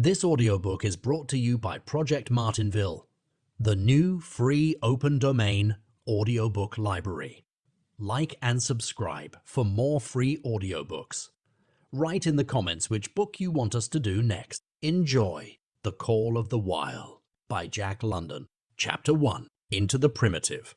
This audiobook is brought to you by Project Martinville, the new free open domain audiobook library. Like and subscribe for more free audiobooks. Write in the comments which book you want us to do next. Enjoy The Call of the Wild by Jack London. Chapter 1. Into the Primitive.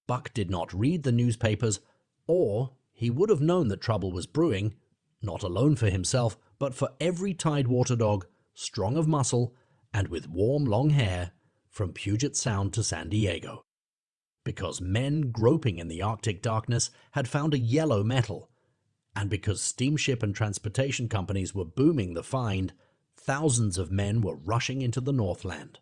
Buck did not read the newspapers, or he would have known that trouble was brewing, not alone for himself, but for every tidewater dog, strong of muscle and with warm long hair, from Puget Sound to San Diego. Because men groping in the Arctic darkness had found a yellow metal, and because steamship and transportation companies were booming the find, thousands of men were rushing into the Northland.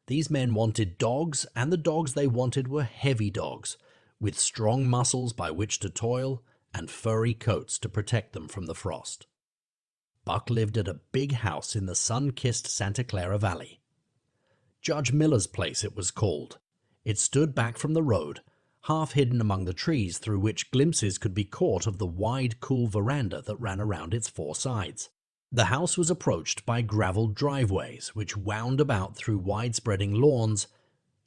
These men wanted dogs, and the dogs they wanted were heavy dogs, with strong muscles by which to toil and furry coats to protect them from the frost. Buck lived at a big house in the sun-kissed Santa Clara Valley. Judge Miller's place it was called. It stood back from the road, half hidden among the trees through which glimpses could be caught of the wide, cool veranda that ran around its four sides. The house was approached by gravelled driveways which wound about through wide-spreading lawns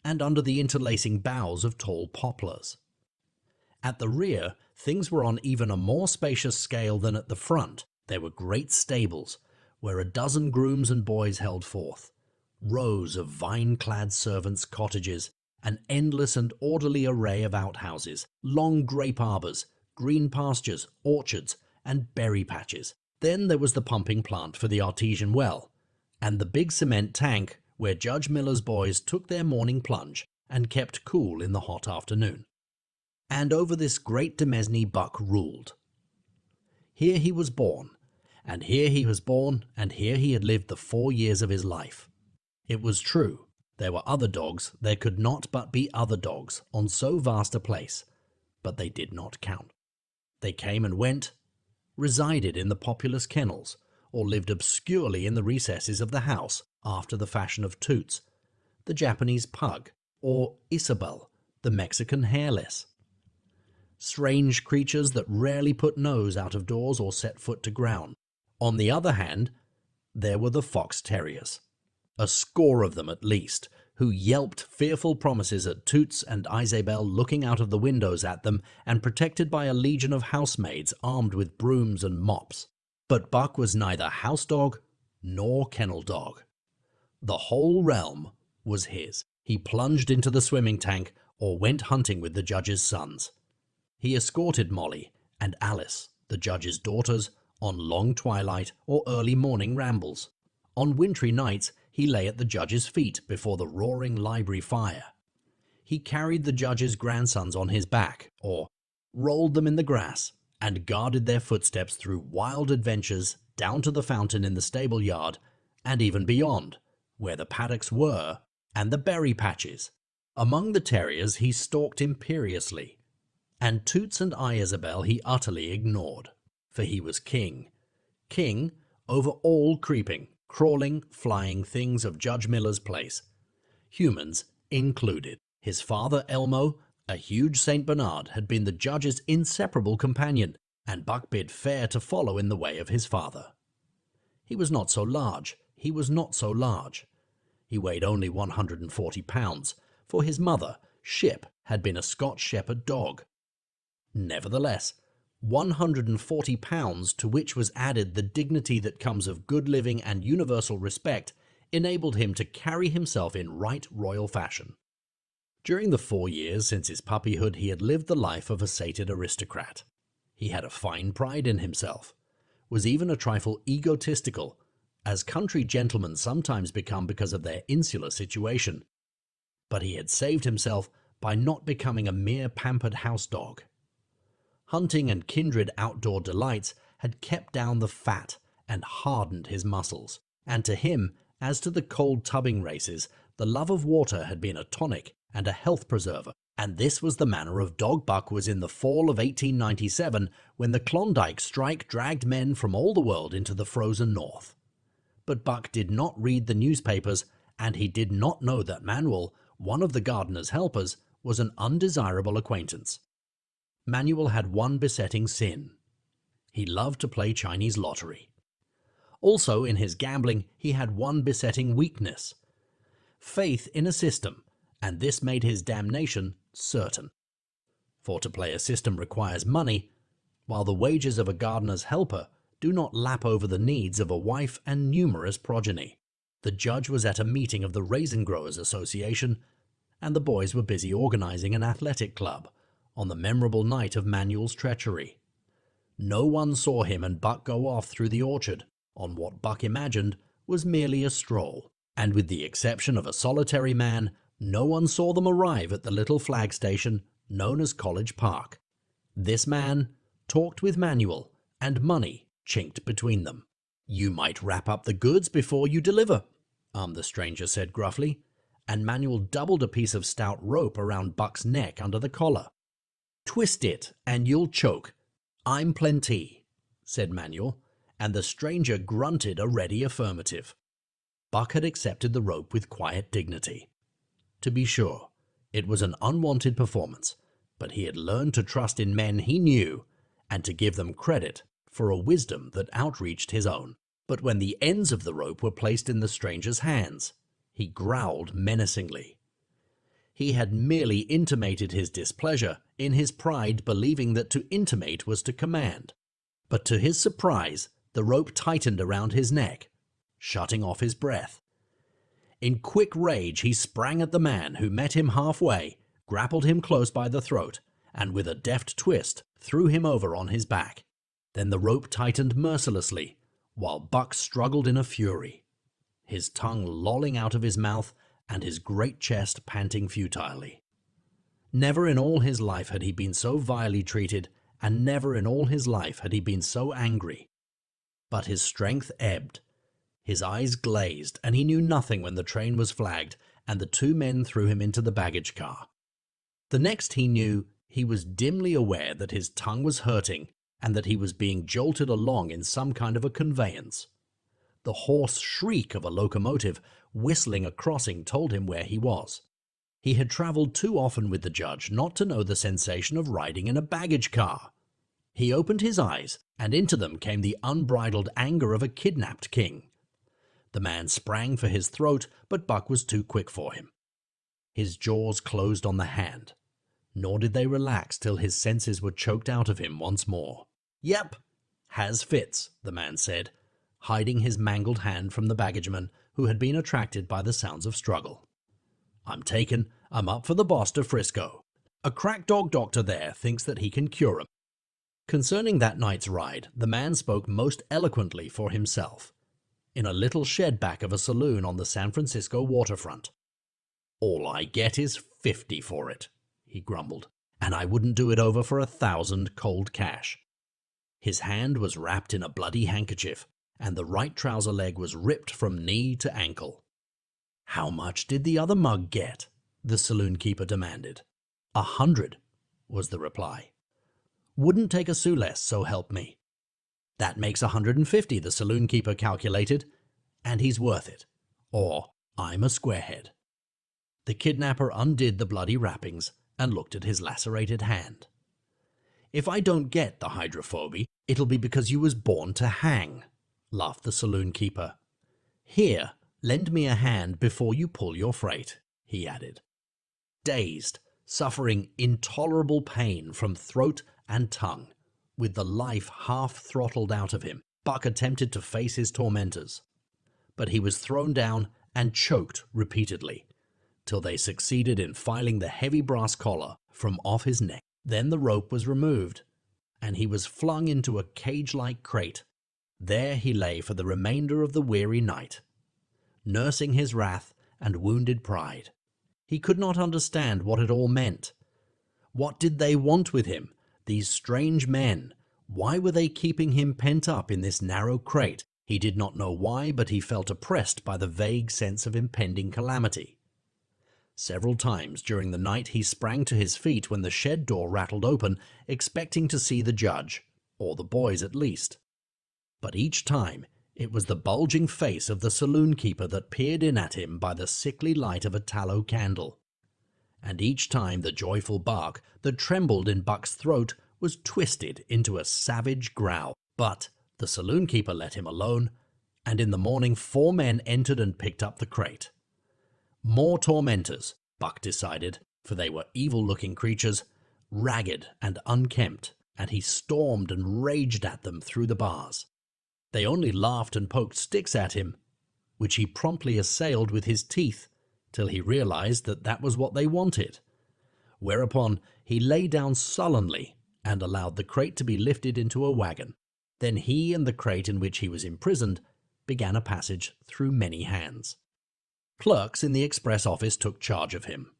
and under the interlacing boughs of tall poplars. At the rear, things were on even a more spacious scale than at the front. There were great stables, where a dozen grooms and boys held forth, rows of vine-clad servants' cottages, an endless and orderly array of outhouses, long grape arbors, green pastures, orchards, and berry patches. Then there was the pumping plant for the artesian well, and the big cement tank where Judge Miller's boys took their morning plunge and kept cool in the hot afternoon. And over this great demesne Buck ruled. Here he was born, and here he was born, and here he had lived the 4 years of his life. It was true, there were other dogs, there could not but be other dogs on so vast a place, but they did not count. They came and went, resided in the populous kennels, or lived obscurely in the recesses of the house after the fashion of Toots, the Japanese pug, or Isabel, the Mexican hairless. Strange creatures that rarely put nose out of doors or set foot to ground. On the other hand, there were the fox terriers, a score of them at least, who yelped fearful promises at Toots and Isabel looking out of the windows at them and protected by a legion of housemaids armed with brooms and mops. But Buck was neither house dog nor kennel dog. The whole realm was his. He plunged into the swimming tank or went hunting with the judge's sons. He escorted Molly and Alice, the judge's daughters, on long twilight or early morning rambles. On wintry nights, he lay at the judge's feet before the roaring library fire. He carried the judge's grandsons on his back, or rolled them in the grass, and guarded their footsteps through wild adventures down to the fountain in the stable yard, and even beyond, where the paddocks were, and the berry patches. Among the terriers he stalked imperiously, and Toots and Isabel he utterly ignored, for he was king over all creeping, crawling, flying things of Judge Miller's place, humans included. His father Elmo, a huge Saint Bernard, had been the judge's inseparable companion, and Buck bid fair to follow in the way of his father. He was not so large, he weighed only 140 pounds, for his mother, Ship, had been a Scotch shepherd dog. Nevertheless, 140 pounds, to which was added the dignity that comes of good living and universal respect, enabled him to carry himself in right royal fashion. During the 4 years since his puppyhood he had lived the life of a sated aristocrat. He had a fine pride in himself, was even a trifle egotistical, as country gentlemen sometimes become because of their insular situation. But he had saved himself by not becoming a mere pampered house dog. Hunting and kindred outdoor delights had kept down the fat and hardened his muscles, and to him, as to the cold tubbing races, the love of water had been a tonic and a health preserver. And this was the manner of dog Buck was in the fall of 1897, when the Klondike strike dragged men from all the world into the frozen north. But Buck did not read the newspapers, and he did not know that Manuel, one of the gardener's helpers, was an undesirable acquaintance. Manuel had one besetting sin. He loved to play Chinese lottery. Also, in his gambling, he had one besetting weakness: faith in a system, and this made his damnation certain. For to play a system requires money, while the wages of a gardener's helper do not lap over the needs of a wife and numerous progeny. The judge was at a meeting of the Raisin Growers Association, and the boys were busy organizing an athletic club on the memorable night of Manuel's treachery. No one saw him and Buck go off through the orchard on what Buck imagined was merely a stroll, and with the exception of a solitary man, no one saw them arrive at the little flag station known as College Park. This man talked with Manuel, and money chinked between them. "You might wrap up the goods before you deliver," the stranger said gruffly, and Manuel doubled a piece of stout rope around Buck's neck under the collar. "Twist it, and you'll choke. I'm plenty," said Manuel, and the stranger grunted a ready affirmative. Buck had accepted the rope with quiet dignity. To be sure, it was an unwanted performance, but he had learned to trust in men he knew and to give them credit for a wisdom that outreached his own. But when the ends of the rope were placed in the stranger's hands, he growled menacingly. He had merely intimated his displeasure, in his pride believing that to intimate was to command. But to his surprise, the rope tightened around his neck, shutting off his breath. In quick rage, he sprang at the man, who met him halfway, grappled him close by the throat, and with a deft twist, threw him over on his back. Then the rope tightened mercilessly, while Buck struggled in a fury, his tongue lolling out of his mouth and his great chest panting futilely. Never in all his life had he been so vilely treated, and never in all his life had he been so angry. But his strength ebbed. His eyes glazed, and he knew nothing when the train was flagged and the two men threw him into the baggage car. The next he knew, he was dimly aware that his tongue was hurting and that he was being jolted along in some kind of a conveyance. The hoarse shriek of a locomotive whistling a crossing told him where he was. He had traveled too often with the judge not to know the sensation of riding in a baggage car. He opened his eyes, and into them came the unbridled anger of a kidnapped king. The man sprang for his throat, but Buck was too quick for him. His jaws closed on the hand, nor did they relax till his senses were choked out of him once more. "Yep, has fits," the man said, hiding his mangled hand from the baggageman, who had been attracted by the sounds of struggle. "I'm taken. I'm up for the boss to Frisco. A crack dog doctor there thinks that he can cure 'em." Concerning that night's ride, the man spoke most eloquently for himself, in a little shed back of a saloon on the San Francisco waterfront. "All I get is 50 for it," he grumbled, "and I wouldn't do it over for 1,000 cold cash." His hand was wrapped in a bloody handkerchief, and the right trouser leg was ripped from knee to ankle. "How much did the other mug get?" the saloon keeper demanded. 100, was the reply. "Wouldn't take a sou less, so help me." "That makes 150, the saloon keeper calculated, and he's worth it, or I'm a squarehead." The kidnapper undid the bloody wrappings and looked at his lacerated hand. "If I don't get the hydrophoby, it'll be because you was born to hang," laughed the saloon keeper. "Here, lend me a hand before you pull your freight," he added. Dazed, suffering intolerable pain from throat and tongue, with the life half throttled out of him, Buck attempted to face his tormentors. But he was thrown down and choked repeatedly, till they succeeded in filing the heavy brass collar from off his neck. Then the rope was removed, and he was flung into a cage-like crate. There he lay for the remainder of the weary night, nursing his wrath and wounded pride. He could not understand what it all meant. What did they want with him, these strange men? Why were they keeping him pent up in this narrow crate? He did not know why, but he felt oppressed by the vague sense of impending calamity. Several times during the night he sprang to his feet when the shed door rattled open, expecting to see the judge, or the boys at least. But each time it was the bulging face of the saloon keeper that peered in at him by the sickly light of a tallow candle. And each time the joyful bark that trembled in Buck's throat was twisted into a savage growl. But the saloon keeper let him alone and in the morning 4 men entered and picked up the crate. More tormentors, Buck decided, for they were evil-looking creatures, ragged and unkempt, and he stormed and raged at them through the bars. They only laughed and poked sticks at him, which he promptly assailed with his teeth, till he realized that that was what they wanted. Whereupon he lay down sullenly and allowed the crate to be lifted into a wagon. Then he and the crate in which he was imprisoned began a passage through many hands. Clerks in the express office took charge of him.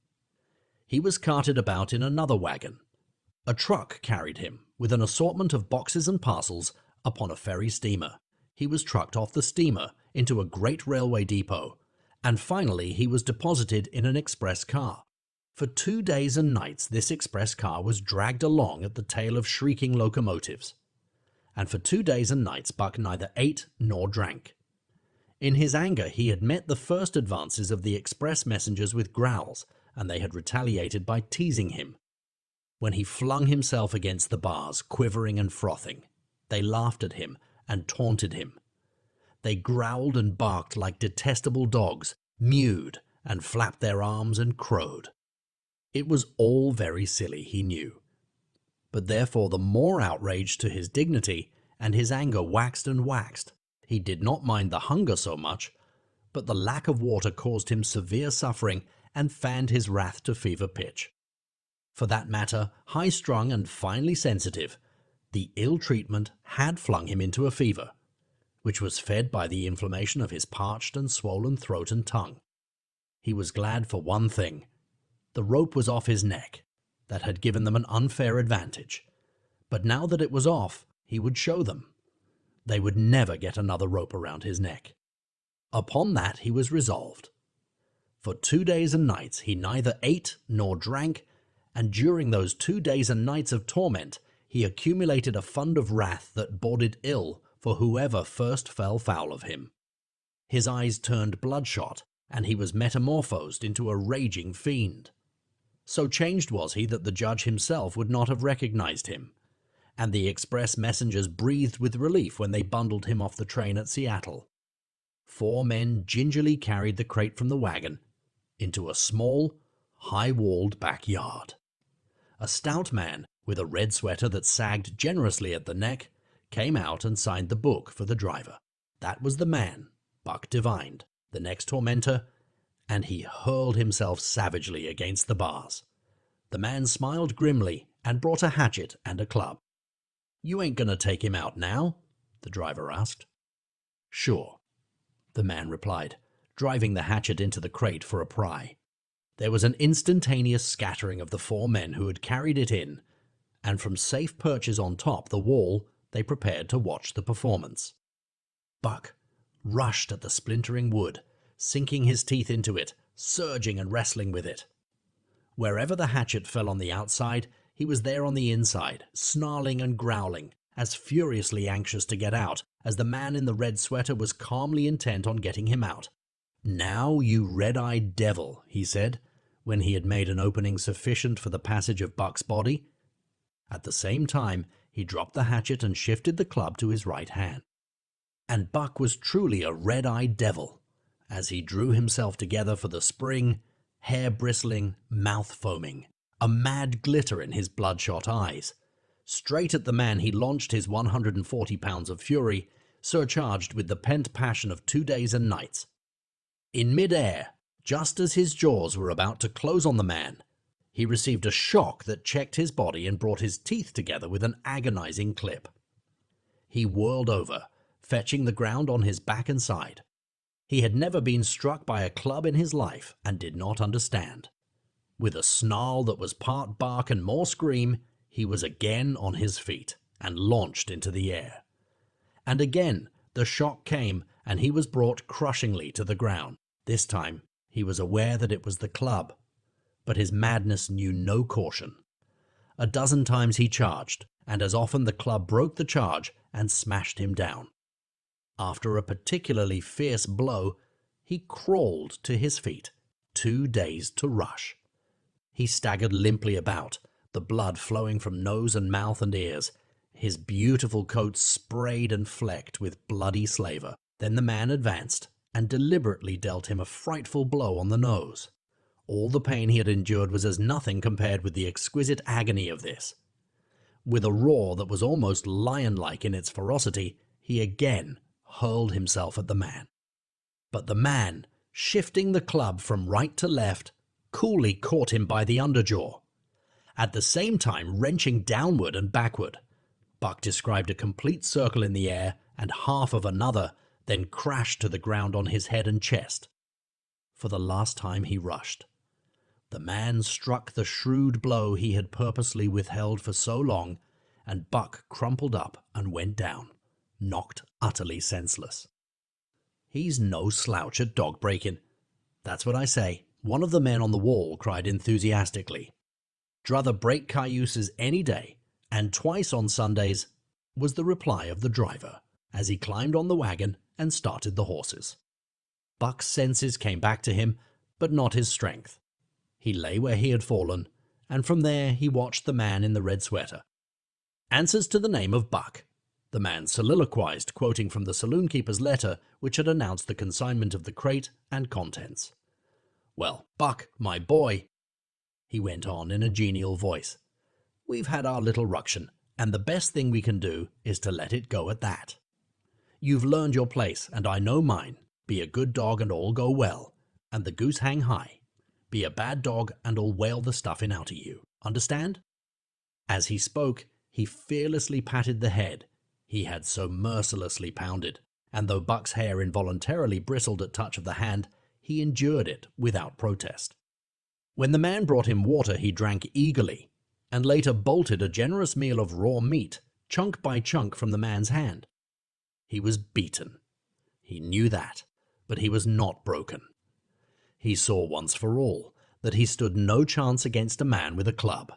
He was carted about in another wagon. A truck carried him, with an assortment of boxes and parcels, upon a ferry steamer. He was trucked off the steamer into a great railway depot, and finally he was deposited in an express car. For 2 days and nights this express car was dragged along at the tail of shrieking locomotives. And for 2 days and nights Buck neither ate nor drank. In his anger he had met the first advances of the express messengers with growls, and they had retaliated by teasing him. When he flung himself against the bars, quivering and frothing, they laughed at him and taunted him. They growled and barked like detestable dogs, mewed and flapped their arms and crowed. It was all very silly, he knew. But therefore the more outrage to his dignity, and his anger waxed and waxed. He did not mind the hunger so much, but the lack of water caused him severe suffering and fanned his wrath to fever pitch. For that matter, high-strung and finely sensitive, the ill treatment had flung him into a fever, which was fed by the inflammation of his parched and swollen throat and tongue. He was glad for one thing. The rope was off his neck. That had given them an unfair advantage. But now that it was off, he would show them. They would never get another rope around his neck. Upon that he was resolved. For 2 days and nights he neither ate nor drank, and during those 2 days and nights of torment he accumulated a fund of wrath that boded ill for whoever first fell foul of him. His eyes turned bloodshot, and he was metamorphosed into a raging fiend. So changed was he that the judge himself would not have recognized him, and the express messengers breathed with relief when they bundled him off the train at Seattle. 4 men gingerly carried the crate from the wagon into a small, high-walled backyard. A stout man, with a red sweater that sagged generously at the neck, came out and signed the book for the driver. That was the man, Buck divined, the next tormentor, and he hurled himself savagely against the bars. The man smiled grimly and brought a hatchet and a club. "You ain't gonna take him out now?" the driver asked. "Sure," the man replied, driving the hatchet into the crate for a pry. There was an instantaneous scattering of the 4 men who had carried it in, and from safe perches on top the wall they prepared to watch the performance. Buck rushed at the splintering wood, sinking his teeth into it, surging and wrestling with it. Wherever the hatchet fell on the outside, he was there on the inside, snarling and growling, as furiously anxious to get out as the man in the red sweater was calmly intent on getting him out. "Now, you red-eyed devil," he said, when he had made an opening sufficient for the passage of Buck's body. At the same time, he dropped the hatchet and shifted the club to his right hand. And Buck was truly a red-eyed devil, as he drew himself together for the spring, hair bristling, mouth foaming, a mad glitter in his bloodshot eyes. Straight at the man he launched his 140 pounds of fury, surcharged with the pent passion of 2 days and nights. In mid-air, just as his jaws were about to close on the man, he received a shock that checked his body and brought his teeth together with an agonizing clip. He whirled over, fetching the ground on his back and side. He had never been struck by a club in his life and did not understand. With a snarl that was part bark and more scream, he was again on his feet and launched into the air. And again the shock came and he was brought crushingly to the ground. This time he was aware that it was the club, but his madness knew no caution. A dozen times he charged, and as often the club broke the charge and smashed him down. After a particularly fierce blow, he crawled to his feet, too dazed to rush. He staggered limply about, the blood flowing from nose and mouth and ears, his beautiful coat sprayed and flecked with bloody slaver. Then the man advanced and deliberately dealt him a frightful blow on the nose. All the pain he had endured was as nothing compared with the exquisite agony of this. With a roar that was almost lion-like in its ferocity, he again hurled himself at the man. But the man, shifting the club from right to left, coolly caught him by the underjaw, at the same time wrenching downward and backward. Buck described a complete circle in the air and half of another, then crashed to the ground on his head and chest. For the last time he rushed. The man struck the shrewd blow he had purposely withheld for so long, and Buck crumpled up and went down, knocked utterly senseless. "He's no slouch at dog breaking. That's what I say," one of the men on the wall cried enthusiastically. "Druther break cayuses any day, and twice on Sundays," was the reply of the driver, as he climbed on the wagon and started the horses. Buck's senses came back to him, but not his strength. He lay where he had fallen, and from there he watched the man in the red sweater. "Answers to the name of Buck," the man soliloquized, quoting from the saloon-keeper's letter which had announced the consignment of the crate and contents. "Well, Buck, my boy," he went on in a genial voice, "we've had our little ruction, and the best thing we can do is to let it go at that. You've learned your place, and I know mine. Be a good dog and all go well, and the goose hang high. Be a bad dog and I'll whale the stuffing out of you. Understand?" As he spoke, he fearlessly patted the head he had so mercilessly pounded, and though Buck's hair involuntarily bristled at touch of the hand, he endured it without protest. When the man brought him water, he drank eagerly, and later bolted a generous meal of raw meat, chunk by chunk, from the man's hand. He was beaten. He knew that, but he was not broken. He saw once for all that he stood no chance against a man with a club.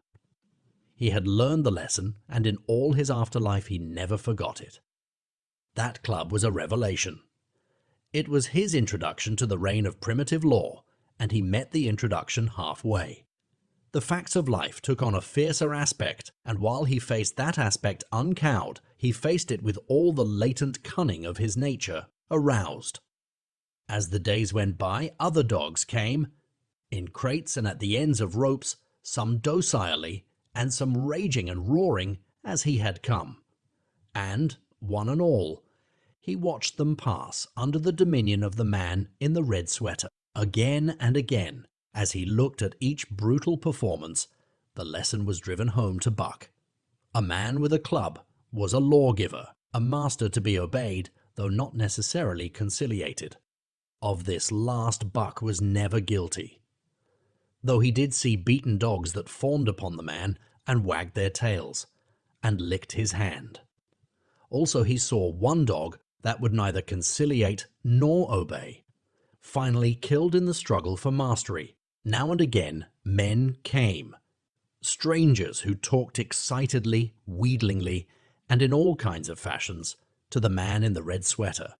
He had learned the lesson, and in all his afterlife he never forgot it. That club was a revelation. It was his introduction to the reign of primitive law, and he met the introduction halfway. The facts of life took on a fiercer aspect, and while he faced that aspect uncowed, he faced it with all the latent cunning of his nature aroused. As the days went by, other dogs came, in crates and at the ends of ropes, some docilely, and some raging and roaring as he had come. And, one and all, he watched them pass under the dominion of the man in the red sweater. Again and again, as he looked at each brutal performance, the lesson was driven home to Buck. A man with a club was a lawgiver, a master to be obeyed, though not necessarily conciliated. Of this last Buck was never guilty, though he did see beaten dogs that fawned upon the man and wagged their tails, and licked his hand. Also he saw one dog that would neither conciliate nor obey, finally killed in the struggle for mastery. Now and again men came, strangers who talked excitedly, wheedlingly, and in all kinds of fashions, to the man in the red sweater.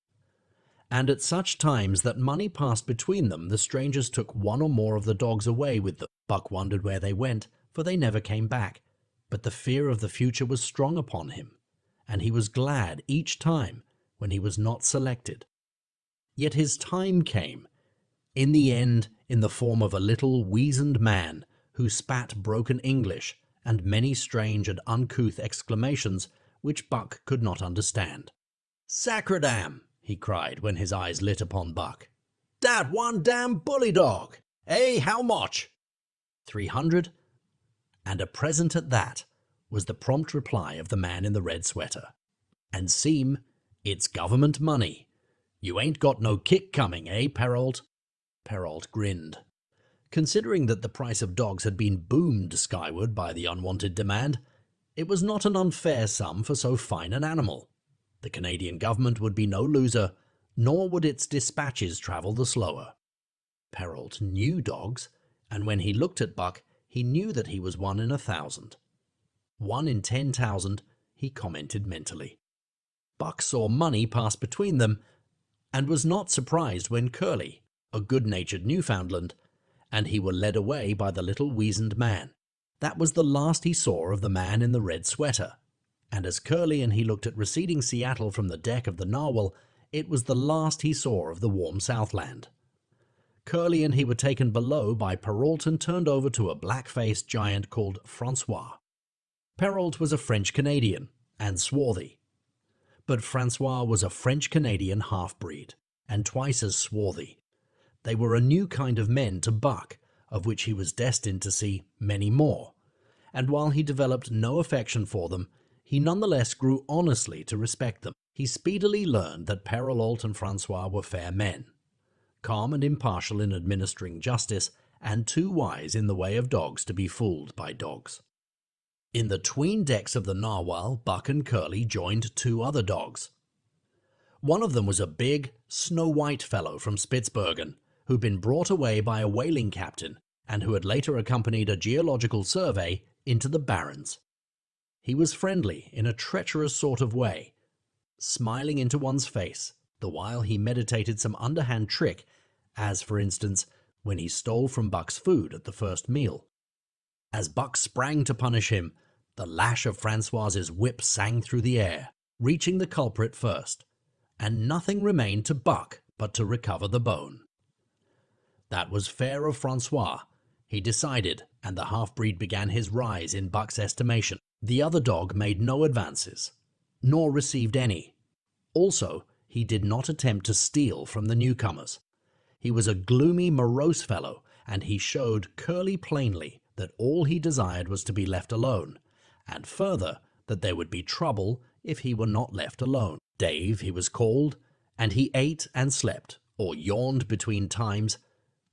And at such times that money passed between them, the strangers took one or more of the dogs away with them. Buck wondered where they went, for they never came back, but the fear of the future was strong upon him, and he was glad each time when he was not selected. Yet his time came, in the end in the form of a little weazened man who spat broken English and many strange and uncouth exclamations which Buck could not understand. "Sacredam!" he cried when his eyes lit upon Buck. "Dat one damn bully dog! Eh, how much?" 300, and a present at that, was the prompt reply of the man in the red sweater. "And seem, it's government money. You ain't got no kick coming, eh, Perrault?" Perrault grinned. Considering that the price of dogs had been boomed skyward by the unwanted demand, it was not an unfair sum for so fine an animal. The Canadian government would be no loser, nor would its dispatches travel the slower. Perrault knew dogs, and when he looked at Buck, he knew that he was 1 in 1,000. 1 in 10,000, he commented mentally. Buck saw money pass between them, and was not surprised when Curly, a good-natured Newfoundland, and he were led away by the little weazened man. That was the last he saw of the man in the red sweater, and as Curly and he looked at receding Seattle from the deck of the Narwhal, It was the last he saw of the warm Southland. Curly and he were taken below by Perrault and turned over to a black-faced giant called Francois. Perrault was a French-Canadian and swarthy. But Francois was a French-Canadian half-breed and twice as swarthy. They were a new kind of men to Buck, of which he was destined to see many more. And while he developed no affection for them, he nonetheless grew honestly to respect them. He speedily learned that Perrault and Francois were fair men, calm and impartial in administering justice, and too wise in the way of dogs to be fooled by dogs. In the 'tween decks of the Narwhal, Buck and Curly joined 2 other dogs. One of them was a big, snow-white fellow from Spitzbergen, who'd been brought away by a whaling captain and who had later accompanied a geological survey into the Barrens. He was friendly in a treacherous sort of way, smiling into one's face, the while he meditated some underhand trick, as, for instance, when he stole from Buck's food at the first meal. As Buck sprang to punish him, the lash of Francois's whip sang through the air, reaching the culprit first, and nothing remained to Buck but to recover the bone. That was fair of Francois, he decided, and the half-breed began his rise in Buck's estimation. The other dog made no advances, nor received any. Also, he did not attempt to steal from the newcomers. He was a gloomy, morose fellow, and he showed Curly plainly that all he desired was to be left alone, and further, that there would be trouble if he were not left alone. Dave, he was called, and he ate and slept, or yawned between times,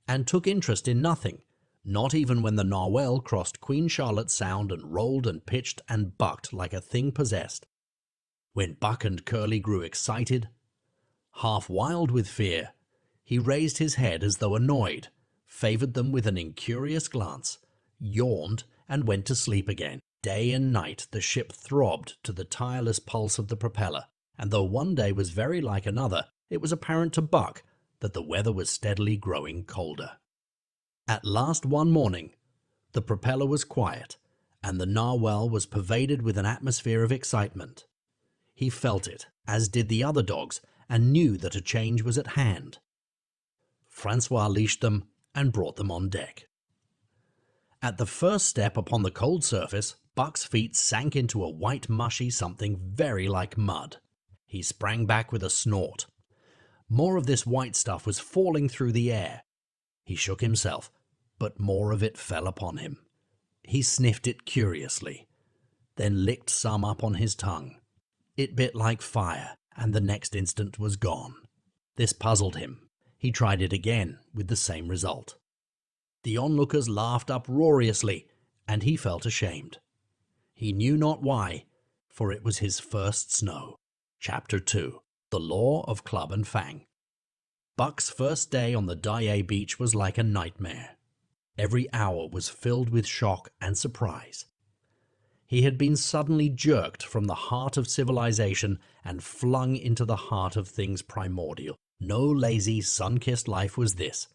and took interest in nothing, not even when the Narwhal crossed Queen Charlotte Sound and rolled and pitched and bucked like a thing possessed. When Buck and Curly grew excited, half wild with fear, he raised his head as though annoyed, favored them with an incurious glance, yawned, and went to sleep again. Day and night the ship throbbed to the tireless pulse of the propeller, and though one day was very like another, it was apparent to Buck that the weather was steadily growing colder. At last one morning, the propeller was quiet, and the Narwhal was pervaded with an atmosphere of excitement. He felt it, as did the other dogs, and knew that a change was at hand. Francois leashed them and brought them on deck. At the first step upon the cold surface, Buck's feet sank into a white mushy something very like mud. He sprang back with a snort. More of this white stuff was falling through the air. He shook himself, but more of it fell upon him. He sniffed it curiously, then licked some up on his tongue. It bit like fire, and the next instant was gone. This puzzled him. He tried it again, with the same result. The onlookers laughed uproariously, and he felt ashamed. He knew not why, for it was his first snow. Chapter 2. The Law of Club and Fang. Buck's first day on the Dyea beach was like a nightmare. Every hour was filled with shock and surprise. He had been suddenly jerked from the heart of civilization and flung into the heart of things primordial. No lazy, sun-kissed life was this,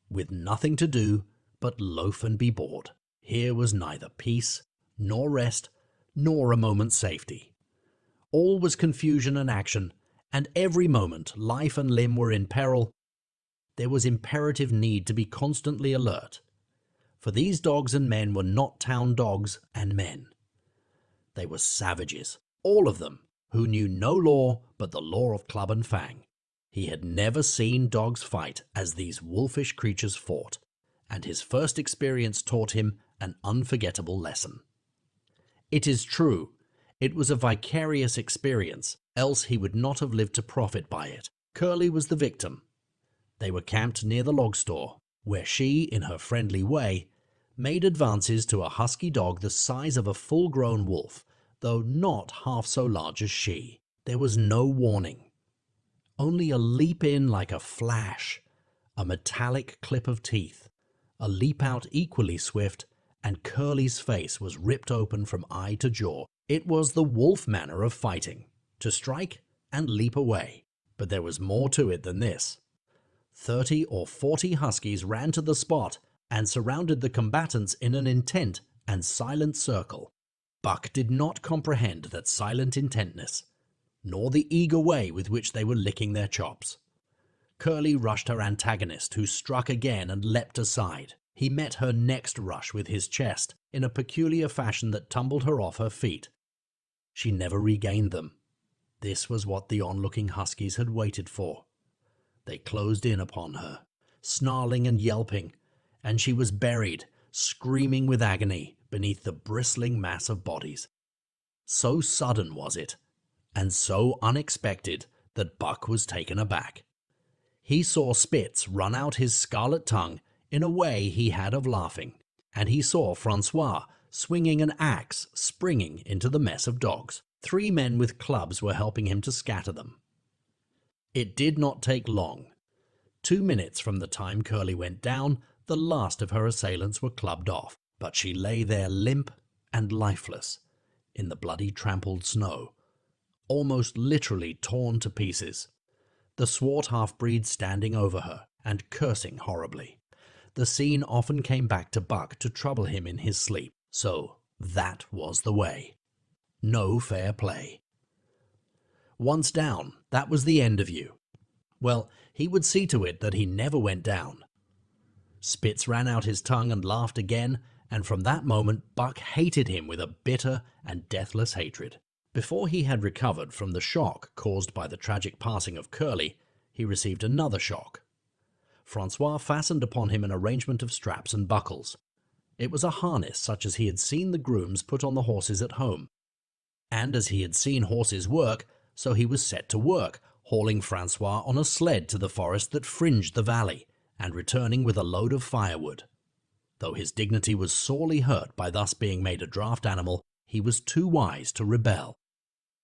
with nothing to do but loaf and be bored. Here was neither peace, nor rest, nor a moment's safety. All was confusion and action, and every moment life and limb were in peril. There was imperative need to be constantly alert, for these dogs and men were not town dogs and men. They were savages, all of them, who knew no law but the law of club and fang. He had never seen dogs fight as these wolfish creatures fought, and his first experience taught him an unforgettable lesson. It is true, it was a vicarious experience, else he would not have lived to profit by it. Curly was the victim. They were camped near the log store, where she, in her friendly way, made advances to a husky dog the size of a full-grown wolf, though not half so large as she. There was no warning. Only a leap in like a flash, a metallic clip of teeth, a leap out equally swift, and Curly's face was ripped open from eye to jaw. It was the wolf manner of fighting, to strike and leap away. But there was more to it than this. 30 or 40 huskies ran to the spot and surrounded the combatants in an intent and silent circle. Buck did not comprehend that silent intentness. nor the eager way with which they were licking their chops. Curly rushed her antagonist, who struck again and leapt aside. He met her next rush with his chest in a peculiar fashion that tumbled her off her feet. She never regained them. This was what the onlooking huskies had waited for. They closed in upon her, snarling and yelping, and she was buried, screaming with agony, beneath the bristling mass of bodies. So sudden was it, and so unexpected, that Buck was taken aback. He saw Spitz run out his scarlet tongue in a way he had of laughing, and he saw Francois swinging an axe, springing into the mess of dogs. 3 men with clubs were helping him to scatter them. It did not take long. 2 minutes from the time Curly went down, the last of her assailants were clubbed off, but she lay there limp and lifeless in the bloody trampled snow, almost literally torn to pieces, the swart half-breed standing over her and cursing horribly. The scene often came back to Buck to trouble him in his sleep, so that was the way. No fair play. Once down, that was the end of you. Well, he would see to it that he never went down. Spitz ran out his tongue and laughed again, and from that moment Buck hated him with a bitter and deathless hatred. Before he had recovered from the shock caused by the tragic passing of Curly, he received another shock. Francois fastened upon him an arrangement of straps and buckles. It was a harness such as he had seen the grooms put on the horses at home. And as he had seen horses work, so he was set to work, hauling Francois on a sled to the forest that fringed the valley, and returning with a load of firewood. Though his dignity was sorely hurt by thus being made a draft animal, he was too wise to rebel.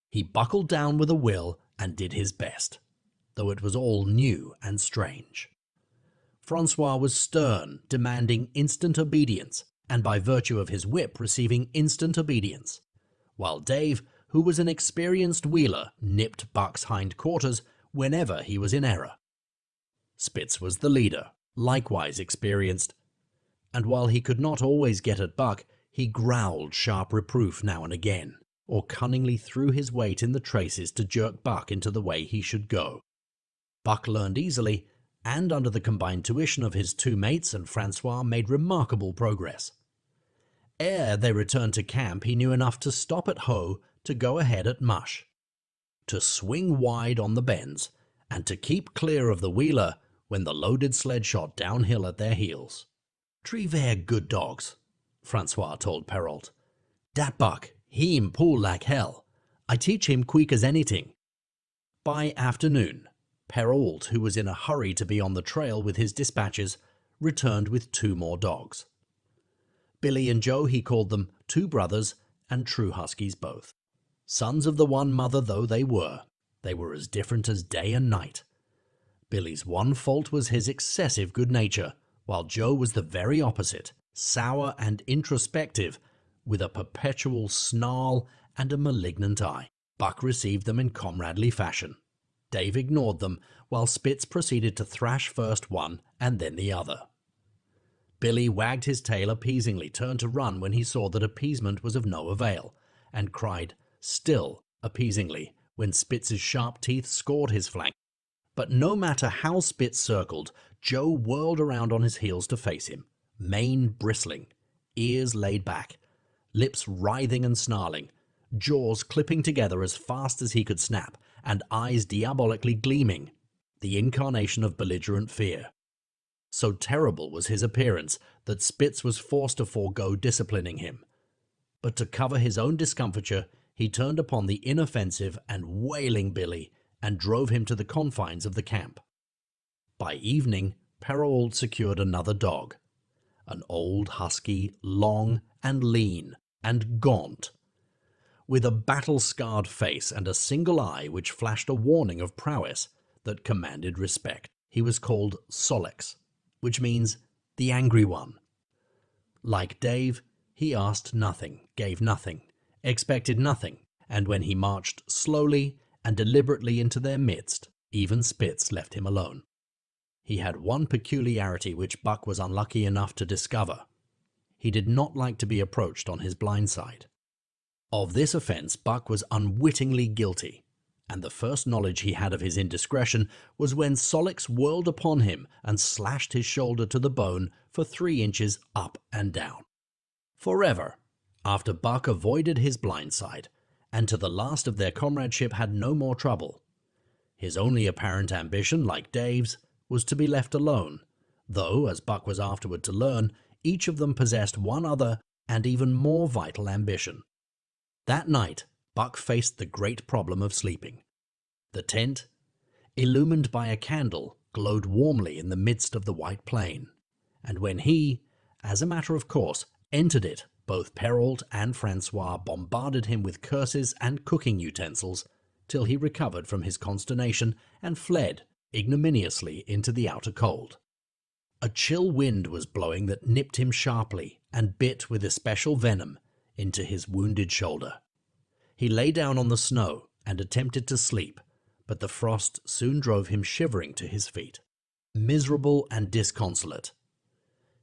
He buckled down with a will and did his best, though it was all new and strange. Francois was stern, demanding instant obedience, and by virtue of his whip receiving instant obedience, while Dave, who was an experienced wheeler, nipped Buck's hind quarters whenever he was in error. Spitz was the leader, likewise experienced, and while he could not always get at Buck, he growled sharp reproof now and again, or cunningly threw his weight in the traces to jerk Buck into the way he should go. Buck learned easily, and under the combined tuition of his 2 mates and Francois made remarkable progress. Ere they returned to camp, he knew enough to stop at hoe, to go ahead at mush, to swing wide on the bends, and to keep clear of the wheeler when the loaded sled shot downhill at their heels. "Tree ver good dogs," Francois told Perrault. "Dat Buck, him pull like hell. I teach him quick as anything." By afternoon, Perrault, who was in a hurry to be on the trail with his dispatches, returned with 2 more dogs. Billy and Joe, he called them, 2 brothers and true huskies both. Sons of the one mother though they were as different as day and night. Billy's one fault was his excessive good nature, while Joe was the very opposite, sour and introspective, with a perpetual snarl and a malignant eye. Buck received them in comradely fashion. Dave ignored them, while Spitz proceeded to thrash first one and then the other. Billy wagged his tail appeasingly, turned to run when he saw that appeasement was of no avail, and cried, still appeasingly, when Spitz's sharp teeth scored his flank. But no matter how Spitz circled, Joe whirled around on his heels to face him, mane bristling, ears laid back, lips writhing and snarling, jaws clipping together as fast as he could snap, and eyes diabolically gleaming, the incarnation of belligerent fear. So terrible was his appearance that Spitz was forced to forego disciplining him. But to cover his own discomfiture, he turned upon the inoffensive and wailing Billy and drove him to the confines of the camp. By evening, Perrault secured another dog, an old husky, long and lean and gaunt, with a battle-scarred face and a single eye which flashed a warning of prowess that commanded respect. He was called Solex, which means the angry one. Like Dave, he asked nothing, gave nothing, expected nothing, and when he marched slowly and deliberately into their midst, even Spitz left him alone. He had one peculiarity which Buck was unlucky enough to discover. He did not like to be approached on his blind side. Of this offense Buck was unwittingly guilty, and the first knowledge he had of his indiscretion was when Solix whirled upon him and slashed his shoulder to the bone for 3 inches up and down. Forever, after Buck avoided his blindside, and to the last of their comradeship had no more trouble. His only apparent ambition, like Dave's, was to be left alone, though, as Buck was afterward to learn, each of them possessed one other and even more vital ambition. That night, Buck faced the great problem of sleeping. The tent, illumined by a candle, glowed warmly in the midst of the white plain, and when he, as a matter of course, entered it, both Perrault and Francois bombarded him with curses and cooking utensils till he recovered from his consternation and fled ignominiously into the outer cold. A chill wind was blowing that nipped him sharply and bit with especial venom into his wounded shoulder. He lay down on the snow and attempted to sleep, but the frost soon drove him shivering to his feet. Miserable and disconsolate,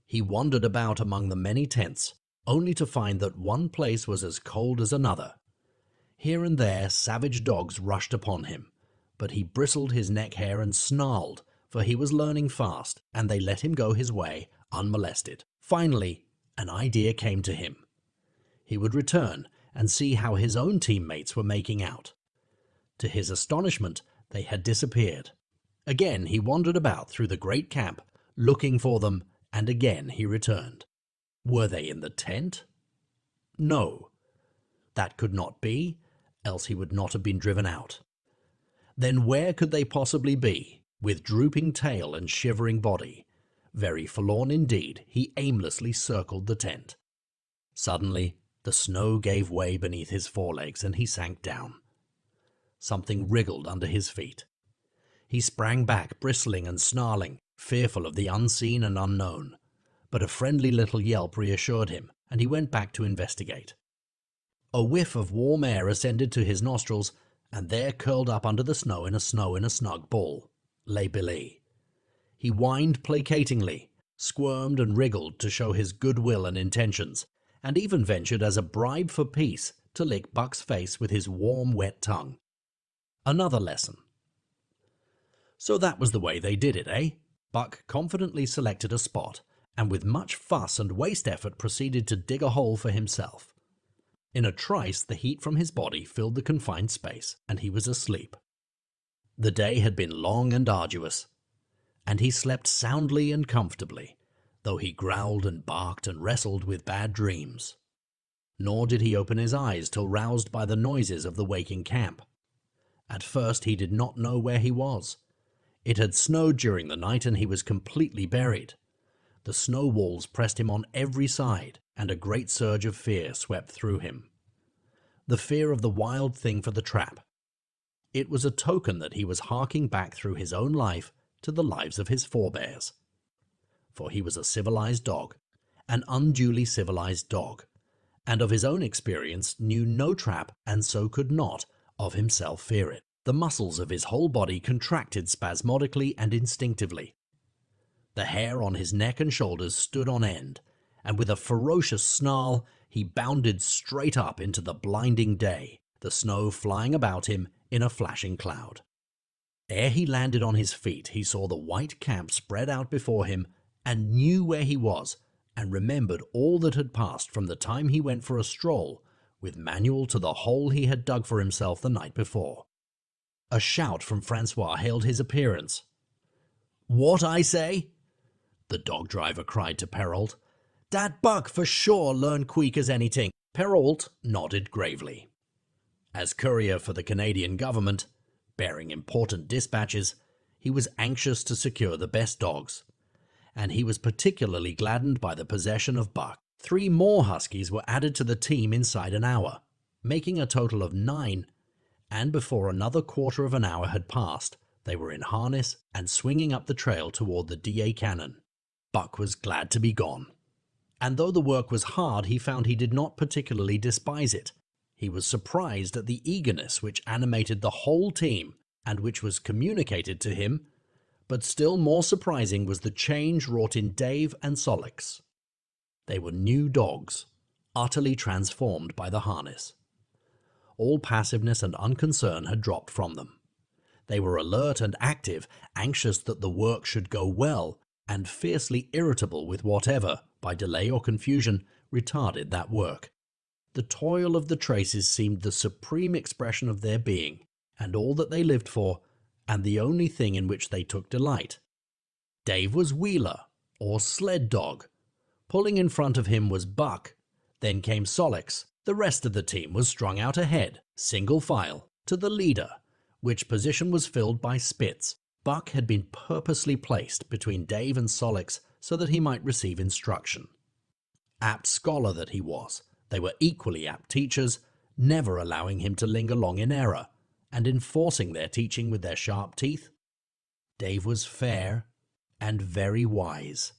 he wandered about among the many tents, only to find that one place was as cold as another. Here and there savage dogs rushed upon him, but he bristled his neck hair and snarled, for he was learning fast, and they let him go his way unmolested. Finally, an idea came to him. He would return and see how his own teammates were making out. To his astonishment, they had disappeared. Again he wandered about through the great camp, looking for them, and again he returned. Were they in the tent? No. That could not be, else he would not have been driven out. Then where could they possibly be, with drooping tail and shivering body? Very forlorn indeed, he aimlessly circled the tent. Suddenly, the snow gave way beneath his forelegs and he sank down. Something wriggled under his feet. He sprang back, bristling and snarling, fearful of the unseen and unknown. But a friendly little yelp reassured him, and he went back to investigate. A whiff of warm air ascended to his nostrils, and there, curled up under the snow in a snug ball, lay Billy. He whined placatingly, squirmed and wriggled to show his goodwill and intentions, and even ventured as a bribe for peace to lick Buck's face with his warm, wet tongue. Another lesson. So that was the way they did it, eh? Buck confidently selected a spot, and with much fuss and waste effort proceeded to dig a hole for himself. In a trice the heat from his body filled the confined space, and he was asleep. The day had been long and arduous, and he slept soundly and comfortably, though he growled and barked and wrestled with bad dreams. Nor did he open his eyes till roused by the noises of the waking camp. At first he did not know where he was. It had snowed during the night, and he was completely buried. The snow walls pressed him on every side, and a great surge of fear swept through him. The fear of the wild thing for the trap. It was a token that he was harking back through his own life to the lives of his forebears. For he was a civilized dog, an unduly civilized dog, and of his own experience knew no trap, and so could not of himself fear it. The muscles of his whole body contracted spasmodically and instinctively. The hair on his neck and shoulders stood on end, and with a ferocious snarl he bounded straight up into the blinding day, the snow flying about him in a flashing cloud. Ere he landed on his feet, he saw the white camp spread out before him, and knew where he was, and remembered all that had passed from the time he went for a stroll with Manuel to the hole he had dug for himself the night before. A shout from Francois hailed his appearance. "What, I say?" the dog driver cried to Perrault. "Dat Buck for sure learn quick as anything." Perrault nodded gravely. As courier for the Canadian government, bearing important dispatches, he was anxious to secure the best dogs, and he was particularly gladdened by the possession of Buck. 3 more huskies were added to the team inside an hour, making a total of 9, and before another quarter of an hour had passed, they were in harness and swinging up the trail toward the DA cannon. Buck was glad to be gone, and though the work was hard, he found he did not particularly despise it. He was surprised at the eagerness which animated the whole team and which was communicated to him, but still more surprising was the change wrought in Dave and Solix. They were new dogs, utterly transformed by the harness. all passiveness and unconcern had dropped from them. They were alert and active, anxious that the work should go well, and fiercely irritable with whatever, by delay or confusion, retarded that work. The toil of the traces seemed the supreme expression of their being, and all that they lived for, and the only thing in which they took delight. Dave was wheeler, or sled dog. Pulling in front of him was Buck. Then came Solix. The rest of the team was strung out ahead, single file, to the leader, which position was filled by Spitz. Buck had been purposely placed between Dave and Solix so that he might receive instruction. Apt scholar that he was, they were equally apt teachers, never allowing him to linger long in error, and enforcing their teaching with their sharp teeth. Dave was fair and very wise.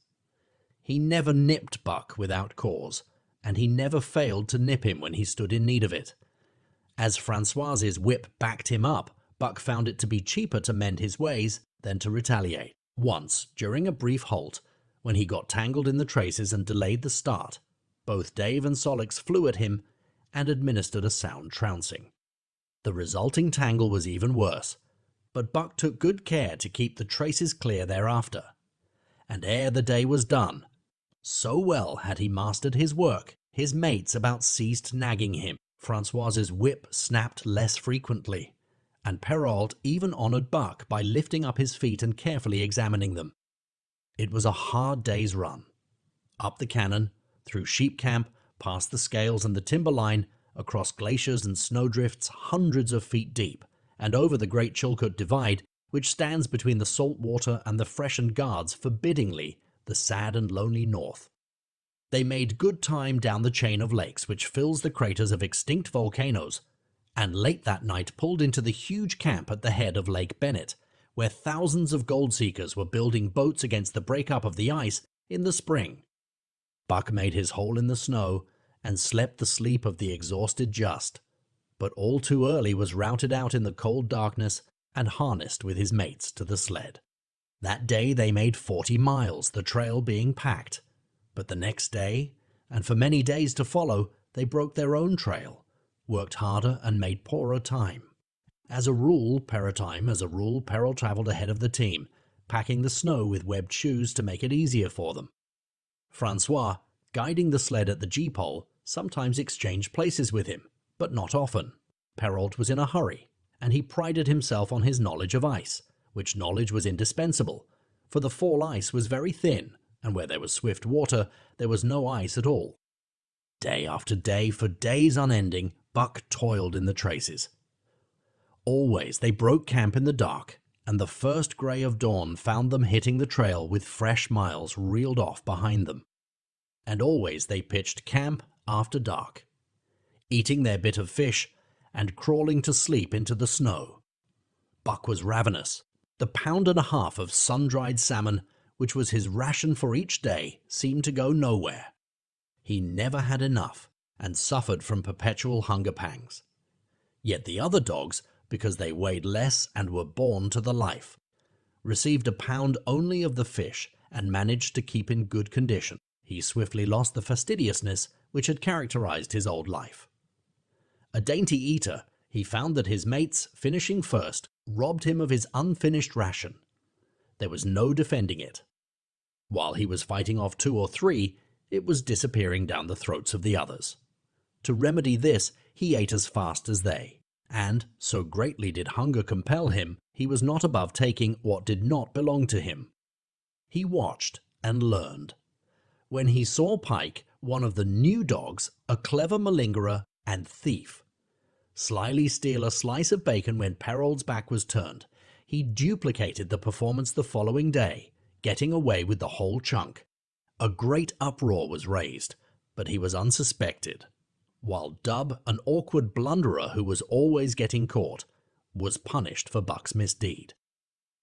He never nipped Buck without cause, and he never failed to nip him when he stood in need of it. As Francois's whip backed him up, Buck found it to be cheaper to mend his ways than to retaliate. Once, during a brief halt, when he got tangled in the traces and delayed the start, both Dave and Solix flew at him and administered a sound trouncing. The resulting tangle was even worse, but Buck took good care to keep the traces clear thereafter. And ere the day was done, so well had he mastered his work, his mates about ceased nagging him. Francois's whip snapped less frequently, and Perrault even honored Buck by lifting up his feet and carefully examining them. It was a hard day's run. Up the cannon, through sheep camp, past the scales and the timber line, across glaciers and snowdrifts hundreds of feet deep, and over the Great Chilcoot Divide, which stands between the salt water and the freshened guards forbiddingly the sad and lonely north. They made good time down the chain of lakes which fills the craters of extinct volcanoes, and late that night pulled into the huge camp at the head of Lake Bennett, where thousands of gold seekers were building boats against the breakup of the ice in the spring. Buck made his hole in the snow and slept the sleep of the exhausted just, but all too early was routed out in the cold darkness and harnessed with his mates to the sled. That day they made 40 miles, the trail being packed, but the next day, and for many days to follow, they broke their own trail, worked harder and made poorer time. As a rule, Perrault traveled ahead of the team, packing the snow with webbed shoes to make it easier for them. Francois, guiding the sled at the G-pole, sometimes exchanged places with him, but not often. Perrault was in a hurry, and he prided himself on his knowledge of ice, which knowledge was indispensable, for the fall ice was very thin, and where there was swift water, there was no ice at all. Day after day, for days unending, Buck toiled in the traces. Always they broke camp in the dark, and the first grey of dawn found them hitting the trail with fresh miles reeled off behind them. And always they pitched camp after dark, eating their bit of fish and crawling to sleep into the snow. Buck was ravenous. The pound and a half of sun-dried salmon, which was his ration for each day, seemed to go nowhere. He never had enough, and suffered from perpetual hunger pangs. Yet the other dogs, because they weighed less and were born to the life, received a pound only of the fish and managed to keep in good condition. He swiftly lost the fastidiousness which had characterized his old life. A dainty eater, he found that his mates, finishing first, robbed him of his unfinished ration. There was no defending it. While he was fighting off 2 or 3, it was disappearing down the throats of the others. To remedy this, he ate as fast as they, and, so greatly did hunger compel him, he was not above taking what did not belong to him. He watched and learned. When he saw Pike, one of the new dogs, a clever malingerer and thief, slyly steal a slice of bacon when Perrault's back was turned, he duplicated the performance the following day, getting away with the whole chunk. A great uproar was raised, but he was unsuspected, while Dub, an awkward blunderer who was always getting caught, was punished for Buck's misdeed.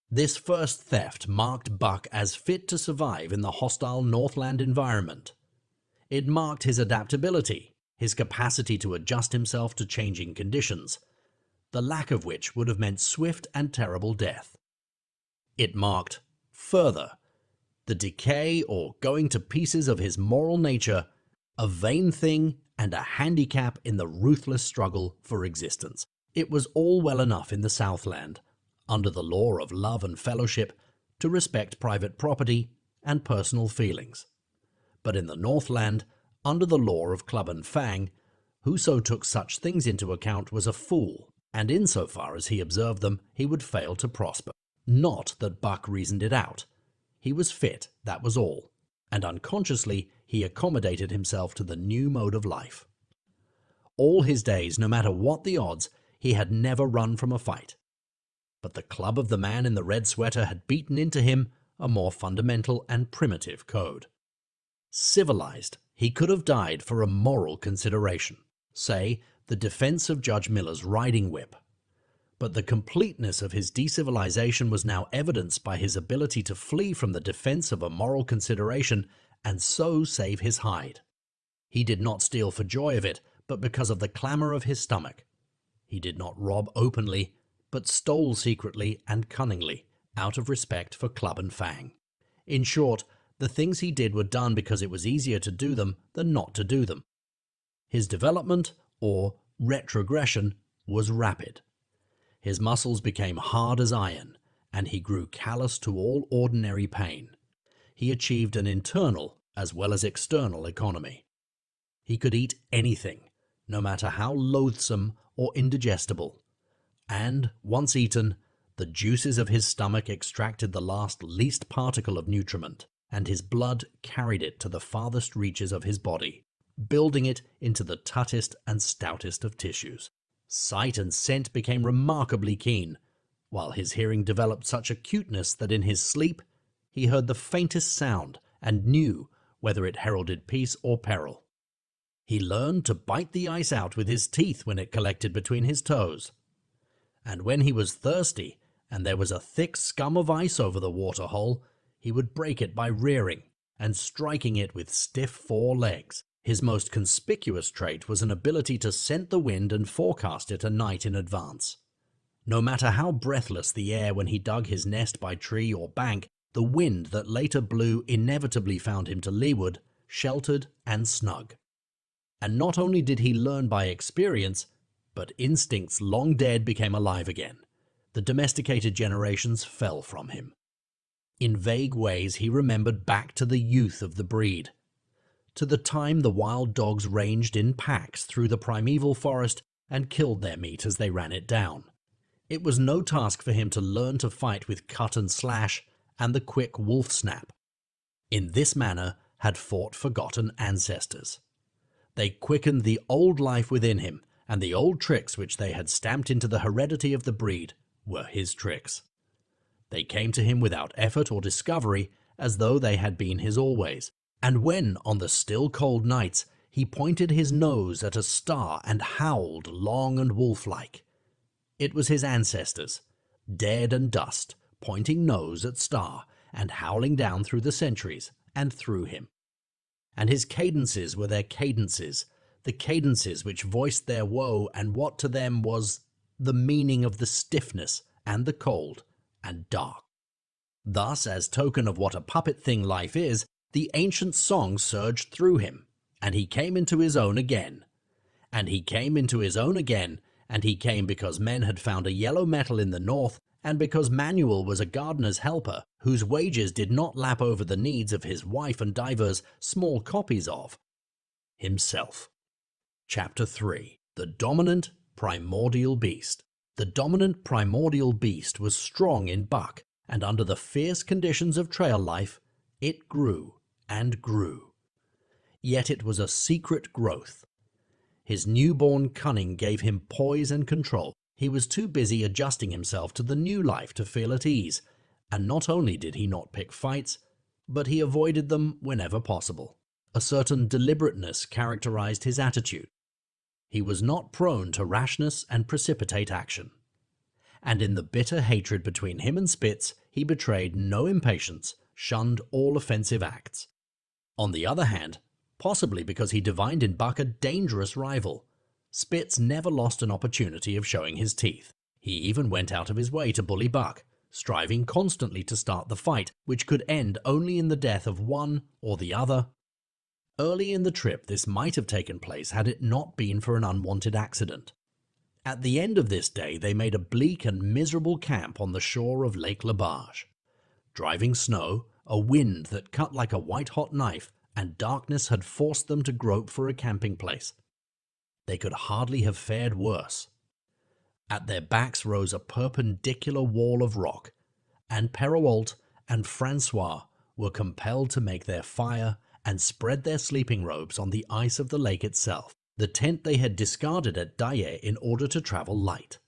This first theft marked Buck as fit to survive in the hostile Northland environment. It marked his adaptability, his capacity to adjust himself to changing conditions, the lack of which would have meant swift and terrible death. It marked, further, the decay or going to pieces of his moral nature, a vain thing and a handicap in the ruthless struggle for existence. It was all well enough in the Southland, under the law of love and fellowship, to respect private property and personal feelings. But in the Northland, under the law of club and fang, whoso took such things into account was a fool, and insofar as he observed them, he would fail to prosper. Not that Buck reasoned it out. He was fit, that was all, and unconsciously he accommodated himself to the new mode of life. All his days, no matter what the odds, he had never run from a fight. But the club of the man in the red sweater had beaten into him a more fundamental and primitive code. Civilized, he could have died for a moral consideration, say, the defense of Judge Miller's riding whip. But the completeness of his decivilization was now evidenced by his ability to flee from the defense of a moral consideration and so save his hide. He did not steal for joy of it, but because of the clamor of his stomach. He did not rob openly, but stole secretly and cunningly, out of respect for club and fang. In short, the things he did were done because it was easier to do them than not to do them. His development, or retrogression, was rapid. His muscles became hard as iron, and he grew callous to all ordinary pain. He achieved an internal as well as external economy. He could eat anything, no matter how loathsome or indigestible, and, once eaten, the juices of his stomach extracted the last least particle of nutriment, and his blood carried it to the farthest reaches of his body, building it into the tuttest and stoutest of tissues. Sight and scent became remarkably keen, while his hearing developed such acuteness that in his sleep he heard the faintest sound and knew whether it heralded peace or peril. He learned to bite the ice out with his teeth when it collected between his toes. And when he was thirsty and there was a thick scum of ice over the water-hole, he would break it by rearing and striking it with stiff forelegs. His most conspicuous trait was an ability to scent the wind and forecast it a night in advance. No matter how breathless the air when he dug his nest by tree or bank, the wind that later blew inevitably found him to leeward, sheltered and snug. And not only did he learn by experience, but instincts long dead became alive again. The domesticated generations fell from him. In vague ways he remembered back to the youth of the breed, to the time the wild dogs ranged in packs through the primeval forest and killed their meat as they ran it down. It was no task for him to learn to fight with cut and slash and the quick wolf snap. In this manner had fought forgotten ancestors. They quickened the old life within him, and the old tricks which they had stamped into the heredity of the breed were his tricks. They came to him without effort or discovery, as though they had been his always. And when, on the still cold nights, he pointed his nose at a star and howled long and wolf-like, it was his ancestors, dead and dust, pointing nose at star and howling down through the centuries and through him. And his cadences were their cadences, the cadences which voiced their woe and what to them was the meaning of the stiffness and the cold and dark. Thus, as token of what a puppet thing life is, the ancient song surged through him, and he came into his own again. And he came into his own again, and he came because men had found a yellow metal in the north, and because Manuel was a gardener's helper, whose wages did not lap over the needs of his wife and divers small copies of himself. Chapter 3. The Dominant Primordial Beast. The dominant primordial beast was strong in buck, and under the fierce conditions of trail life, it grew and grew. Yet it was a secret growth. His newborn cunning gave him poise and control. He was too busy adjusting himself to the new life to feel at ease, and not only did he not pick fights, but he avoided them whenever possible. A certain deliberateness characterized his attitude. He was not prone to rashness and precipitate action. And in the bitter hatred between him and Spitz, he betrayed no impatience, shunned all offensive acts. On the other hand, possibly because he divined in Buck a dangerous rival, Spitz never lost an opportunity of showing his teeth. He even went out of his way to bully Buck, striving constantly to start the fight, which could end only in the death of one or the other, Early in the trip, this might have taken place had it not been for an unwanted accident. At the end of this day, they made a bleak and miserable camp on the shore of Lake Labarge. Driving snow, a wind that cut like a white-hot knife, and darkness had forced them to grope for a camping place. They could hardly have fared worse. At their backs rose a perpendicular wall of rock, and Perrault and Francois were compelled to make their fire and spread their sleeping robes on the ice of the lake itself, the tent they had discarded at Daye in order to travel light.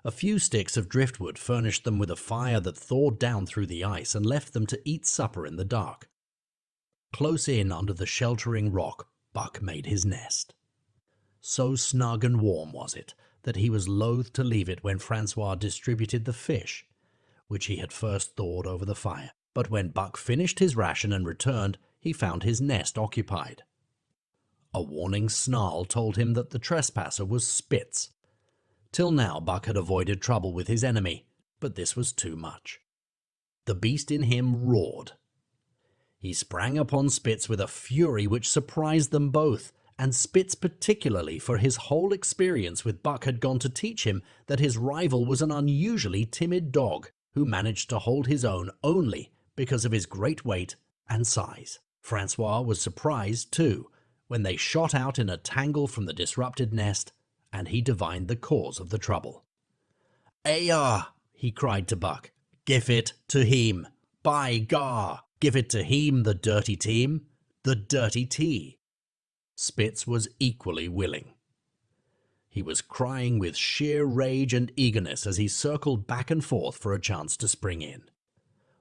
A few sticks of driftwood furnished them with a fire that thawed down through the ice and left them to eat supper in the dark. Close in under the sheltering rock, Buck made his nest. So snug and warm was it that he was loath to leave it when Francois distributed the fish, which he had first thawed over the fire. But when Buck finished his ration and returned, he found his nest occupied. A warning snarl told him that the trespasser was Spitz. Till now Buck had avoided trouble with his enemy, but this was too much. The beast in him roared. He sprang upon Spitz with a fury which surprised them both, and Spitz particularly, for his whole experience with Buck had gone to teach him that his rival was an unusually timid dog who managed to hold his own only because of his great weight and size. Francois was surprised, too, when they shot out in a tangle from the disrupted nest, and he divined the cause of the trouble. "Ayah!" he cried to Buck. "Give it to him! By gar! Give it to him, the dirty team! The dirty tea!" Spitz was equally willing. He was crying with sheer rage and eagerness as he circled back and forth for a chance to spring in.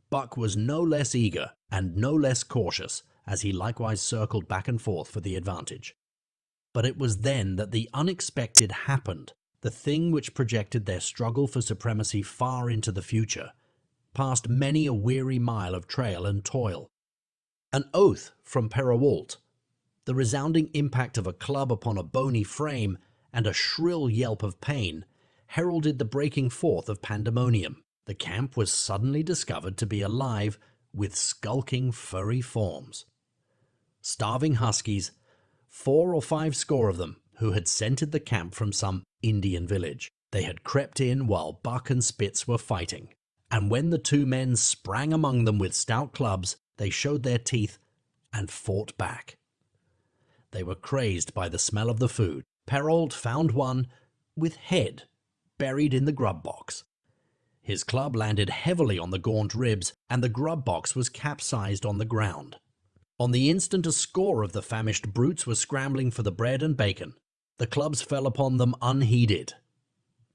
Buck was no less eager and no less cautious as he likewise circled back and forth for the advantage. But it was then that the unexpected happened, the thing which projected their struggle for supremacy far into the future, past many a weary mile of trail and toil. An oath from Perrault, the resounding impact of a club upon a bony frame, and a shrill yelp of pain heralded the breaking forth of pandemonium. The camp was suddenly discovered to be alive with skulking furry forms. Starving huskies, 4 or 5 score of them, who had scented the camp from some Indian village. They had crept in while Buck and Spitz were fighting, and when the two men sprang among them with stout clubs, they showed their teeth and fought back. They were crazed by the smell of the food. Perrault found one with head buried in the grub box. His club landed heavily on the gaunt ribs, and the grub box was capsized on the ground. On the instant, a score of the famished brutes were scrambling for the bread and bacon. The clubs fell upon them unheeded.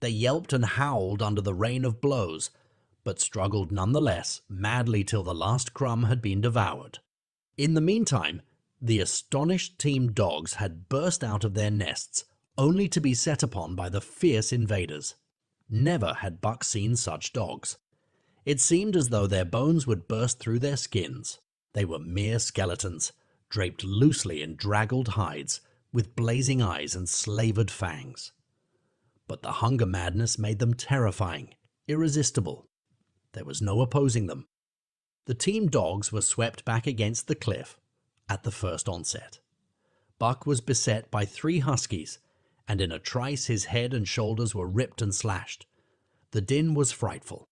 They yelped and howled under the rain of blows, but struggled nonetheless madly till the last crumb had been devoured. In the meantime, the astonished team dogs had burst out of their nests, only to be set upon by the fierce invaders. Never had Buck seen such dogs. It seemed as though their bones would burst through their skins. They were mere skeletons, draped loosely in draggled hides, with blazing eyes and slavered fangs. But the hunger madness made them terrifying, irresistible. There was no opposing them. The team dogs were swept back against the cliff at the first onset. Buck was beset by 3 huskies, and in a trice his head and shoulders were ripped and slashed. The din was frightful.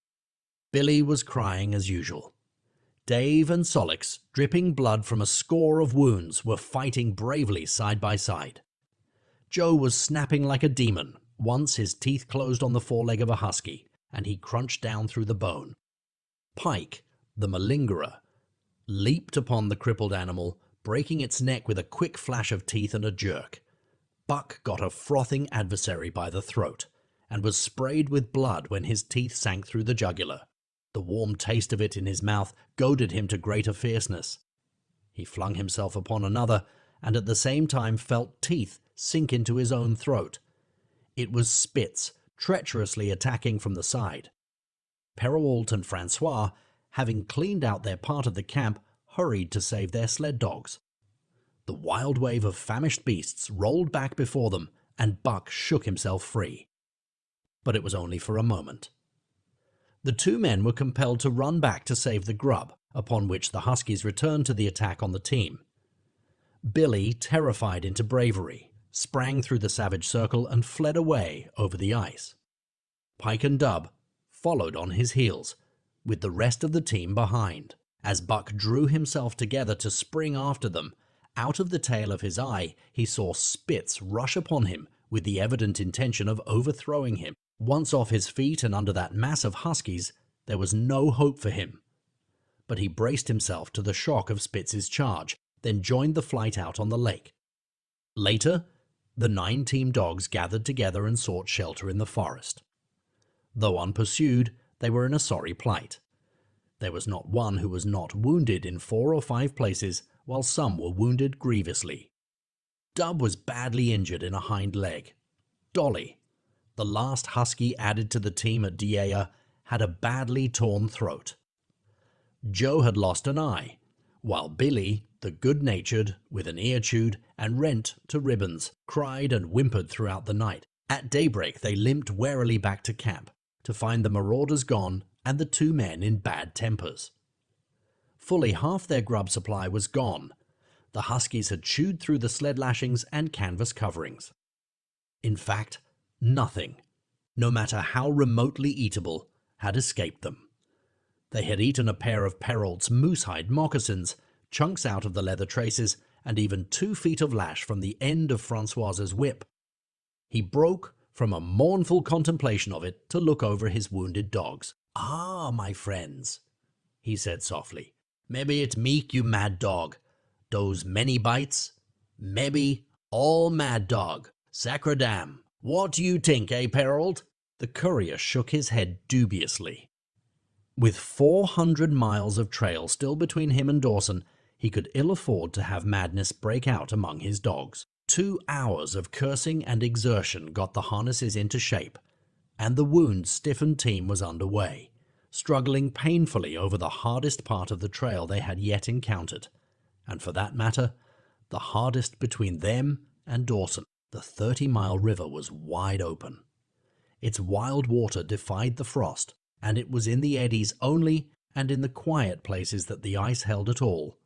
Billy was crying as usual. Dave and Solix, dripping blood from a score of wounds, were fighting bravely side by side. Joe was snapping like a demon. Once his teeth closed on the foreleg of a husky, and he crunched down through the bone. Pike, the malingerer, leaped upon the crippled animal, breaking its neck with a quick flash of teeth and a jerk. Buck got a frothing adversary by the throat, and was sprayed with blood when his teeth sank through the jugular. The warm taste of it in his mouth goaded him to greater fierceness. He flung himself upon another, and at the same time felt teeth sink into his own throat. It was Spitz, treacherously attacking from the side. Perrault and Francois, having cleaned out their part of the camp, hurried to save their sled dogs. The wild wave of famished beasts rolled back before them, and Buck shook himself free. But it was only for a moment. The 2 men were compelled to run back to save the grub, upon which the huskies returned to the attack on the team. Billy, terrified into bravery, sprang through the savage circle and fled away over the ice. Pike and Dub followed on his heels, with the rest of the team behind. As Buck drew himself together to spring after them, out of the tail of his eye he saw Spitz rush upon him with the evident intention of overthrowing him. Once off his feet and under that mass of huskies, there was no hope for him. But he braced himself to the shock of Spitz's charge, then joined the flight out on the lake. Later, the 9 team dogs gathered together and sought shelter in the forest. Though unpursued, they were in a sorry plight. There was not one who was not wounded in 4 or 5 places, while some were wounded grievously. Dub was badly injured in a hind leg. Dolly, the last husky added to the team at Dyea, had a badly torn throat. Joe had lost an eye, while Billy, the good-natured, with an ear chewed and rent to ribbons, cried and whimpered throughout the night. At daybreak they limped warily back to camp, to find the marauders gone and the 2 men in bad tempers. Fully half their grub supply was gone. The huskies had chewed through the sled lashings and canvas coverings. In fact, nothing, no matter how remotely eatable, had escaped them. They had eaten a pair of Perrault's moosehide moccasins, chunks out of the leather traces, and even 2 feet of lash from the end of Francois's whip. He broke from a mournful contemplation of it to look over his wounded dogs. "Ah, my friends," he said softly, "maybe it meek you mad dog. Dose many bites? Maybe all mad dog. Sacredam. What do you think, eh, Perrault?" The courier shook his head dubiously. With 400 miles of trail still between him and Dawson, he could ill afford to have madness break out among his dogs. 2 hours of cursing and exertion got the harnesses into shape, and the wound-stiffened team was underway, struggling painfully over the hardest part of the trail they had yet encountered, and for that matter, the hardest between them and Dawson. The 30-mile river was wide open. Its wild water defied the frost, and it was in the eddies only and in the quiet places that the ice held at all.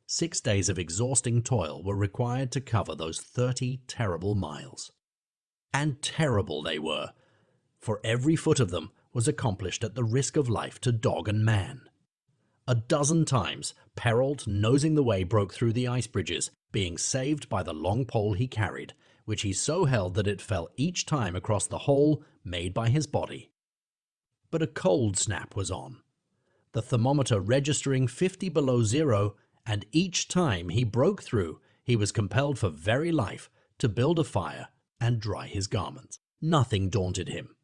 6 days of exhausting toil were required to cover those 30 terrible miles. And terrible they were, for every foot of them was accomplished at the risk of life to dog and man. A dozen times Perrault, nosing the way, broke through the ice bridges, being saved by the long pole he carried, which he so held that it fell each time across the hole made by his body. But a cold snap was on, the thermometer registering 50 below zero, and each time he broke through, he was compelled for very life to build a fire and dry his garments. Nothing daunted him.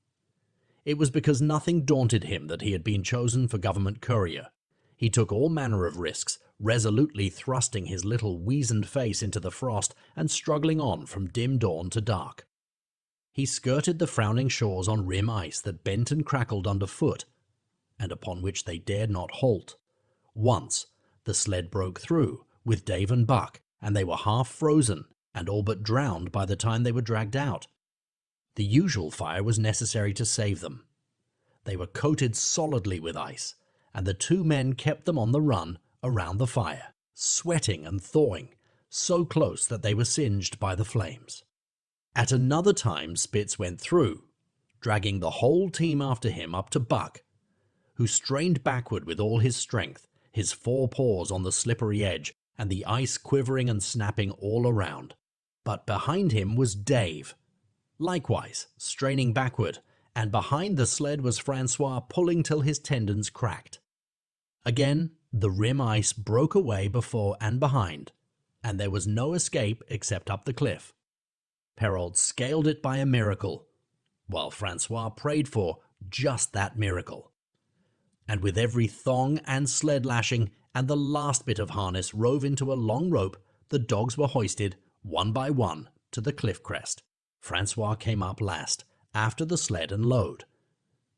It was because nothing daunted him that he had been chosen for government courier. He took all manner of risks, resolutely thrusting his little weazened face into the frost and struggling on from dim dawn to dark. He skirted the frowning shores on rim ice that bent and crackled underfoot, and upon which they dared not halt. Once, the sled broke through, with Dave and Buck, and they were half frozen and all but drowned by the time they were dragged out. The usual fire was necessary to save them. They were coated solidly with ice, and the 2 men kept them on the run around the fire, sweating and thawing, so close that they were singed by the flames. At another time Spitz went through, dragging the whole team after him up to Buck, who strained backward with all his strength, his 4 paws on the slippery edge, and the ice quivering and snapping all around. But behind him was Dave, likewise straining backward, and behind the sled was Francois, pulling till his tendons cracked. Again, the rim ice broke away before and behind, and there was no escape except up the cliff. Perrault scaled it by a miracle, while Francois prayed for just that miracle. And with every thong and sled lashing and the last bit of harness rove into a long rope, the dogs were hoisted, one by one, to the cliff crest. Francois came up last, after the sled and load.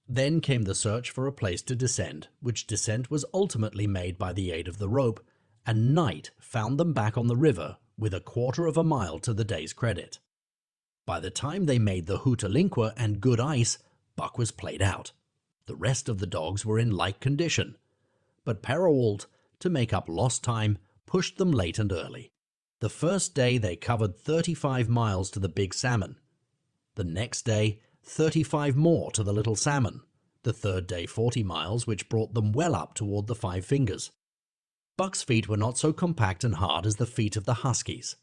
Then came the search for a place to descend, which descent was ultimately made by the aid of the rope, and night found them back on the river with a 1/4 of a mile to the day's credit. By the time they made the Hootalinqua and good ice, Buck was played out. The rest of the dogs were in like condition, but Perrault, to make up lost time, pushed them late and early. The first day they covered 35 miles to the big salmon. The next day, 35 more to the little salmon. The third day, 40 miles, which brought them well up toward the Five Fingers. Buck's feet were not so compact and hard as the feet of the huskies.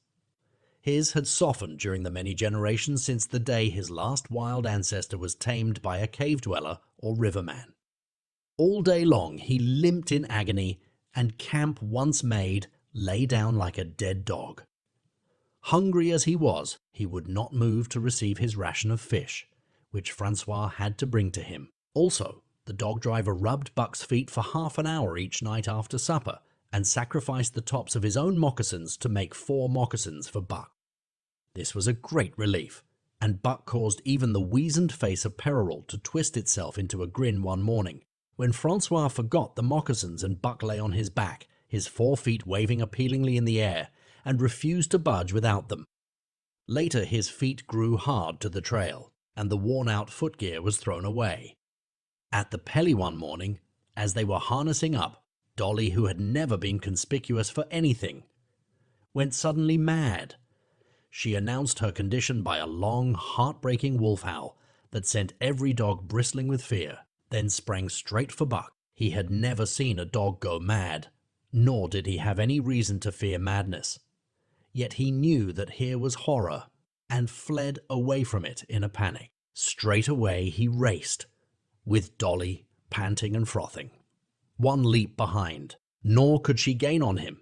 His had softened during the many generations since the day his last wild ancestor was tamed by a cave dweller or riverman. All day long he limped in agony, and camp once made, lay down like a dead dog. Hungry as he was, he would not move to receive his ration of fish, which Francois had to bring to him. Also, the dog driver rubbed Buck's feet for half an hour each night after supper and sacrificed the tops of his own moccasins to make 4 moccasins for Buck. This was a great relief, and Buck caused even the weazened face of Perrault to twist itself into a grin one morning, when Francois forgot the moccasins and Buck lay on his back, his 4 feet waving appealingly in the air, and refused to budge without them. Later his feet grew hard to the trail, and the worn-out footgear was thrown away. At the Pelly one morning, as they were harnessing up, Dolly, who had never been conspicuous for anything, went suddenly mad. She announced her condition by a long, heartbreaking wolf howl that sent every dog bristling with fear, then sprang straight for Buck. He had never seen a dog go mad, nor did he have any reason to fear madness. Yet he knew that here was horror, and fled away from it in a panic. Straight away he raced, with Dolly panting and frothing. One leap behind, nor could she gain on him.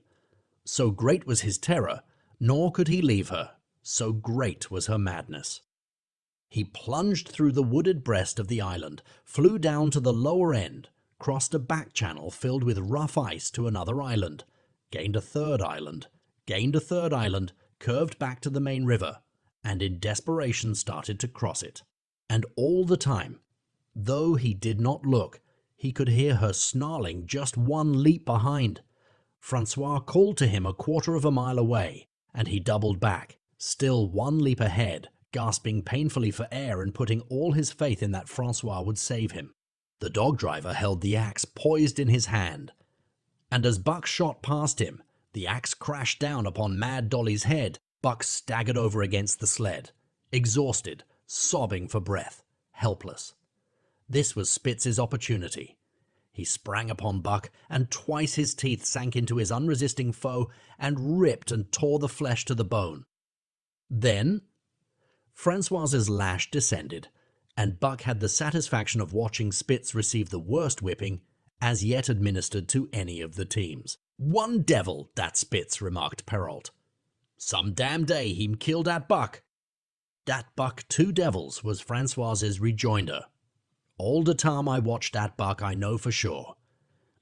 So great was his terror, nor could he leave her, so great was her madness. He plunged through the wooded breast of the island, flew down to the lower end, crossed a back channel filled with rough ice to another island, gained a third island, curved back to the main river, and in desperation started to cross it. And all the time, though he did not look, he could hear her snarling just one leap behind. Francois called to him a quarter of a mile away, and he doubled back, still one leap ahead, gasping painfully for air and putting all his faith in that Francois would save him. The dog driver held the axe poised in his hand, and as Buck shot past him, the axe crashed down upon Mad Dolly's head. Buck staggered over against the sled, exhausted, sobbing for breath, helpless. This was Spitz's opportunity. He sprang upon Buck, and twice his teeth sank into his unresisting foe and ripped and tore the flesh to the bone. Then Francois's lash descended, and Buck had the satisfaction of watching Spitz receive the worst whipping as yet administered to any of the teams. "One devil, dat Spitz," remarked Perrault. "Some damn day him kill dat Buck." "Dat Buck 2 devils," was Francois's rejoinder. "All de time I watch dat Buck I know for sure.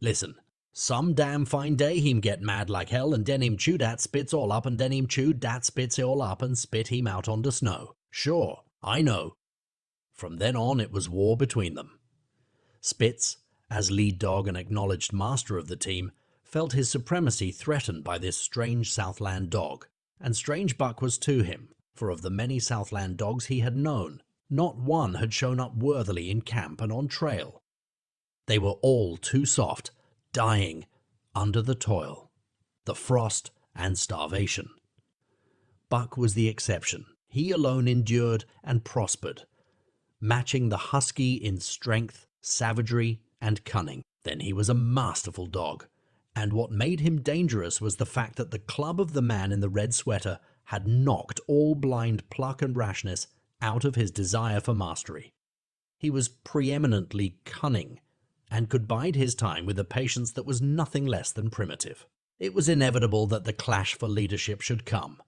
Listen, some damn fine day him get mad like hell, and den him chew dat Spitz all up, and den him chew dat Spitz all up and spit him out on de snow. Sure, I know." From then on it was war between them. Spitz, as lead dog and acknowledged master of the team, felt his supremacy threatened by this strange Southland dog, and strange Buck was to him, for of the many Southland dogs he had known, not one had shown up worthily in camp and on trail. They were all too soft, dying under the toil, the frost and starvation. Buck was the exception. He alone endured and prospered, matching the husky in strength, savagery, and cunning. Then he was a masterful dog, and what made him dangerous was the fact that the club of the man in the red sweater had knocked all blind pluck and rashness out of his desire for mastery. He was preeminently cunning, and could bide his time with a patience that was nothing less than primitive. It was inevitable that the clash for leadership should come.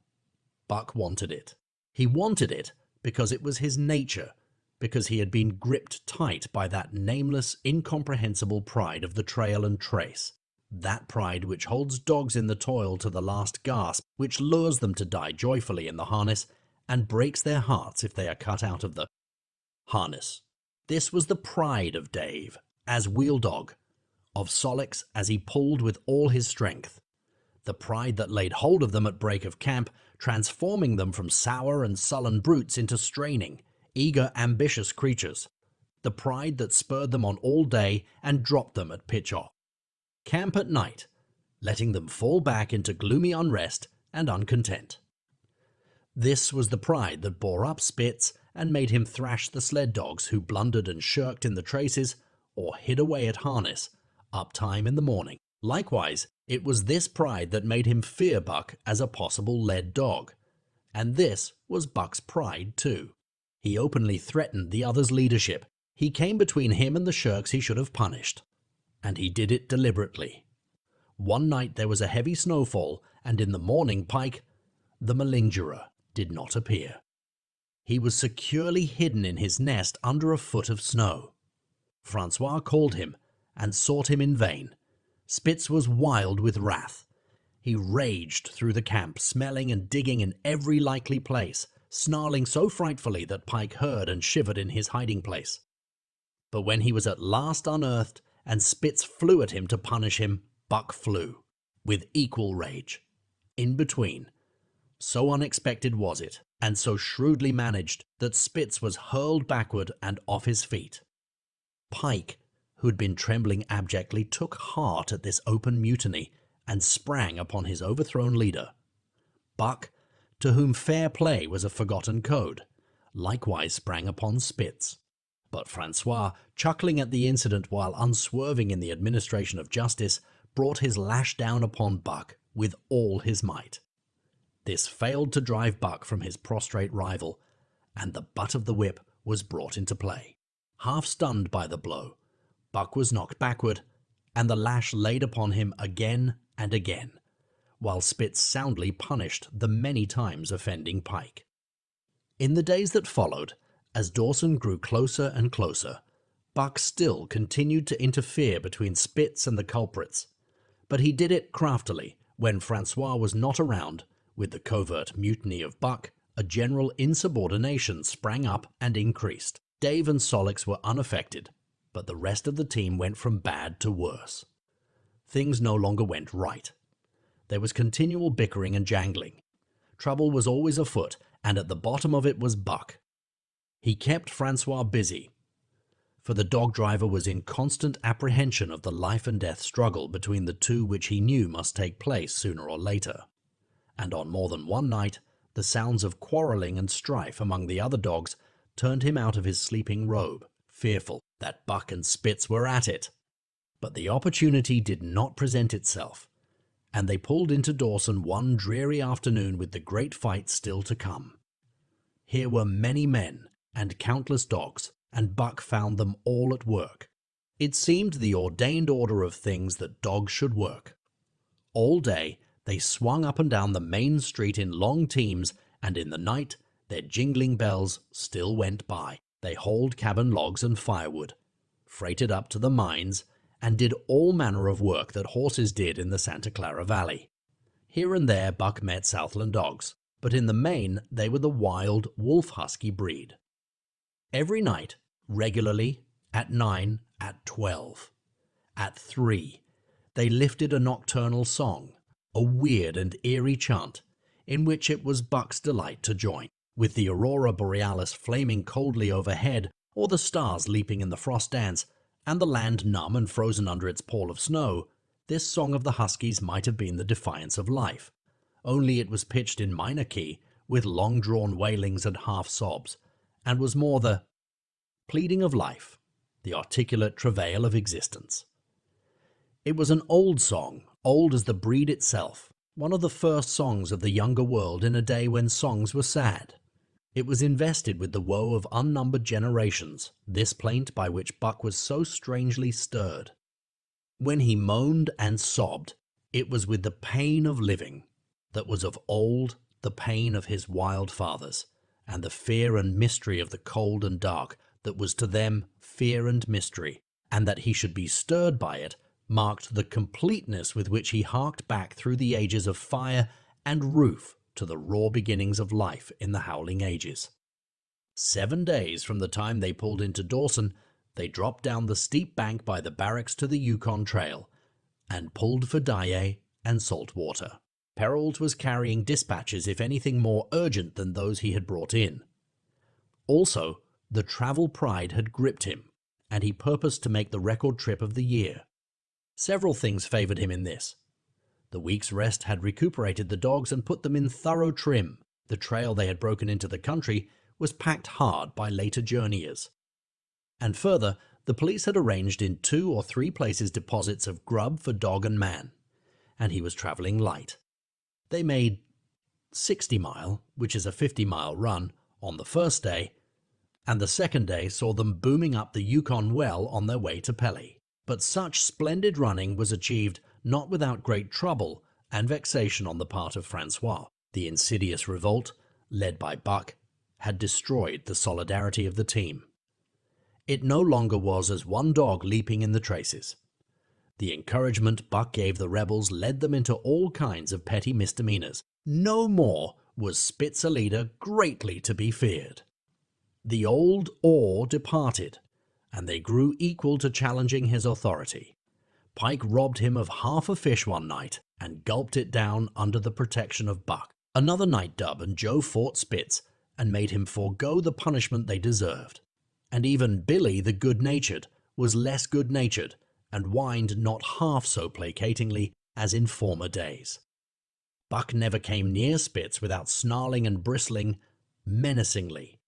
Buck wanted it. He wanted it because it was his nature, because he had been gripped tight by that nameless, incomprehensible pride of the trail and trace, that pride which holds dogs in the toil to the last gasp, which lures them to die joyfully in the harness, and breaks their hearts if they are cut out of the harness. This was the pride of Dave, as wheel dog, of Solix as he pulled with all his strength, the pride that laid hold of them at break of camp, transforming them from sour and sullen brutes into straining, eager, ambitious creatures, the pride that spurred them on all day and dropped them at pitch-off. Camp at night, letting them fall back into gloomy unrest, and uncontent. This was the pride that bore up Spitz and made him thrash the sled dogs who blundered and shirked in the traces or hid away at harness, uptime in the morning. Likewise, it was this pride that made him fear Buck as a possible led dog. And this was Buck's pride too. He openly threatened the other's leadership. He came between him and the shirks he should have punished. And he did it deliberately. One night there was a heavy snowfall, and in the morning Pike, the malingerer, did not appear. He was securely hidden in his nest under a foot of snow. Francois called him and sought him in vain. Spitz was wild with wrath. He raged through the camp, smelling and digging in every likely place, snarling so frightfully that Pike heard and shivered in his hiding place. But when he was at last unearthed and Spitz flew at him to punish him, Buck flew, with equal rage. In between, so unexpected was it, and so shrewdly managed, that Spitz was hurled backward and off his feet. Pike, who had been trembling abjectly, took heart at this open mutiny and sprang upon his overthrown leader. Buck, to whom fair play was a forgotten code, likewise sprang upon Spitz. But Francois, chuckling at the incident while unswerving in the administration of justice, brought his lash down upon Buck with all his might. This failed to drive Buck from his prostrate rival, and the butt of the whip was brought into play. Half stunned by the blow, Buck was knocked backward, and the lash laid upon him again and again, while Spitz soundly punished the many times offending Pike. In the days that followed, as Dawson grew closer and closer, Buck still continued to interfere between Spitz and the culprits, but he did it craftily when Francois was not around. With the covert mutiny of Buck, a general insubordination sprang up and increased. Dave and Solix were unaffected, but the rest of the team went from bad to worse. Things no longer went right. There was continual bickering and jangling. Trouble was always afoot, and at the bottom of it was Buck. He kept Francois busy, for the dog driver was in constant apprehension of the life and death struggle between the two which he knew must take place sooner or later. And on more than one night, the sounds of quarreling and strife among the other dogs turned him out of his sleeping robe, fearful that Buck and Spitz were at it. But the opportunity did not present itself, and they pulled into Dawson one dreary afternoon with the great fight still to come. Here were many men and countless dogs, and Buck found them all at work. It seemed the ordained order of things that dogs should work. All day they swung up and down the main street in long teams, and in the night their jingling bells still went by. They hauled cabin logs and firewood, freighted up to the mines, and did all manner of work that horses did in the Santa Clara Valley. Here and there Buck met Southland dogs, but in the main they were the wild wolf-husky breed. Every night, regularly, at 9, at 12, at 3, they lifted a nocturnal song, a weird and eerie chant, in which it was Buck's delight to join. With the aurora borealis flaming coldly overhead, or the stars leaping in the frost dance, and the land numb and frozen under its pall of snow, this song of the huskies might have been the defiance of life, only it was pitched in minor key, with long-drawn wailings and half-sobs, and was more the pleading of life, the articulate travail of existence. It was an old song, old as the breed itself, one of the first songs of the younger world in a day when songs were sad. It was invested with the woe of unnumbered generations, this plaint by which Buck was so strangely stirred. When he moaned and sobbed, it was with the pain of living, that was of old the pain of his wild fathers, and the fear and mystery of the cold and dark that was to them fear and mystery, and that he should be stirred by it marked the completeness with which he harked back through the ages of fire and roof to the raw beginnings of life in the howling ages. 7 days from the time they pulled into Dawson, they dropped down the steep bank by the barracks to the Yukon Trail and pulled for Dyea and salt water. Perrault was carrying dispatches, if anything more urgent than those he had brought in. Also, the travel pride had gripped him, and he purposed to make the record trip of the year. Several things favored him in this. The week's rest had recuperated the dogs and put them in thorough trim. The trail they had broken into the country was packed hard by later journeyers. And further, the police had arranged in 2 or 3 places deposits of grub for dog and man, and he was traveling light. They made 60 Mile, which is a 50-mile run, on the first day, and the second day saw them booming up the Yukon well on their way to Pelly. But such splendid running was achieved not without great trouble and vexation on the part of Francois. The insidious revolt, led by Buck, had destroyed the solidarity of the team. It no longer was as one dog leaping in the traces. The encouragement Buck gave the rebels led them into all kinds of petty misdemeanors. No more was Spitz a leader greatly to be feared. The old awe departed, and they grew equal to challenging his authority. Pike robbed him of half a fish one night and gulped it down under the protection of Buck. Another night Dub and Joe fought Spitz and made him forego the punishment they deserved. And even Billy the good-natured was less good-natured and whined not half so placatingly as in former days. Buck never came near Spitz without snarling and bristling menacingly.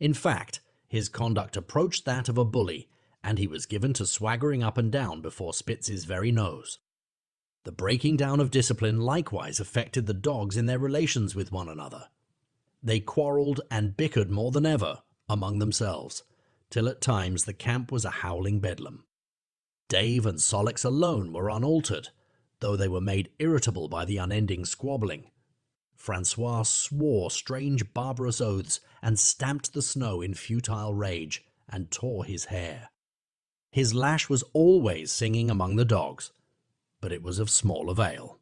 In fact, his conduct approached that of a bully, and he was given to swaggering up and down before Spitz's very nose. The breaking down of discipline likewise affected the dogs in their relations with one another. They quarreled and bickered more than ever among themselves, till at times the camp was a howling bedlam. Dave and Solix alone were unaltered, though they were made irritable by the unending squabbling. Francois swore strange barbarous oaths and stamped the snow in futile rage and tore his hair. His lash was always singing among the dogs, but it was of small avail.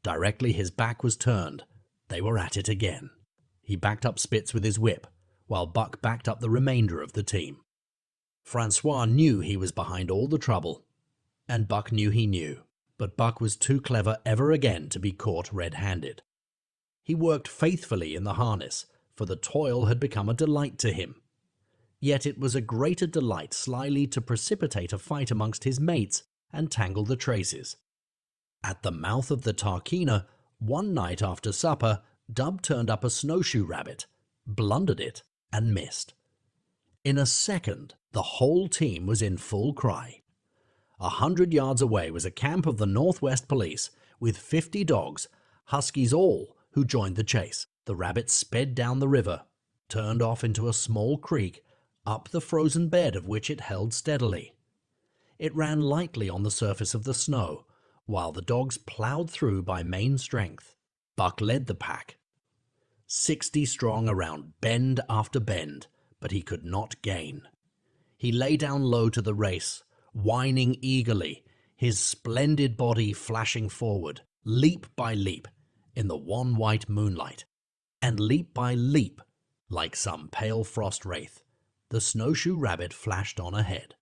Directly his back was turned, they were at it again. He backed up Spitz with his whip, while Buck backed up the remainder of the team. Francois knew he was behind all the trouble, and Buck knew he knew, but Buck was too clever ever again to be caught red-handed. He worked faithfully in the harness, for the toil had become a delight to him. Yet it was a greater delight slyly to precipitate a fight amongst his mates and tangle the traces. At the mouth of the Tarkina, one night after supper, Dub turned up a snowshoe rabbit, blundered it, and missed. In a second, the whole team was in full cry. 100 yards away was a camp of the Northwest Police, with 50 dogs, huskies all, who joined the chase. The rabbit sped down the river, turned off into a small creek, up the frozen bed of which it held steadily. It ran lightly on the surface of the snow, while the dogs plowed through by main strength. Buck led the pack, 60 strong around bend after bend, but he could not gain. He lay down low to the race, whining eagerly, his splendid body flashing forward, leap by leap, in the wan white moonlight, and leap by leap, like some pale frost wraith, the snowshoe rabbit flashed on ahead.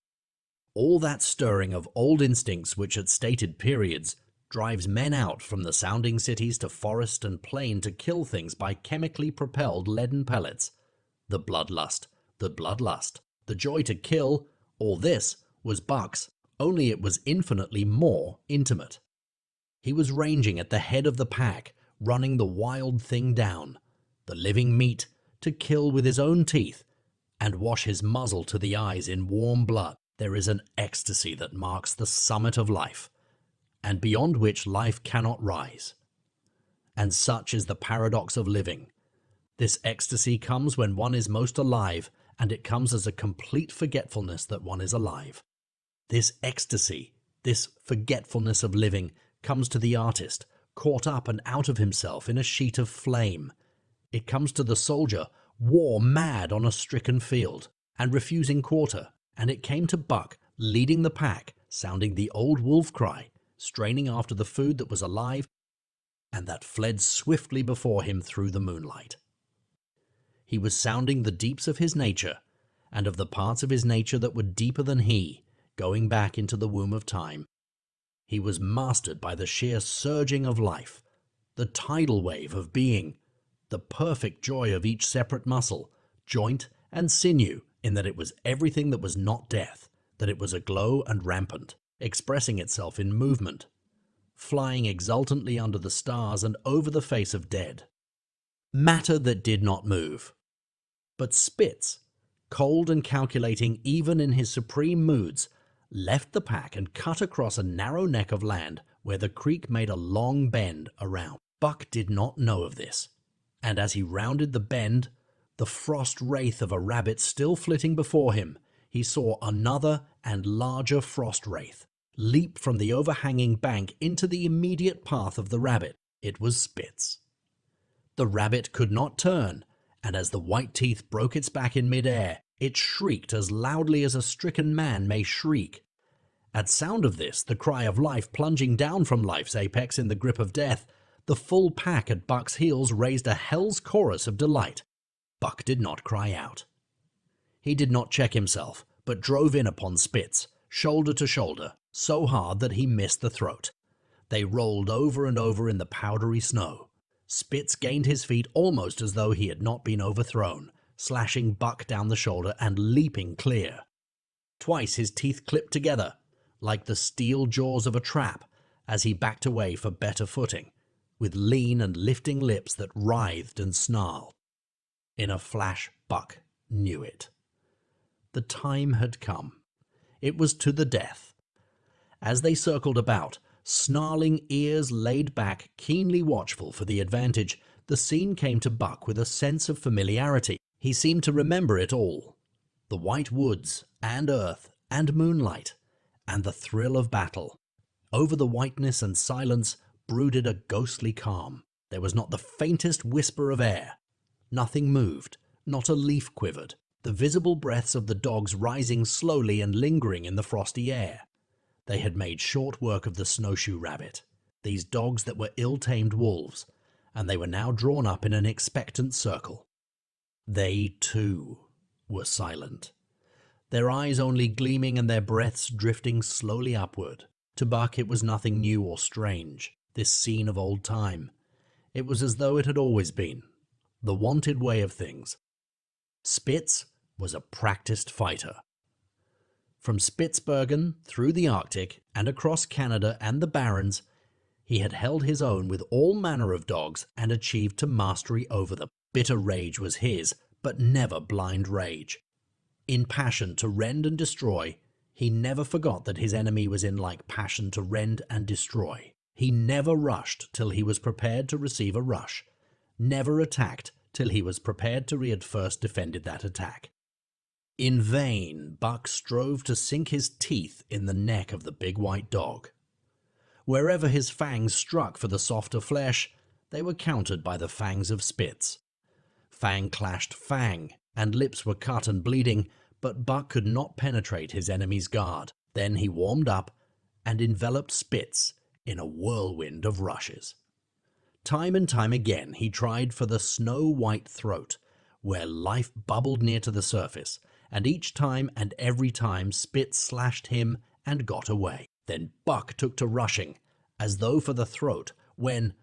All that stirring of old instincts which at stated periods drives men out from the sounding cities to forest and plain to kill things by chemically propelled leaden pellets. The bloodlust, the joy to kill, all this was Buck's, only it was infinitely more intimate. He was ranging at the head of the pack, running the wild thing down, the living meat, to kill with his own teeth, and wash his muzzle to the eyes in warm blood. There is an ecstasy that marks the summit of life, and beyond which life cannot rise. And such is the paradox of living. This ecstasy comes when one is most alive, and it comes as a complete forgetfulness that one is alive. This ecstasy, this forgetfulness of living, comes to the artist, caught up and out of himself in a sheet of flame. It comes to the soldier, war mad on a stricken field, and refusing quarter. And it came to Buck, leading the pack, sounding the old wolf cry, straining after the food that was alive and that fled swiftly before him through the moonlight. He was sounding the deeps of his nature, and of the parts of his nature that were deeper than he, going back into the womb of time. He was mastered by the sheer surging of life, the tidal wave of being, the perfect joy of each separate muscle, joint, and sinew, in that it was everything that was not death, that it was aglow and rampant, expressing itself in movement. flying exultantly under the stars and over the face of dead. Matter that did not move. But Spitz, cold and calculating even in his supreme moods, left the pack and cut across a narrow neck of land where the creek made a long bend around. Buck did not know of this, and as he rounded the bend, the frost wraith of a rabbit still flitting before him, he saw another and larger frost wraith leap from the overhanging bank into the immediate path of the rabbit. It was Spitz. The rabbit could not turn, and as the white teeth broke its back in midair, it shrieked as loudly as a stricken man may shriek. At sound of this, the cry of life plunging down from life's apex in the grip of death, the full pack at Buck's heels raised a hell's chorus of delight. Buck did not cry out. He did not check himself, but drove in upon Spitz, shoulder to shoulder, so hard that he missed the throat. They rolled over and over in the powdery snow. Spitz gained his feet almost as though he had not been overthrown, slashing Buck down the shoulder and leaping clear. Twice his teeth clipped together, like the steel jaws of a trap, as he backed away for better footing, with lean and lifting lips that writhed and snarled. In a flash, Buck knew it. The time had come. It was to the death. As they circled about, snarling ears laid back, keenly watchful for the advantage, the scene came to Buck with a sense of familiarity. He seemed to remember it all. The white woods, and earth, and moonlight, and the thrill of battle. Over the whiteness and silence brooded a ghostly calm. There was not the faintest whisper of air. Nothing moved, not a leaf quivered, the visible breaths of the dogs rising slowly and lingering in the frosty air. They had made short work of the snowshoe rabbit, these dogs that were ill-tamed wolves, and they were now drawn up in an expectant circle. They, too, were silent, their eyes only gleaming and their breaths drifting slowly upward. To Buck it was nothing new or strange, this scene of old time. It was as though it had always been, the wonted way of things. Spitz was a practiced fighter. From Spitzbergen, through the Arctic, and across Canada and the Barrens, he had held his own with all manner of dogs and achieved to mastery over them. Bitter rage was his, but never blind rage. In passion to rend and destroy, he never forgot that his enemy was in like passion to rend and destroy. He never rushed till he was prepared to receive a rush, never attacked till he was prepared to he had first defended that attack. In vain, Buck strove to sink his teeth in the neck of the big white dog. Wherever his fangs struck for the softer flesh, they were countered by the fangs of Spitz. Fang clashed fang, and lips were cut and bleeding, but Buck could not penetrate his enemy's guard. Then he warmed up and enveloped Spitz in a whirlwind of rushes. Time and time again he tried for the snow-white throat, where life bubbled near to the surface, and each time and every time Spitz slashed him and got away. Then Buck took to rushing, as though for the throat, when,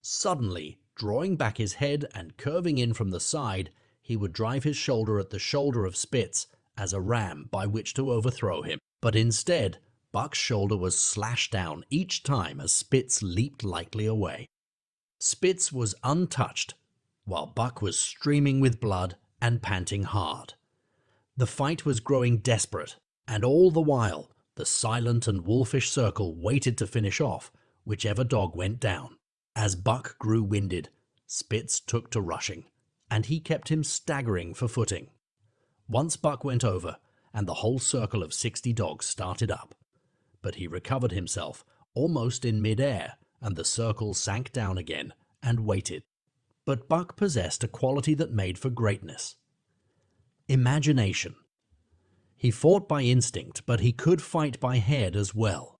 suddenly, drawing back his head and curving in from the side, he would drive his shoulder at the shoulder of Spitz as a ram by which to overthrow him. But instead, Buck's shoulder was slashed down each time as Spitz leaped lightly away. Spitz was untouched, while Buck was streaming with blood and panting hard. The fight was growing desperate, and all the while, the silent and wolfish circle waited to finish off whichever dog went down. As Buck grew winded, Spitz took to rushing, and he kept him staggering for footing. Once Buck went over, and the whole circle of 60 dogs started up. But he recovered himself almost in mid-air, and the circle sank down again and waited. But Buck possessed a quality that made for greatness: imagination. He fought by instinct, but he could fight by head as well.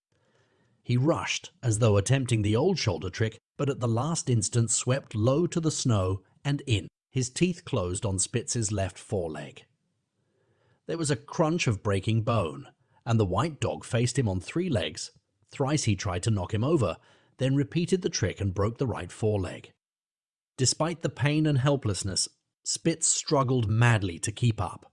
He rushed as though attempting the old shoulder trick, but at the last instant swept low to the snow and in. His teeth closed on Spitz's left foreleg. There was a crunch of breaking bone, and the white dog faced him on 3 legs. Thrice he tried to knock him over, then repeated the trick and broke the right foreleg. Despite the pain and helplessness, Spitz struggled madly to keep up.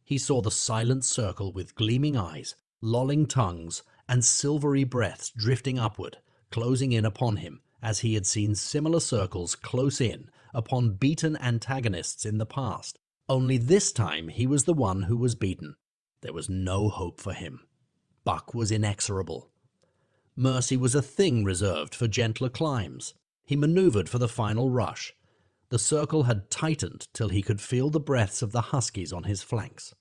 He saw the silent circle with gleaming eyes, lolling tongues, and silvery breaths drifting upward, closing in upon him as he had seen similar circles close in upon beaten antagonists in the past. Only this time he was the one who was beaten. There was no hope for him. Buck was inexorable. Mercy was a thing reserved for gentler climbs. He maneuvered for the final rush. The circle had tightened till he could feel the breaths of the huskies on his flanks.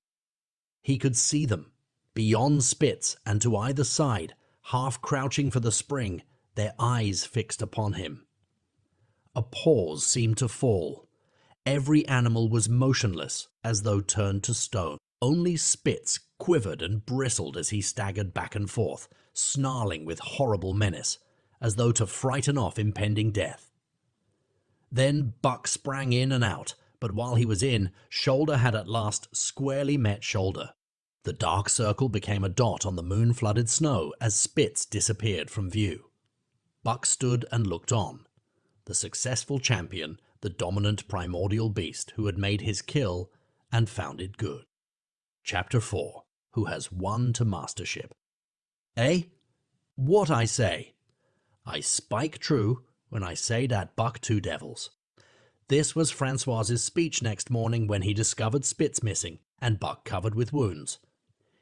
He could see them, beyond Spitz and to either side, half crouching for the spring, their eyes fixed upon him. A pause seemed to fall. Every animal was motionless, as though turned to stone. Only Spitz quivered and bristled as he staggered back and forth, snarling with horrible menace, as though to frighten off impending death. Then Buck sprang in and out, but while he was in, shoulder had at last squarely met shoulder. The dark circle became a dot on the moon-flooded snow as Spitz disappeared from view. Buck stood and looked on. The successful champion, the dominant primordial beast who had made his kill and found it good. Chapter 4. Who has won to mastership. Eh? What I say? I spike true when I say dat Buck two devils. This was Francois's speech next morning when he discovered Spitz missing and Buck covered with wounds.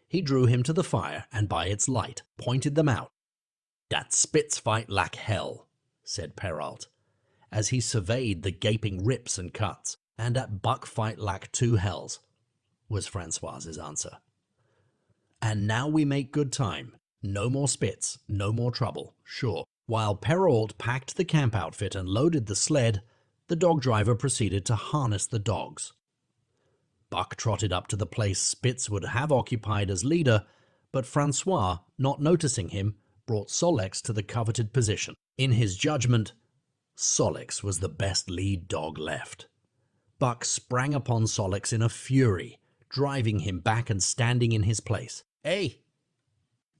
He drew him to the fire and by its light pointed them out. Dat Spitz fight like hell, said Perrault, as he surveyed the gaping rips and cuts, and dat Buck fight like two hells, was Francois's answer. And now we make good time. No more Spitz, no more trouble, sure. While Perrault packed the camp outfit and loaded the sled, the dog driver proceeded to harness the dogs. Buck trotted up to the place Spitz would have occupied as leader, but Francois, not noticing him, brought Solex to the coveted position. In his judgment, Solex was the best lead dog left. Buck sprang upon Solex in a fury, driving him back and standing in his place. "Eh?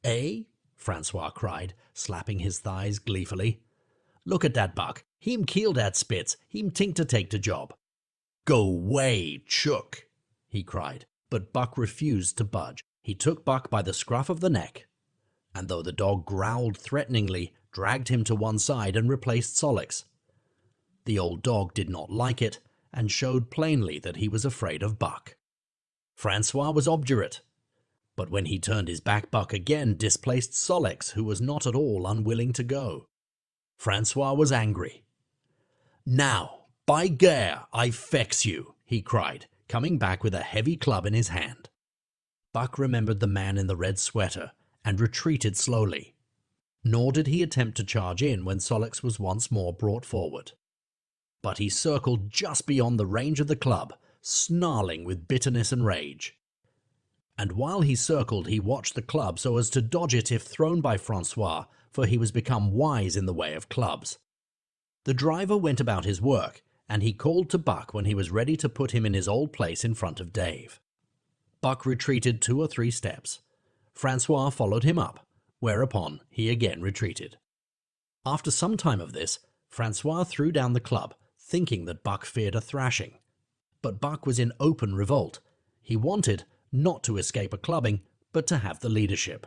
Eh?" Francois cried, slapping his thighs gleefully. "Look at dat Buck. Him kill dat Spitz. Him tink to take de job." "Go way, chook!" he cried, but Buck refused to budge. He took Buck by the scruff of the neck, and though the dog growled threateningly, dragged him to one side and replaced Solex. The old dog did not like it, and showed plainly that he was afraid of Buck. Francois was obdurate, but when he turned his back, Buck again displaced Solex, who was not at all unwilling to go. Francois was angry. "Now, by gare, I fex you," he cried, coming back with a heavy club in his hand. Buck remembered the man in the red sweater and retreated slowly. Nor did he attempt to charge in when Solex was once more brought forward. But he circled just beyond the range of the club, snarling with bitterness and rage. And while he circled, he watched the club so as to dodge it if thrown by Francois, for he was become wise in the way of clubs. The driver went about his work, and he called to Buck when he was ready to put him in his old place in front of Dave. Buck retreated 2 or 3 steps. Francois followed him up, whereupon he again retreated. After some time of this, Francois threw down the club, thinking that Buck feared a thrashing. But Buck was in open revolt. He wanted not to escape a clubbing, but to have the leadership.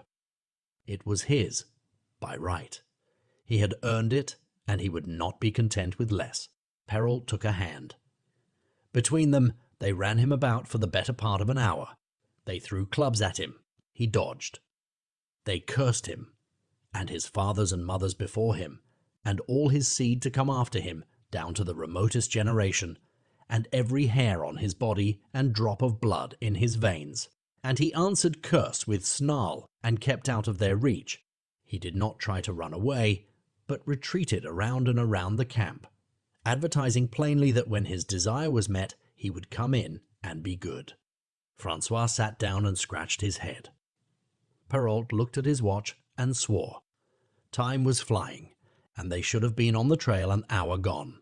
It was his, by right. He had earned it, and he would not be content with less. Perrault took a hand. Between them, they ran him about for the better part of an hour. They threw clubs at him. He dodged. They cursed him, and his fathers and mothers before him, and all his seed to come after him, down to the remotest generation, and every hair on his body and drop of blood in his veins. And he answered curse with snarl, and kept out of their reach. He did not try to run away, but retreated around and around the camp, advertising plainly that when his desire was met, he would come in and be good. Francois sat down and scratched his head. Perrault looked at his watch and swore. Time was flying, and they should have been on the trail an hour gone.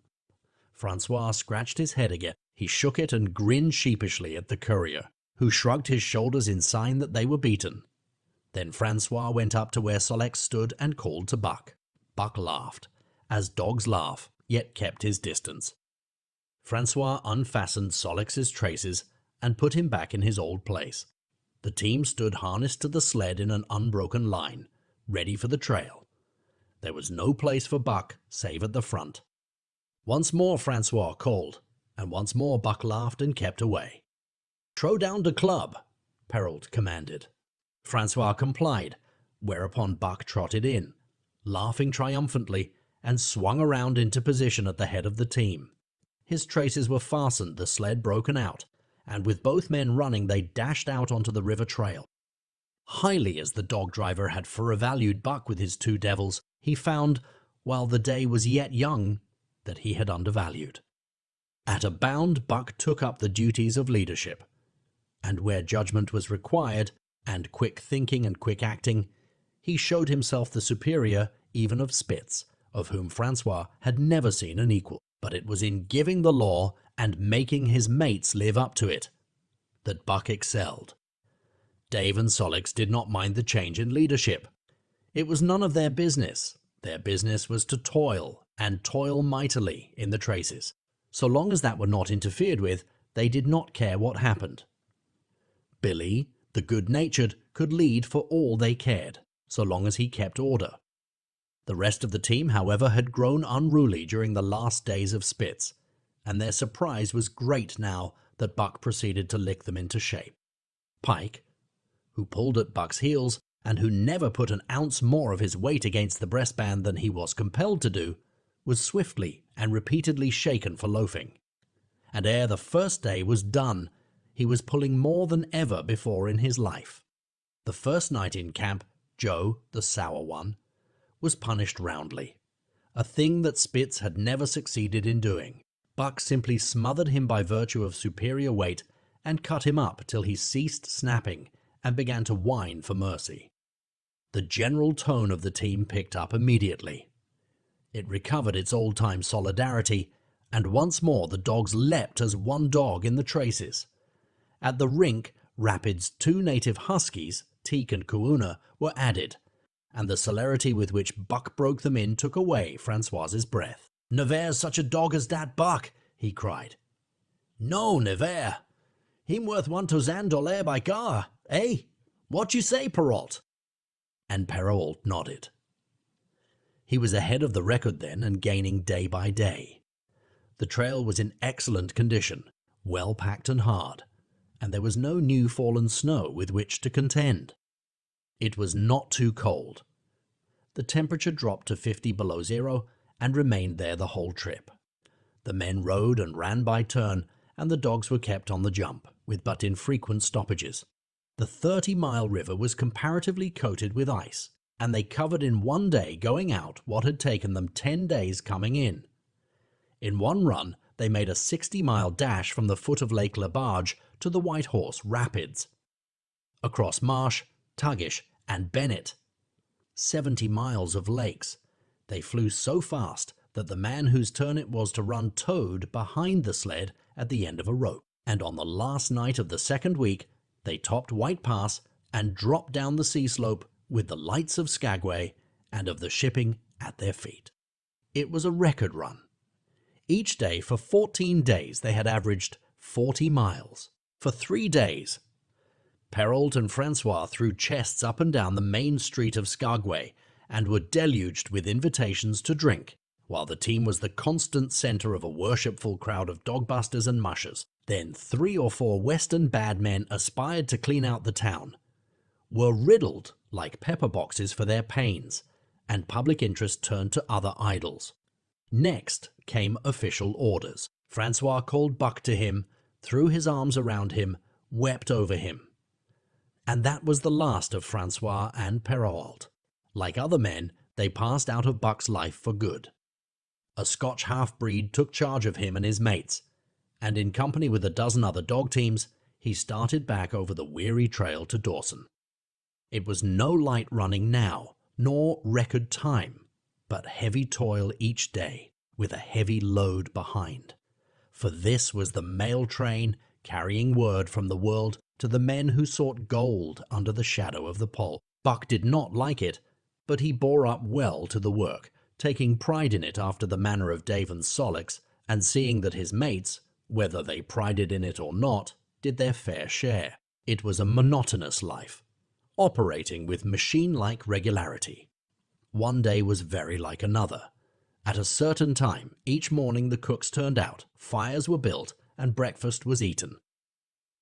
Francois scratched his head again. He shook it and grinned sheepishly at the courier, who shrugged his shoulders in sign that they were beaten. Then Francois went up to where Solex stood and called to Buck. Buck laughed, as dogs laugh, yet kept his distance. Francois unfastened Solex's traces and put him back in his old place. The team stood harnessed to the sled in an unbroken line, ready for the trail. There was no place for Buck save at the front. Once more Francois called, and once more Buck laughed and kept away. "Throw down the club," Perrault commanded. Francois complied, whereupon Buck trotted in, laughing triumphantly, and swung around into position at the head of the team. His traces were fastened, the sled broken out, and with both men running they dashed out onto the river trail. Highly as the dog driver had forevalued Buck with his two devils, he found, while the day was yet young, that he had undervalued. At a bound, Buck took up the duties of leadership, and where judgment was required, and quick thinking and quick acting, he showed himself the superior even of Spitz, of whom Francois had never seen an equal. But it was in giving the law and making his mates live up to it that Buck excelled. Dave and Solix did not mind the change in leadership. It was none of their business. Their business was to toil, and toil mightily, in the traces. So long as that were not interfered with, they did not care what happened. Billy, the good-natured, could lead for all they cared, so long as he kept order. The rest of the team, however, had grown unruly during the last days of Spitz, and their surprise was great now that Buck proceeded to lick them into shape. Pike, who pulled at Buck's heels, and who never put an ounce more of his weight against the breastband than he was compelled to do, was swiftly and repeatedly shaken for loafing. And ere the first day was done, he was pulling more than ever before in his life. The first night in camp, Joe, the sour one, was punished roundly, a thing that Spitz had never succeeded in doing. Buck simply smothered him by virtue of superior weight and cut him up till he ceased snapping and began to whine for mercy. The general tone of the team picked up immediately. It recovered its old-time solidarity, and once more the dogs leapt as one dog in the traces. At the rink, Rapid's two native huskies, Teak and Kuuna, were added, and the celerity with which Buck broke them in took away Francois's breath. "Never's such a dog as that Buck," he cried. "No, never. Him worth $1,000 by gar, eh? What you say, Perrault?" And Perrault nodded. He was ahead of the record then and gaining day by day. The trail was in excellent condition, well packed and hard, and there was no new fallen snow with which to contend. It was not too cold. The temperature dropped to 50 below zero and remained there the whole trip. The men rode and ran by turn, and the dogs were kept on the jump, with but infrequent stoppages. The 30-mile river was comparatively coated with ice, and they covered in one day going out what had taken them 10 days coming in. In one run, they made a 60-mile dash from the foot of Lake Labarge to the White Horse Rapids, across Marsh, Tuggish, and Bennett. 70 miles of lakes. They flew so fast that the man whose turn it was to run towed behind the sled at the end of a rope. And on the last night of the second week, they topped White Pass and dropped down the sea slope with the lights of Skagway and of the shipping at their feet. It was a record run. Each day for 14 days they had averaged 40 miles. For 3 days, Perrault and Francois threw chests up and down the main street of Skagway and were deluged with invitations to drink, while the team was the constant center of a worshipful crowd of dogbusters and mushers. Then 3 or 4 Western bad men aspired to clean out the town, were riddled like pepper boxes for their pains, and public interest turned to other idols. Next came official orders. Francois called Buck to him, threw his arms around him, wept over him. And that was the last of Francois and Perrault. Like other men, they passed out of Buck's life for good. A Scotch half-breed took charge of him and his mates, and in company with a dozen other dog teams, he started back over the weary trail to Dawson. It was no light running now, nor record time, but heavy toil each day, with a heavy load behind. For this was the mail train carrying word from the world to the men who sought gold under the shadow of the pole. Buck did not like it, but he bore up well to the work, taking pride in it after the manner of Dave and Solix, and seeing that his mates, whether they prided in it or not, did their fair share. It was a monotonous life, operating with machine-like regularity. One day was very like another. At a certain time, each morning the cooks turned out, fires were built, and breakfast was eaten.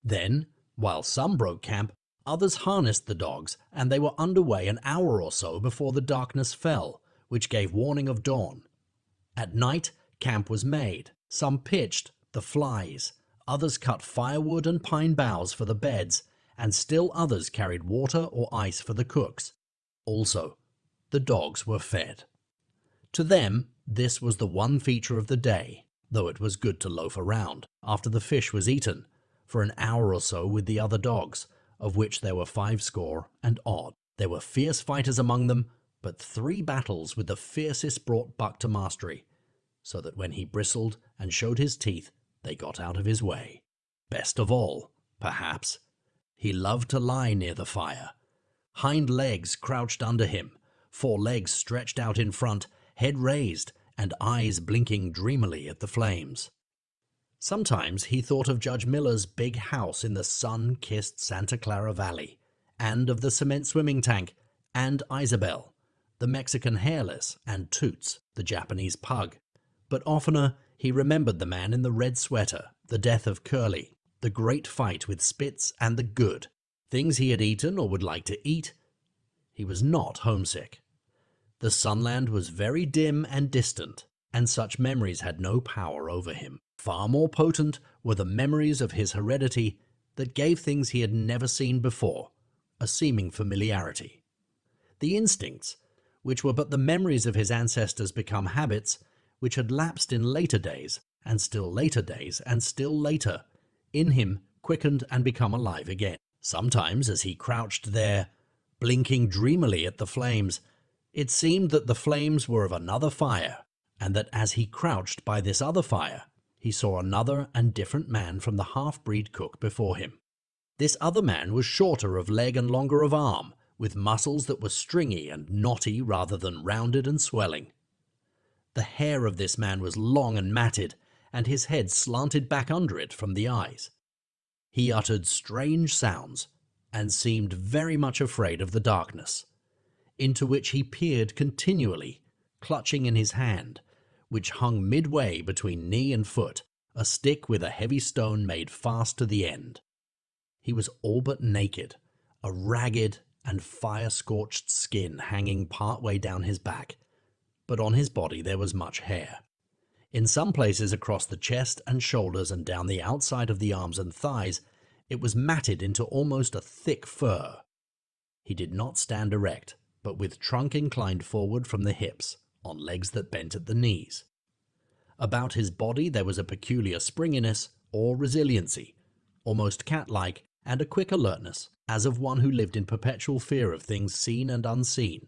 Then, while some broke camp, others harnessed the dogs, and they were underway an hour or so before the darkness fell, which gave warning of dawn. At night, camp was made. Some pitched the flies, others cut firewood and pine boughs for the beds, and still others carried water or ice for the cooks. Also, the dogs were fed. To them, this was the one feature of the day, though it was good to loaf around, after the fish was eaten, for an hour or so with the other dogs, of which there were 50 and odd. There were fierce fighters among them, but 3 battles with the fiercest brought Buck to mastery, so that when he bristled and showed his teeth, they got out of his way. Best of all, perhaps, he loved to lie near the fire. Hind legs crouched under him, 4 legs stretched out in front, head raised, and eyes blinking dreamily at the flames. Sometimes he thought of Judge Miller's big house in the sun-kissed Santa Clara Valley, and of the cement swimming tank, and Isabel, the Mexican hairless, and Toots, the Japanese pug. But oftener he remembered the man in the red sweater, the death of Curly, the great fight with Spitz, and the good, things he had eaten or would like to eat. He was not homesick. The sunland was very dim and distant, and such memories had no power over him. Far more potent were the memories of his heredity that gave things he had never seen before a seeming familiarity. The instincts, which were but the memories of his ancestors become habits, which had lapsed in later days, and still later days, and still later, in him quickened and become alive again. Sometimes, as he crouched there, blinking dreamily at the flames, it seemed that the flames were of another fire, and that as he crouched by this other fire, he saw another and different man from the half-breed cook before him. This other man was shorter of leg and longer of arm, with muscles that were stringy and knotty rather than rounded and swelling. The hair of this man was long and matted, and his head slanted back under it from the eyes. He uttered strange sounds, and seemed very much afraid of the darkness, into which he peered continually, clutching in his hand, which hung midway between knee and foot, a stick with a heavy stone made fast to the end. He was all but naked, a ragged and fire-scorched skin hanging part way down his back, but on his body there was much hair. In some places across the chest and shoulders and down the outside of the arms and thighs, it was matted into almost a thick fur. He did not stand erect, but with trunk inclined forward from the hips, on legs that bent at the knees. About his body there was a peculiar springiness or resiliency, almost cat-like, and a quick alertness, as of one who lived in perpetual fear of things seen and unseen.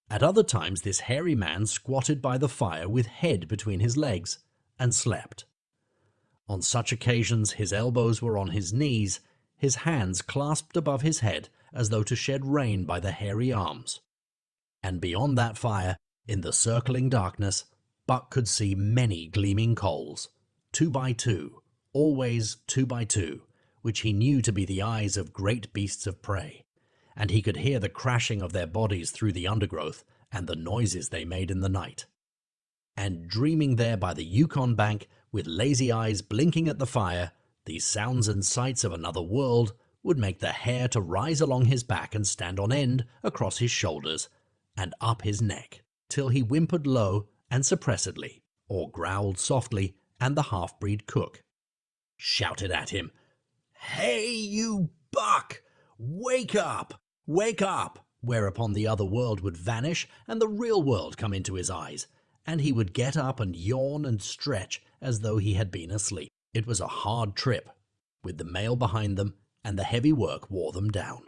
At other times this hairy man squatted by the fire with head between his legs, and slept. On such occasions his elbows were on his knees, his hands clasped above his head as though to shed rain by the hairy arms. And beyond that fire, in the circling darkness, Buck could see many gleaming coals, 2 by 2, always 2 by 2, which he knew to be the eyes of great beasts of prey, and he could hear the crashing of their bodies through the undergrowth and the noises they made in the night. And dreaming there by the Yukon bank, with lazy eyes blinking at the fire, these sounds and sights of another world would make the hair to rise along his back and stand on end across his shoulders and up his neck, till he whimpered low and suppressedly, or growled softly, and the half-breed cook shouted at him, "Hey, you Buck! Wake up! Wake up!" Whereupon the other world would vanish and the real world come into his eyes, and he would get up and yawn and stretch as though he had been asleep. It was a hard trip, with the mail behind them, and the heavy work wore them down.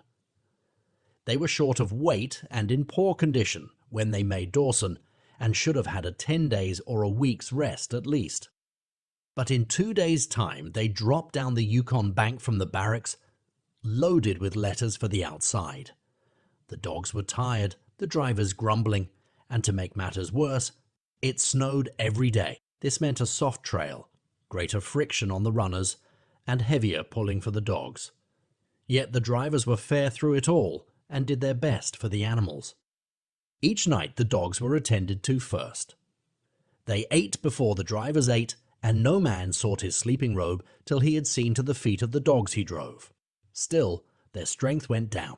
They were short of weight and in poor condition when they made Dawson, and should have had a 10 days or a week's rest at least. But in 2 days' time they dropped down the Yukon bank from the barracks, loaded with letters for the outside. The dogs were tired, the drivers grumbling, and to make matters worse, it snowed every day. This meant a soft trail, greater friction on the runners, and heavier pulling for the dogs. Yet the drivers were fair through it all, and did their best for the animals. Each night the dogs were attended to first. They ate before the drivers ate, and no man sought his sleeping robe till he had seen to the feet of the dogs he drove. Still, their strength went down.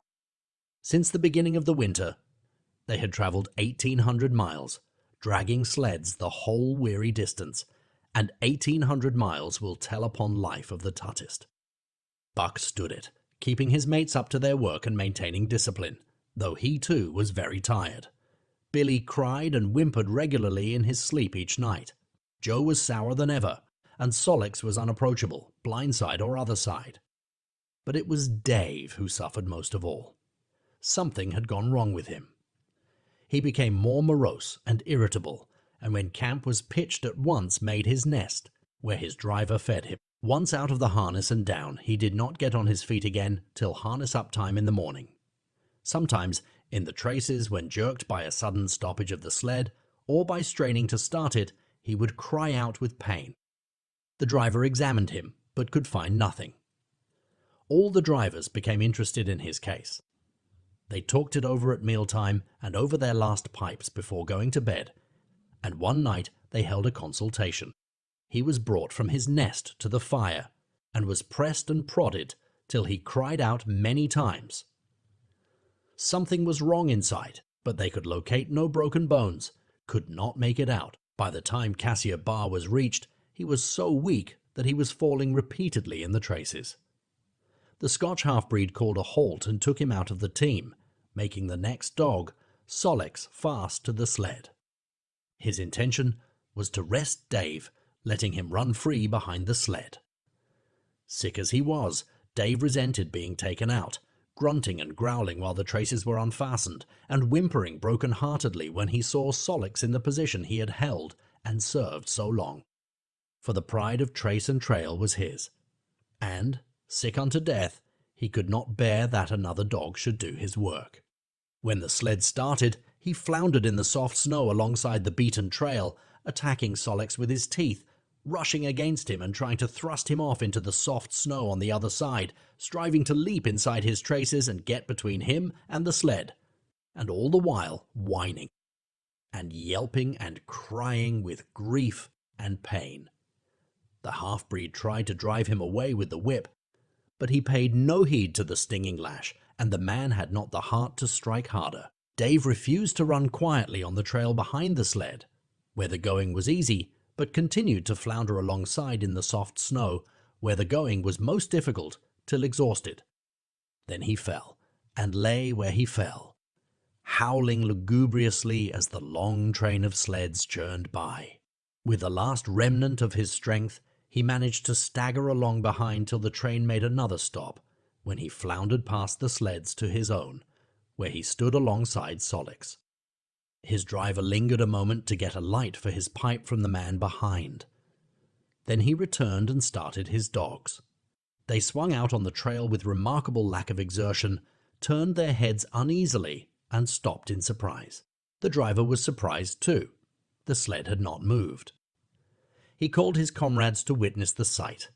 Since the beginning of the winter, they had traveled 1,800 miles, dragging sleds the whole weary distance, and 1,800 miles will tell upon life of the tuttist. Buck stood it, keeping his mates up to their work and maintaining discipline, though he too was very tired. Billy cried and whimpered regularly in his sleep each night. Joe was sourer than ever, and Solix was unapproachable, blindside or other side. But it was Dave who suffered most of all. Something had gone wrong with him. He became more morose and irritable, and when camp was pitched at once made his nest, where his driver fed him. Once out of the harness and down, he did not get on his feet again till harness-up time in the morning. Sometimes, in the traces when jerked by a sudden stoppage of the sled, or by straining to start it, he would cry out with pain. The driver examined him, but could find nothing. All the drivers became interested in his case. They talked it over at mealtime and over their last pipes before going to bed, and one night they held a consultation. He was brought from his nest to the fire, and was pressed and prodded till he cried out many times. Something was wrong inside, but they could locate no broken bones, could not make it out. By the time Cassia Bar was reached, he was so weak that he was falling repeatedly in the traces. The Scotch half-breed called a halt and took him out of the team, making the next dog, Solix, fast to the sled. His intention was to rest Dave, letting him run free behind the sled. Sick as he was, Dave resented being taken out, grunting and growling while the traces were unfastened, and whimpering broken-heartedly when he saw Solix in the position he had held and served so long. For the pride of trace and trail was his, and, sick unto death, he could not bear that another dog should do his work. When the sled started, he floundered in the soft snow alongside the beaten trail, attacking Solix with his teeth, rushing against him and trying to thrust him off into the soft snow on the other side, striving to leap inside his traces and get between him and the sled, and all the while whining, and yelping and crying with grief and pain. The half-breed tried to drive him away with the whip, but he paid no heed to the stinging lash, and the man had not the heart to strike harder. Dave refused to run quietly on the trail behind the sled, where the going was easy, but continued to flounder alongside in the soft snow, where the going was most difficult, till exhausted. Then he fell, and lay where he fell, howling lugubriously as the long train of sleds churned by. With the last remnant of his strength, he managed to stagger along behind till the train made another stop, when he floundered past the sleds to his own, where he stood alongside Solix. His driver lingered a moment to get a light for his pipe from the man behind. Then he returned and started his dogs. They swung out on the trail with remarkable lack of exertion, turned their heads uneasily, and stopped in surprise. The driver was surprised too. The sled had not moved. He called his comrades to witness the sight.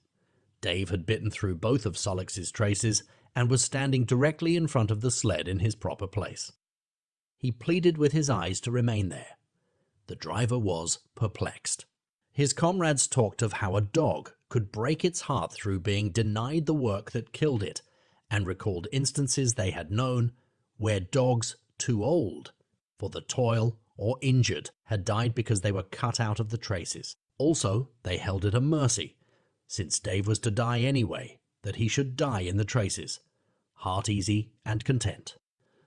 Dave had bitten through both of Solix's traces and was standing directly in front of the sled in his proper place. He pleaded with his eyes to remain there. The driver was perplexed. His comrades talked of how a dog could break its heart through being denied the work that killed it, and recalled instances they had known where dogs too old for the toil or injured had died because they were cut out of the traces. Also, they held it a mercy, since Dave was to die anyway, that he should die in the traces, heart easy and content.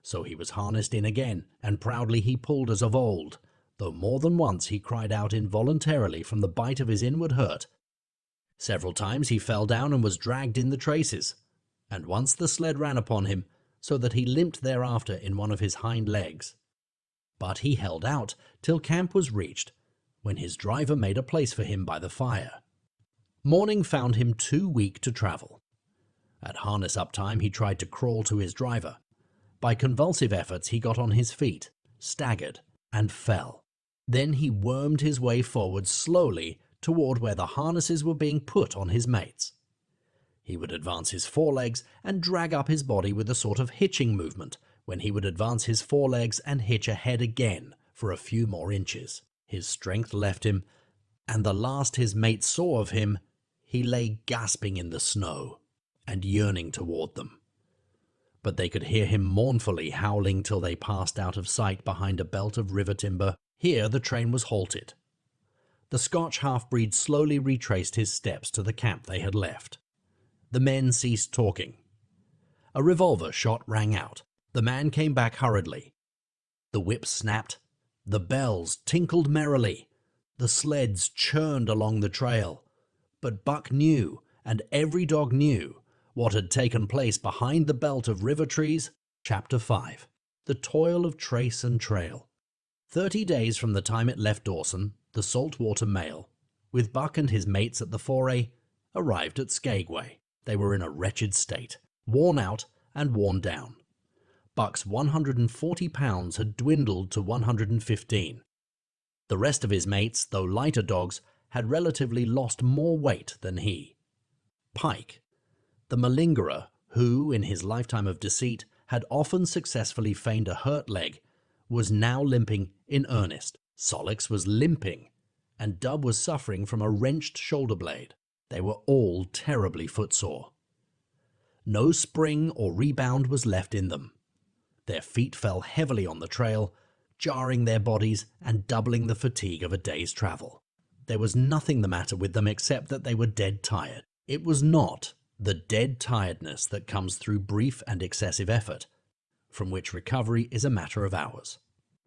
So he was harnessed in again, and proudly he pulled as of old, though more than once he cried out involuntarily from the bite of his inward hurt. Several times he fell down and was dragged in the traces, and once the sled ran upon him, so that he limped thereafter in one of his hind legs. But he held out till camp was reached, when his driver made a place for him by the fire. Morning found him too weak to travel. At harness-up time he tried to crawl to his driver. By convulsive efforts he got on his feet, staggered, and fell. Then he wormed his way forward slowly toward where the harnesses were being put on his mates. He would advance his forelegs and drag up his body with a sort of hitching movement, when he would advance his forelegs and hitch ahead again for a few more inches. His strength left him, and the last his mates saw of him, he lay gasping in the snow and yearning toward them. But they could hear him mournfully howling till they passed out of sight behind a belt of river timber. Here the train was halted. The Scotch half-breed slowly retraced his steps to the camp they had left. The men ceased talking. A revolver shot rang out. The man came back hurriedly. The whip snapped. The bells tinkled merrily. The sleds churned along the trail. But Buck knew, and every dog knew, what had taken place behind the belt of river trees. Chapter 5. The Toil of Trace and Trail. 30 days from the time it left Dawson, the saltwater mail, with Buck and his mates at the foray, arrived at Skagway. They were in a wretched state, worn out and worn down. Buck's 140 pounds had dwindled to 115. The rest of his mates, though lighter dogs, had relatively lost more weight than he. Pike, the malingerer who, in his lifetime of deceit, had often successfully feigned a hurt leg, was now limping in earnest. Solix was limping, and Dub was suffering from a wrenched shoulder blade. They were all terribly footsore. No spring or rebound was left in them. Their feet fell heavily on the trail, jarring their bodies and doubling the fatigue of a day's travel. There was nothing the matter with them except that they were dead tired. It was not the dead tiredness that comes through brief and excessive effort, from which recovery is a matter of hours.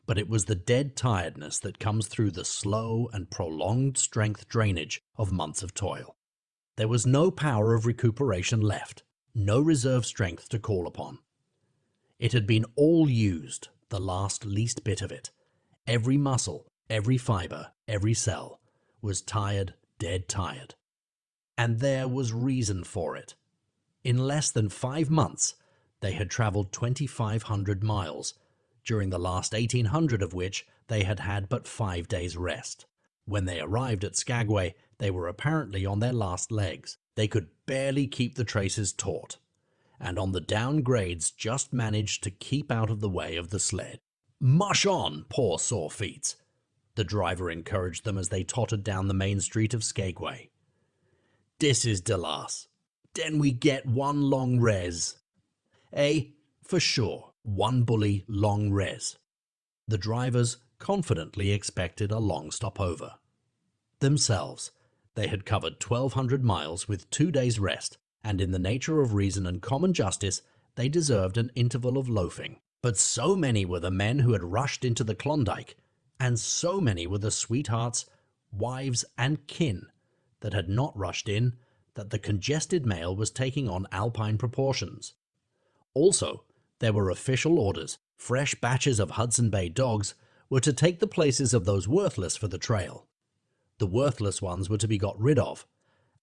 But it was the dead tiredness that comes through the slow and prolonged strength drainage of months of toil. There was no power of recuperation left, no reserve strength to call upon. It had been all used, the last least bit of it. Every muscle, every fiber, every cell was tired, dead tired. And there was reason for it. In less than 5 months, they had traveled 2,500 miles, during the last 1,800 of which they had had but 5 days' rest. When they arrived at Skagway, they were apparently on their last legs. They could barely keep the traces taut, and on the down grades just managed to keep out of the way of the sled. "Mush on, poor sore feets," the driver encouraged them as they tottered down the main street of Skagway. "Dis is de last. Den we get one long res." For sure, one bully long res. The drivers confidently expected a long stopover. Themselves, they had covered 1,200 miles with 2 days' rest, and in the nature of reason and common justice, they deserved an interval of loafing. But so many were the men who had rushed into the Klondike, and so many were the sweethearts, wives, and kin that had not rushed in, that the congested mail was taking on alpine proportions. Also, there were official orders. Fresh batches of Hudson Bay dogs were to take the places of those worthless for the trail. The worthless ones were to be got rid of,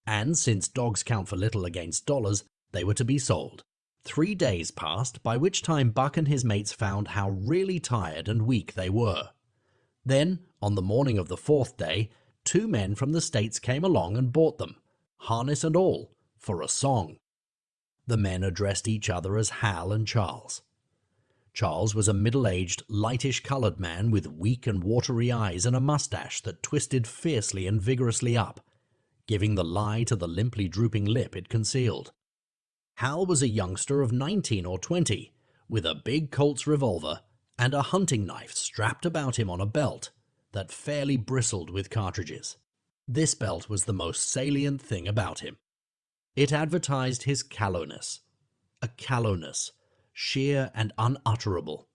and since dogs count for little against dollars, they were to be sold. 3 days passed, by which time Buck and his mates found how really tired and weak they were. Then, on the morning of the 4th day, 2 men from the States came along and bought them, harness and all, for a song. The men addressed each other as Hal and Charles. Charles was a middle-aged, lightish-colored man with weak and watery eyes and a mustache that twisted fiercely and vigorously up, giving the lie to the limply drooping lip it concealed. Hal was a youngster of 19 or 20, with a big Colt's revolver and a hunting knife strapped about him on a belt that fairly bristled with cartridges. This belt was the most salient thing about him. It advertised his callowness, a callowness, sheer and unutterable.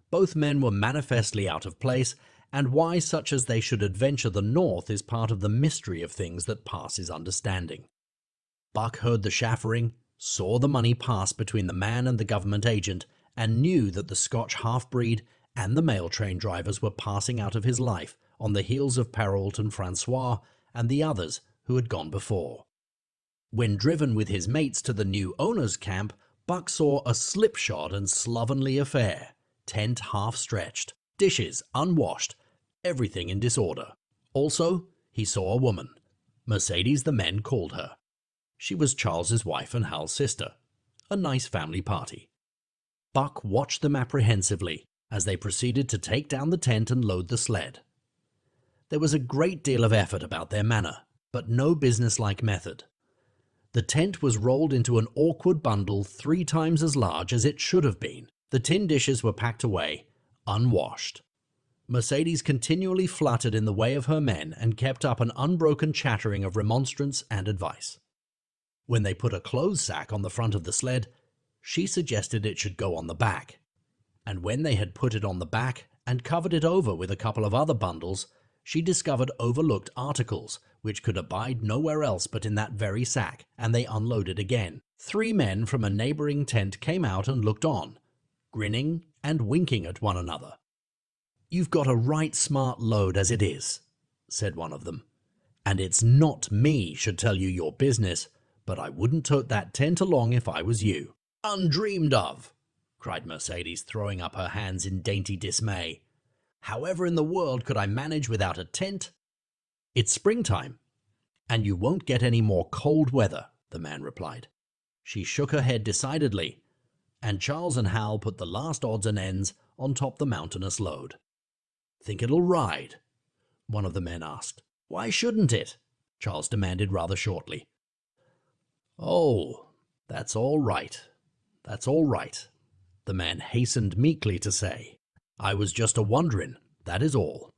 Both men were manifestly out of place, and why such as they should adventure the north is part of the mystery of things that passes understanding. Buck heard the chaffering, saw the money pass between the man and the government agent, and knew that the Scotch half-breed and the mail train drivers were passing out of his life on the heels of Perrault and Francois and the others who had gone before. When driven with his mates to the new owner's camp, Buck saw a slipshod and slovenly affair, tent half-stretched, dishes unwashed, everything in disorder. Also, he saw a woman. Mercedes the men called her. She was Charles's wife and Hal's sister. A nice family party. Buck watched them apprehensively as they proceeded to take down the tent and load the sled. There was a great deal of effort about their manner, but no businesslike method. The tent was rolled into an awkward bundle 3 times as large as it should have been. The tin dishes were packed away, unwashed. Mercedes continually fluttered in the way of her men and kept up an unbroken chattering of remonstrance and advice. When they put a clothes sack on the front of the sled, she suggested it should go on the back. And when they had put it on the back and covered it over with a couple of other bundles, she discovered overlooked articles which could abide nowhere else but in that very sack, and they unloaded again. 3 men from a neighboring tent came out and looked on, grinning and winking at one another. "You've got a right smart load as it is," said one of them, "and it's not me should tell you your business, but I wouldn't tote that tent along if I was you." "Undreamed of!" cried Mercedes, throwing up her hands in dainty dismay. "However in the world could I manage without a tent?" "It's springtime, and you won't get any more cold weather," the man replied. She shook her head decidedly, and Charles and Hal put the last odds and ends on top the mountainous load. "Think it'll ride?" one of the men asked. "Why shouldn't it?" Charles demanded rather shortly. "Oh, that's all right. That's all right," the man hastened meekly to say. "I was just a-wondering, that is all."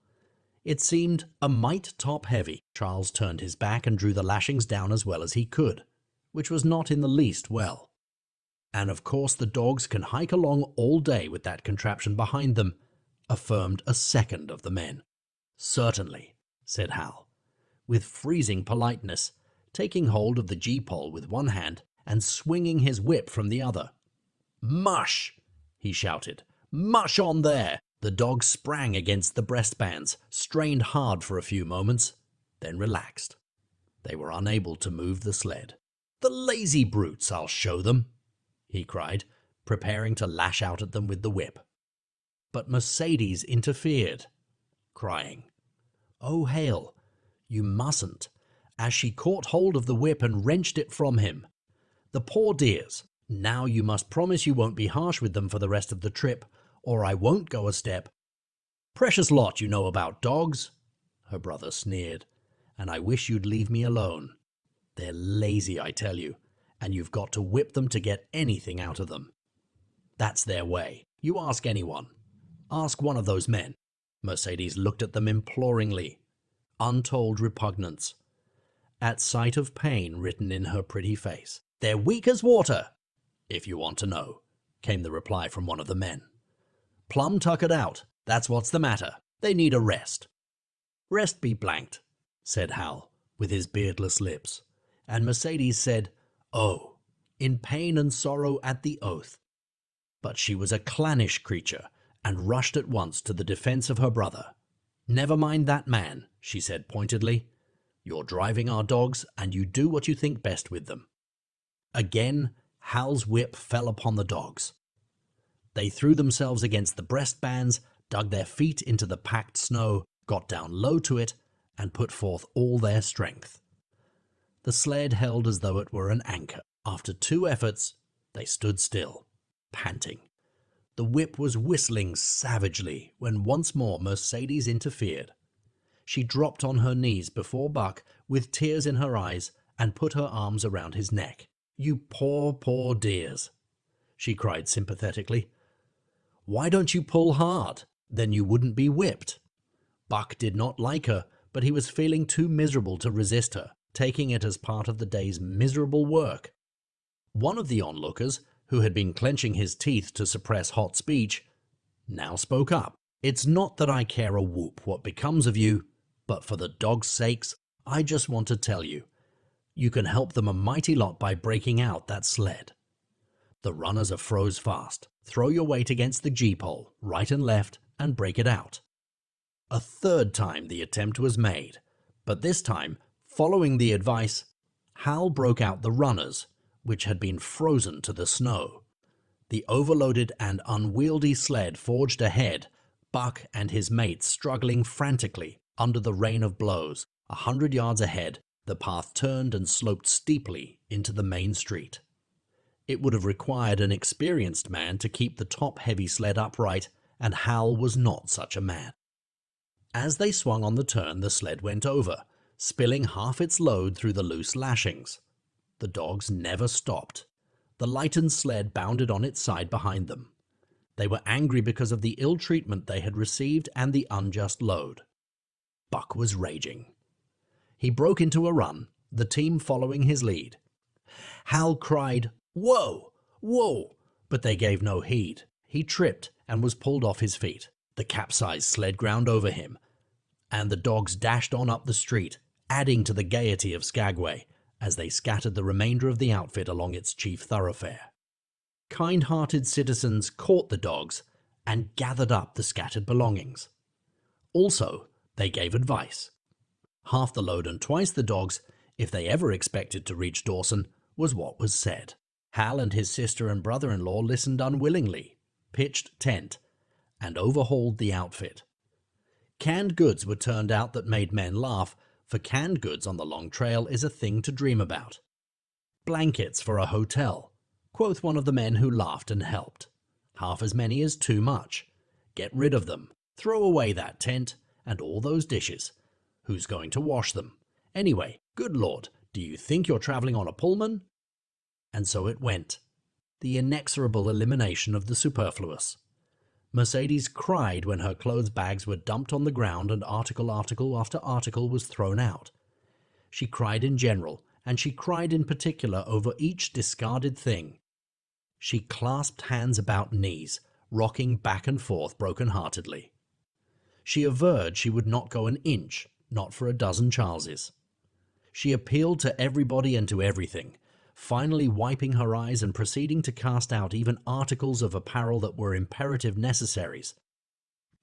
It seemed a mite top-heavy. Charles turned his back and drew the lashings down as well as he could, which was not in the least well. "And of course the dogs can hike along all day with that contraption behind them," affirmed a second of the men. "Certainly," said Hal, with freezing politeness, taking hold of the gee-pole with one hand and swinging his whip from the other. "Mush!" he shouted. "Mush on there!" The dogs sprang against the breastbands, strained hard for a few moments, then relaxed. They were unable to move the sled. "The lazy brutes, I'll show them!" he cried, preparing to lash out at them with the whip. But Mercedes interfered, crying, "Oh, Hale, you mustn't," as she caught hold of the whip and wrenched it from him. "The poor dears! Now you must promise you won't be harsh with them for the rest of the trip, or I won't go a step." "Precious lot you know about dogs," her brother sneered, "and I wish you'd leave me alone. They're lazy, I tell you, and you've got to whip them to get anything out of them. That's their way. You ask anyone. Ask one of those men." Mercedes looked at them imploringly, untold repugnance, at sight of pain written in her pretty face. "They're weak as water, if you want to know," came the reply from one of the men. "Plumb tuckered out, that's what's the matter. They need a rest." "Rest be blanked," said Hal, with his beardless lips, and Mercedes said, "Oh," in pain and sorrow at the oath. But she was a clannish creature, and rushed at once to the defense of her brother. "Never mind that man," she said pointedly. "You're driving our dogs, and you do what you think best with them." Again, Hal's whip fell upon the dogs. They threw themselves against the breastbands, dug their feet into the packed snow, got down low to it, and put forth all their strength. The sled held as though it were an anchor. After 2 efforts, they stood still, panting. The whip was whistling savagely when once more Mercedes interfered. She dropped on her knees before Buck with tears in her eyes and put her arms around his neck. "You poor, poor dears," she cried sympathetically. "Why don't you pull hard? Then you wouldn't be whipped." Buck did not like her, but he was feeling too miserable to resist her, taking it as part of the day's miserable work. One of the onlookers, who had been clenching his teeth to suppress hot speech, now spoke up. "It's not that I care a whoop what becomes of you, but for the dogs' sakes, I just want to tell you, you can help them a mighty lot by breaking out that sled. The runners are froze fast. Throw your weight against the gee-pole, right and left, and break it out." A 3rd time the attempt was made, but this time, following the advice, Hal broke out the runners, which had been frozen to the snow. The overloaded and unwieldy sled forged ahead, Buck and his mates struggling frantically under the rain of blows. 100 yards ahead, the path turned and sloped steeply into the main street. It would have required an experienced man to keep the top-heavy sled upright, and Hal was not such a man. As they swung on the turn, the sled went over, spilling half its load through the loose lashings. The dogs never stopped. The lightened sled bounded on its side behind them. They were angry because of the ill treatment they had received and the unjust load. Buck was raging. He broke into a run, the team following his lead. Hal cried, "Whoa! Whoa!" but they gave no heed. He tripped and was pulled off his feet. The capsized sled ground over him, and the dogs dashed on up the street, adding to the gaiety of Skagway as they scattered the remainder of the outfit along its chief thoroughfare. Kind-hearted citizens caught the dogs and gathered up the scattered belongings. Also, they gave advice. Half the load and twice the dogs, if they ever expected to reach Dawson, was what was said. Hal and his sister and brother-in-law listened unwillingly, pitched tent, and overhauled the outfit. Canned goods were turned out that made men laugh, for canned goods on the long trail is a thing to dream about. Blankets for a hotel, quoth one of the men who laughed and helped. Half as many is too much. Get rid of them. Throw away that tent and all those dishes. Who's going to wash them? Anyway, good Lord, do you think you're traveling on a Pullman? And so it went. The inexorable elimination of the superfluous. Mercedes cried when her clothes bags were dumped on the ground and article after article was thrown out. She cried in general, and she cried in particular over each discarded thing. She clasped hands about knees, rocking back and forth broken-heartedly. She averred she would not go an inch, not for a dozen Charleses. She appealed to everybody and to everything, finally wiping her eyes and proceeding to cast out even articles of apparel that were imperative necessaries.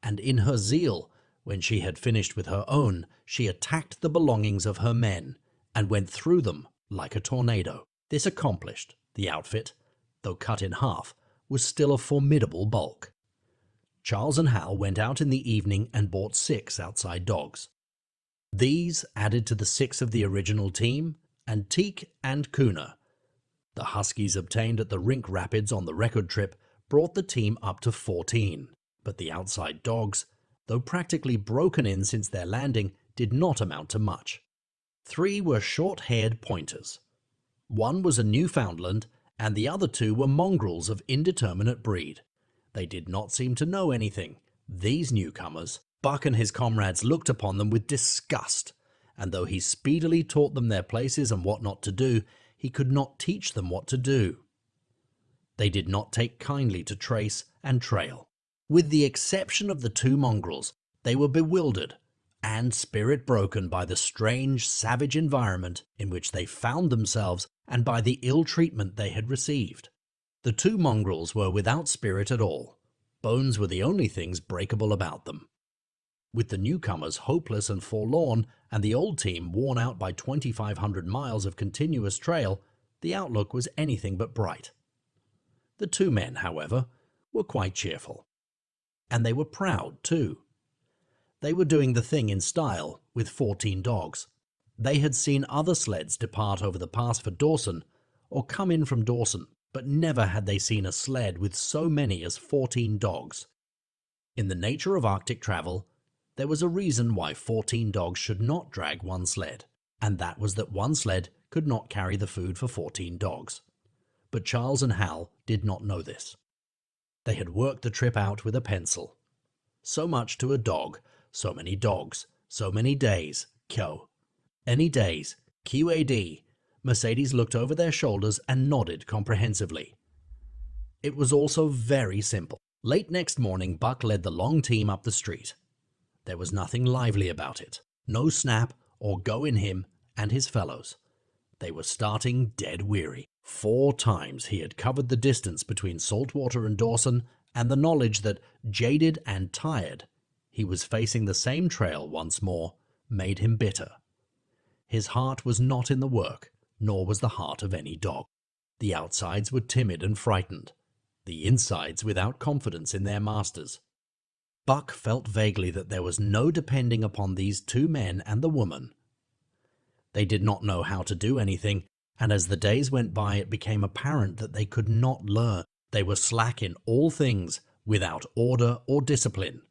And in her zeal, when she had finished with her own, she attacked the belongings of her men, and went through them like a tornado. This accomplished, the outfit, though cut in half, was still a formidable bulk. Charles and Hal went out in the evening and bought 6 outside dogs. These added to the 6 of the original team, and Teak and Cooner. The Huskies obtained at the Rink Rapids on the record trip brought the team up to 14, but the outside dogs, though practically broken in since their landing, did not amount to much. 3 were short-haired pointers. 1 was a Newfoundland, and the other 2 were mongrels of indeterminate breed. They did not seem to know anything, these newcomers. Buck and his comrades looked upon them with disgust, and though he speedily taught them their places and what not to do, he could not teach them what to do. They did not take kindly to trace and trail. With the exception of the 2 mongrels, they were bewildered and spirit-broken by the strange, savage environment in which they found themselves and by the ill treatment they had received. The 2 mongrels were without spirit at all. Bones were the only things breakable about them. With the newcomers hopeless and forlorn, and the old team worn out by 2,500 miles of continuous trail, the outlook was anything but bright. The 2 men, however, were quite cheerful. And they were proud, too. They were doing the thing in style, with 14 dogs. They had seen other sleds depart over the pass for Dawson, or come in from Dawson, but never had they seen a sled with so many as 14 dogs. In the nature of Arctic travel, there was a reason why 14 dogs should not drag one sled, and that was that one sled could not carry the food for 14 dogs. But Charles and Hal did not know this. They had worked the trip out with a pencil. So much to a dog, so many dogs, so many days, Kyo. Any days, QAD. Mercedes looked over their shoulders and nodded comprehensively. It was also very simple. Late next morning, Buck led the long team up the street. There was nothing lively about it. No snap or go in him and his fellows. They were starting dead weary. 4 times he had covered the distance between Saltwater and Dawson, and the knowledge that, jaded and tired, he was facing the same trail once more, made him bitter. His heart was not in the work, nor was the heart of any dog. The outsides were timid and frightened, the insides without confidence in their masters. Buck felt vaguely that there was no depending upon these 2 men and the woman. They did not know how to do anything, And as the days went by, it became apparent that they could not learn. They were slack in all things, without order or discipline.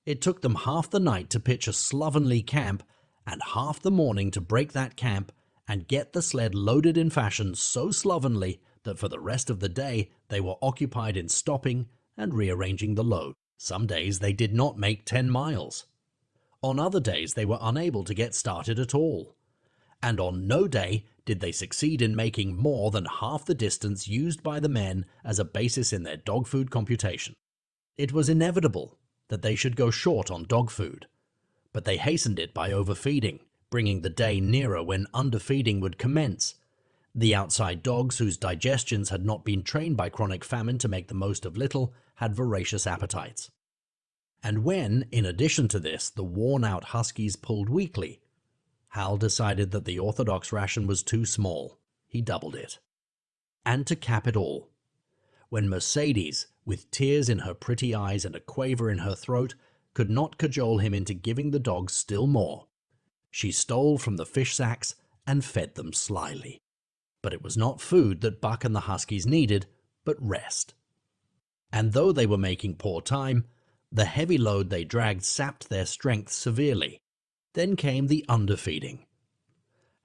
It took them half the night to pitch a slovenly camp, and half the morning to break that camp and get the sled loaded in fashion so slovenly that for the rest of the day they were occupied in stopping and rearranging the load. Some days they did not make 10 miles. On other days they were unable to get started at all. And on no day did they succeed in making more than half the distance used by the men as a basis in their dog food computation. It was inevitable that they should go short on dog food, but they hastened it by overfeeding, bringing the day nearer when underfeeding would commence. The outside dogs, whose digestions had not been trained by chronic famine to make the most of little, had voracious appetites. And when, in addition to this, the worn-out huskies pulled weakly, Hal decided that the orthodox ration was too small. He doubled it. And to cap it all, when Mercedes, with tears in her pretty eyes and a quaver in her throat, could not cajole him into giving the dogs still more, she stole from the fish sacks and fed them slyly. But it was not food that Buck and the huskies needed, but rest. And though they were making poor time, the heavy load they dragged sapped their strength severely. Then came the underfeeding.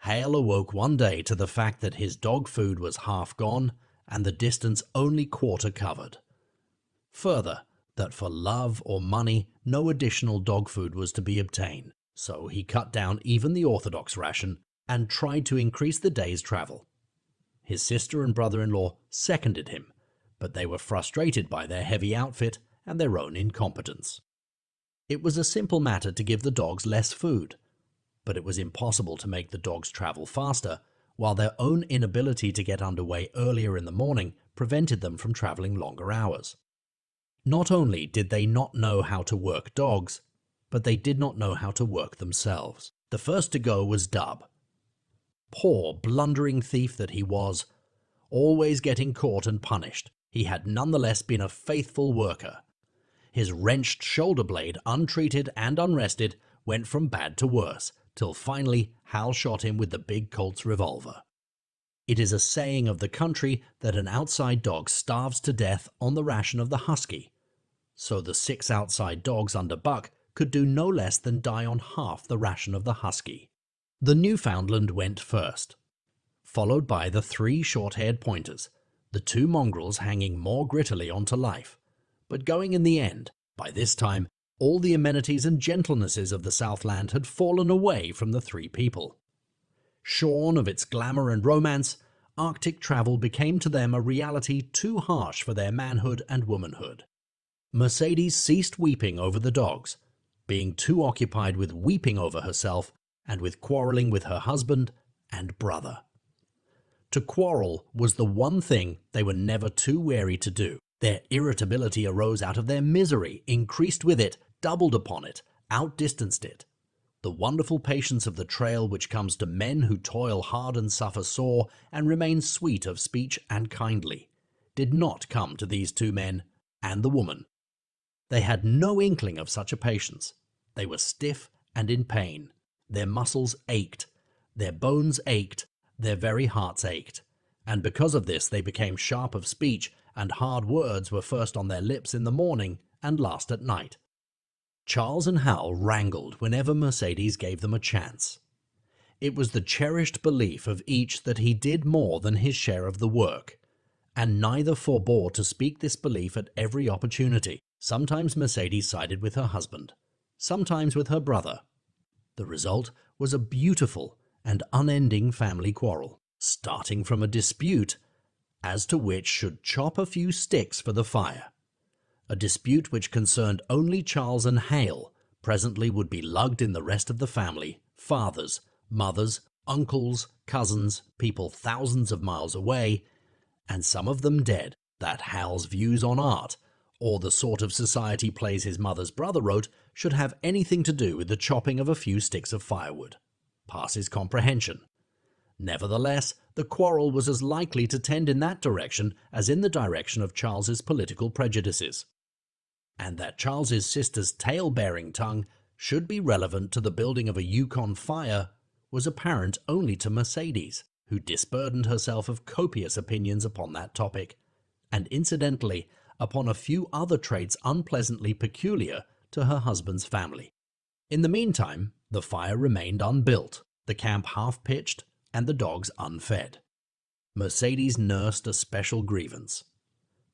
Hale awoke one day to the fact that his dog food was half gone and the distance only quarter covered. Further, that for love or money no additional dog food was to be obtained, so he cut down even the orthodox ration and tried to increase the day's travel. His sister and brother-in-law seconded him, but they were frustrated by their heavy outfit and their own incompetence. It was a simple matter to give the dogs less food, but it was impossible to make the dogs travel faster, while their own inability to get underway earlier in the morning prevented them from traveling longer hours. Not only did they not know how to work dogs, but they did not know how to work themselves. The first to go was Dub. Poor, blundering thief that he was, always getting caught and punished, he had nonetheless been a faithful worker. His wrenched shoulder blade, untreated and unrested, went from bad to worse, till finally Hal shot him with the big Colt's revolver. It is a saying of the country that an outside dog starves to death on the ration of the husky, so the 6 outside dogs under Buck could do no less than die on half the ration of the husky. The Newfoundland went first, followed by the 3 short-haired pointers, the 2 mongrels hanging more grittily onto life, but going in the end. By this time, all the amenities and gentlenesses of the Southland had fallen away from the 3 people. Shorn of its glamour and romance, Arctic travel became to them a reality too harsh for their manhood and womanhood. Mercedes ceased weeping over the dogs, being too occupied with weeping over herself and with quarreling with her husband and brother. To quarrel was the one thing they were never too wary to do. Their irritability arose out of their misery, increased with it, doubled upon it, outdistanced it. The wonderful patience of the trail which comes to men who toil hard and suffer sore and remain sweet of speech and kindly, did not come to these 2 men and the woman. They had no inkling of such a patience. They were stiff and in pain. Their muscles ached, their bones ached, their very hearts ached, and because of this they became sharp of speech, and hard words were first on their lips in the morning and last at night. Charles and Hal wrangled whenever Mercedes gave them a chance. It was the cherished belief of each that he did more than his share of the work, and neither forbore to speak this belief at every opportunity. Sometimes Mercedes sided with her husband, sometimes with her brother. The result was a beautiful and unending family quarrel, starting from a dispute as to which should chop a few sticks for the fire. A dispute which concerned only Charles and Hale presently would be lugged in the rest of the family, fathers, mothers, uncles, cousins, people thousands of miles away, and some of them dead, that Hal's views on art, or the sort of society plays his mother's brother wrote, should have anything to do with the chopping of a few sticks of firewood. Passes comprehension. Nevertheless, the quarrel was as likely to tend in that direction as in the direction of Charles's political prejudices. And that Charles's sister's tale-bearing tongue should be relevant to the building of a Yukon fire was apparent only to Mercedes. who disburdened herself of copious opinions upon that topic, and incidentally upon a few other traits unpleasantly peculiar to her husband's family. In the meantime, the fire remained unbuilt, the camp half-pitched, and the dogs unfed. Mercedes nursed a special grievance.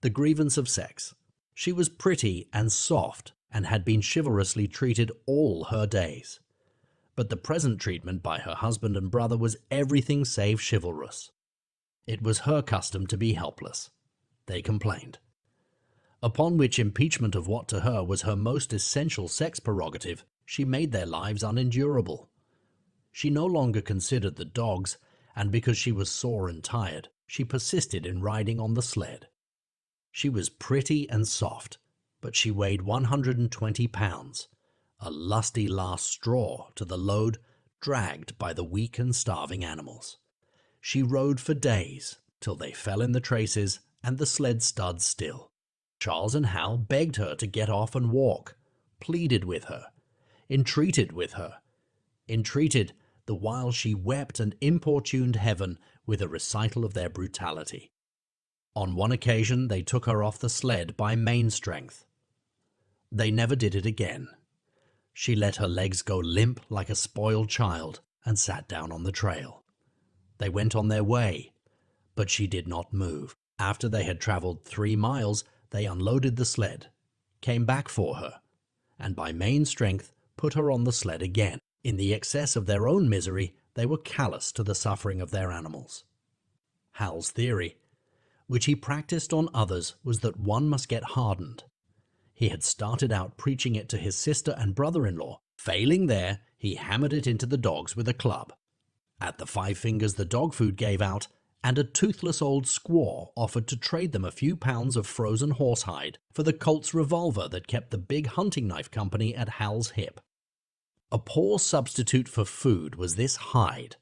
The grievance of sex. She was pretty and soft and had been chivalrously treated all her days. But the present treatment by her husband and brother was everything save chivalrous. It was her custom to be helpless. They complained. Upon which impeachment of what to her was her most essential sex prerogative, she made their lives unendurable. She no longer considered the dogs, and because she was sore and tired, she persisted in riding on the sled. She was pretty and soft, but she weighed 120 pounds, a lusty last straw to the load dragged by the weak and starving animals. She rode for days, till they fell in the traces and the sled stood still. Charles and Hal begged her to get off and walk, pleaded with her, entreated the while she wept and importuned heaven with a recital of their brutality. On one occasion they took her off the sled by main strength. They never did it again. She let her legs go limp like a spoiled child and sat down on the trail. They went on their way, but she did not move. After they had traveled 3 miles, they unloaded the sled, came back for her, and by main strength put her on the sled again. In the excess of their own misery, they were callous to the suffering of their animals. Hal's theory, which he practiced on others, was that one must get hardened. He had started out preaching it to his sister and brother-in-law. Failing there, he hammered it into the dogs with a club. At the 5 fingers the dog food gave out, and a toothless old squaw offered to trade them a few pounds of frozen horsehide for the Colt's revolver that kept the big hunting knife company at Hal's hip. A poor substitute for food was this hide,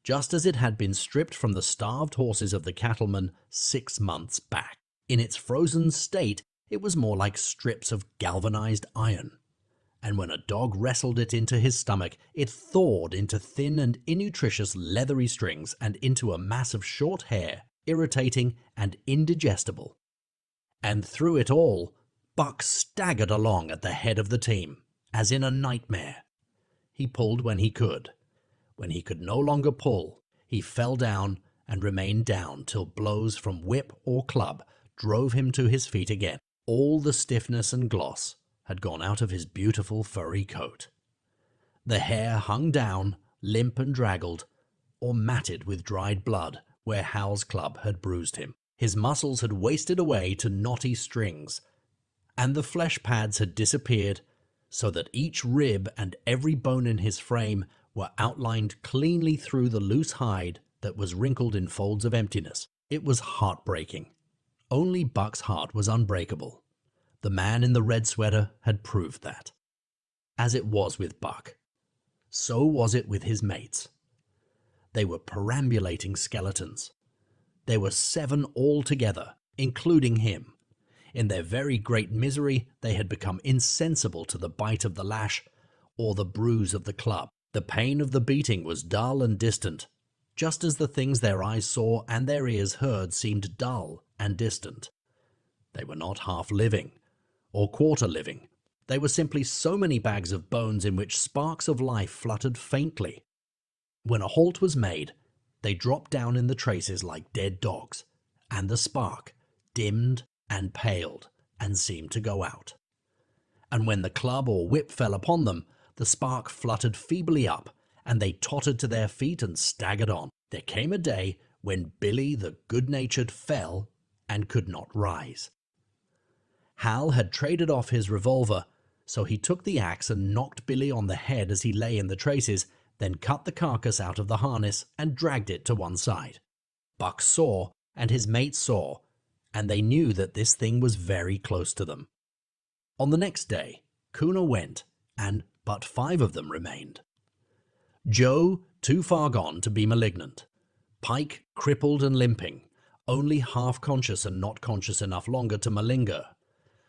just as it had been stripped from the starved horses of the cattlemen 6 months back. In its frozen state, it was more like strips of galvanized iron, and when a dog wrestled it into his stomach, it thawed into thin and innutritious leathery strings and into a mass of short hair, irritating and indigestible. And through it all, Buck staggered along at the head of the team, as in a nightmare. He pulled when he could. When he could no longer pull, he fell down and remained down till blows from whip or club drove him to his feet again. All the stiffness and gloss had gone out of his beautiful furry coat. The hair hung down, limp and draggled, or matted with dried blood where Hal's club had bruised him. His muscles had wasted away to knotty strings, and the flesh pads had disappeared, so that each rib and every bone in his frame were outlined cleanly through the loose hide that was wrinkled in folds of emptiness. It was heartbreaking. Only Buck's heart was unbreakable. The man in the red sweater had proved that. As it was with Buck, so was it with his mates. They were perambulating skeletons. There were 7 altogether, including him. In their very great misery, they had become insensible to the bite of the lash or the bruise of the club. The pain of the beating was dull and distant, just as the things their eyes saw and their ears heard seemed dull and distant. They were not half living, or quarter living. They were simply so many bags of bones in which sparks of life fluttered faintly. When a halt was made, they dropped down in the traces like dead dogs, and the spark dimmed and paled and seemed to go out. And when the club or whip fell upon them, the spark fluttered feebly up, and they tottered to their feet and staggered on. There came a day when Billy the good-natured fell and could not rise. Hal had traded off his revolver, so he took the axe and knocked Billy on the head as he lay in the traces, then cut the carcass out of the harness and dragged it to one side. Buck saw, and his mates saw, and they knew that this thing was very close to them. On the next day, Kuna went, and but 5 of them remained. Joe, too far gone to be malignant. Pike, crippled and limping, only half conscious and not conscious enough longer to malinger.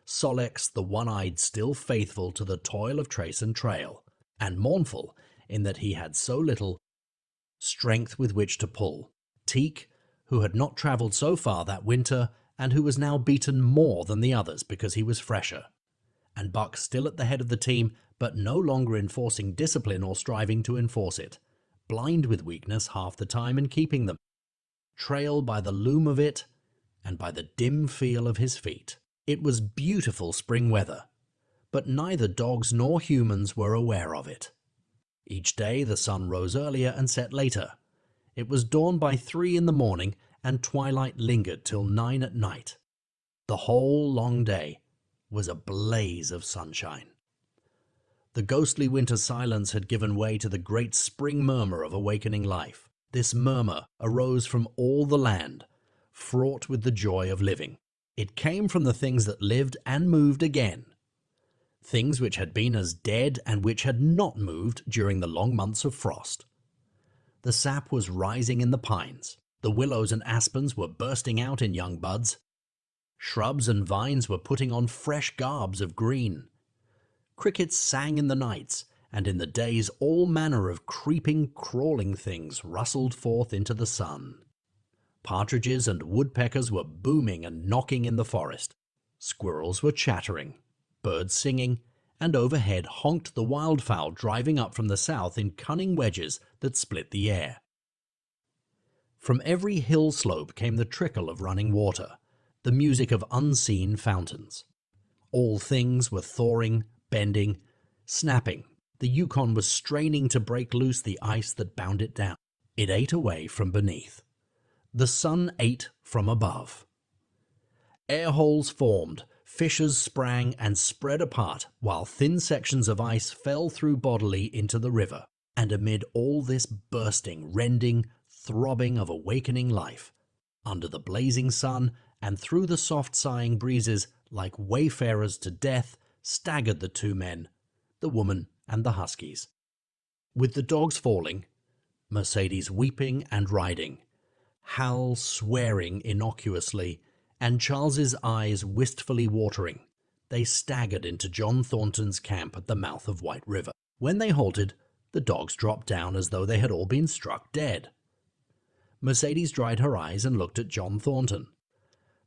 Solex, the one-eyed, still faithful to the toil of trace and trail, and mournful in that he had so little strength with which to pull. Teak, who had not travelled so far that winter and who was now beaten more than the others because he was fresher, and Buck still at the head of the team, but no longer enforcing discipline or striving to enforce it, blind with weakness half the time and keeping them, trail by the loom of it and by the dim feel of his feet. It was beautiful spring weather, but neither dogs nor humans were aware of it. Each day the sun rose earlier and set later. It was dawn by 3 in the morning and twilight lingered till 9 at night. The whole long day was a blaze of sunshine. The ghostly winter silence had given way to the great spring murmur of awakening life. This murmur arose from all the land, fraught with the joy of living. It came from the things that lived and moved again, things which had been as dead and which had not moved during the long months of frost. The sap was rising in the pines. The willows and aspens were bursting out in young buds. Shrubs and vines were putting on fresh garbs of green. Crickets sang in the nights, and in the days all manner of creeping, crawling things rustled forth into the sun. Partridges and woodpeckers were booming and knocking in the forest. Squirrels were chattering, birds singing, and overhead honked the wildfowl driving up from the south in cunning wedges that split the air. From every hill slope came the trickle of running water, the music of unseen fountains. All things were thawing, bending, snapping. The Yukon was straining to break loose the ice that bound it down. It ate away from beneath. The sun ate from above. Air holes formed, fissures sprang and spread apart, while thin sections of ice fell through bodily into the river. And amid all this bursting, rending, throbbing of awakening life, under the blazing sun and through the soft sighing breezes, like wayfarers to death, staggered the two men, the woman and the huskies. With the dogs falling, Mercedes weeping and riding, Hal swearing innocuously, and Charles's eyes wistfully watering, they staggered into John Thornton's camp at the mouth of White River. When they halted, the dogs dropped down as though they had all been struck dead. Mercedes dried her eyes and looked at John Thornton.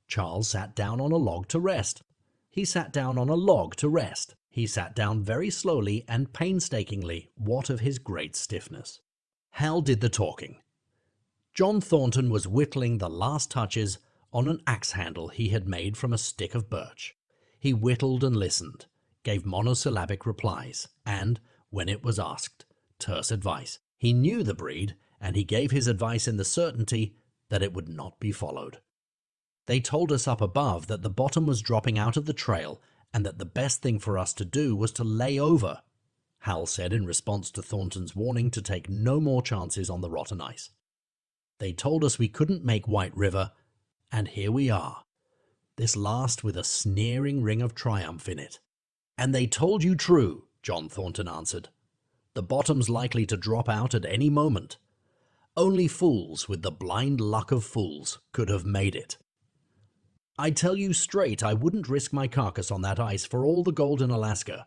Charles sat down on a log to rest. He sat down on a log to rest. He sat down very slowly and painstakingly, what of his great stiffness. Hal did the talking. John Thornton was whittling the last touches on an axe handle he had made from a stick of birch. He whittled and listened, gave monosyllabic replies, and, when it was asked, terse advice. He knew the breed, and he gave his advice in the certainty that it would not be followed. They told us up above that the bottom was dropping out of the trail and that the best thing for us to do was to lay over, Hal said in response to Thornton's warning to take no more chances on the rotten ice. They told us we couldn't make White River, and here we are, this last with a sneering ring of triumph in it. And they told you true, John Thornton answered. The bottom's likely to drop out at any moment. Only fools with the blind luck of fools could have made it. I tell you straight I wouldn't risk my carcass on that ice for all the gold in Alaska.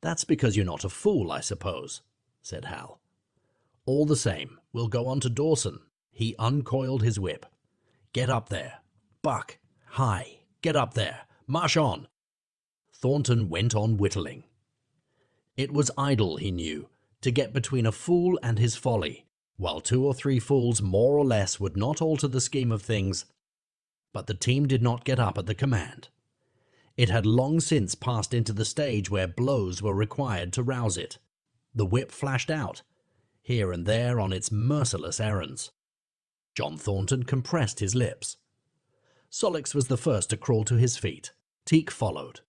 That's because you're not a fool, I suppose, said Hal. All the same, we'll go on to Dawson. He uncoiled his whip. Get up there. Buck. Hi. Get up there. March on. Thornton went on whittling. It was idle, he knew, to get between a fool and his folly, while 2 or 3 fools more or less would not alter the scheme of things. But the team did not get up at the command. It had long since passed into the stage where blows were required to rouse it. The whip flashed out, here and there on its merciless errands. John Thornton compressed his lips. Solix was the first to crawl to his feet. Teak followed.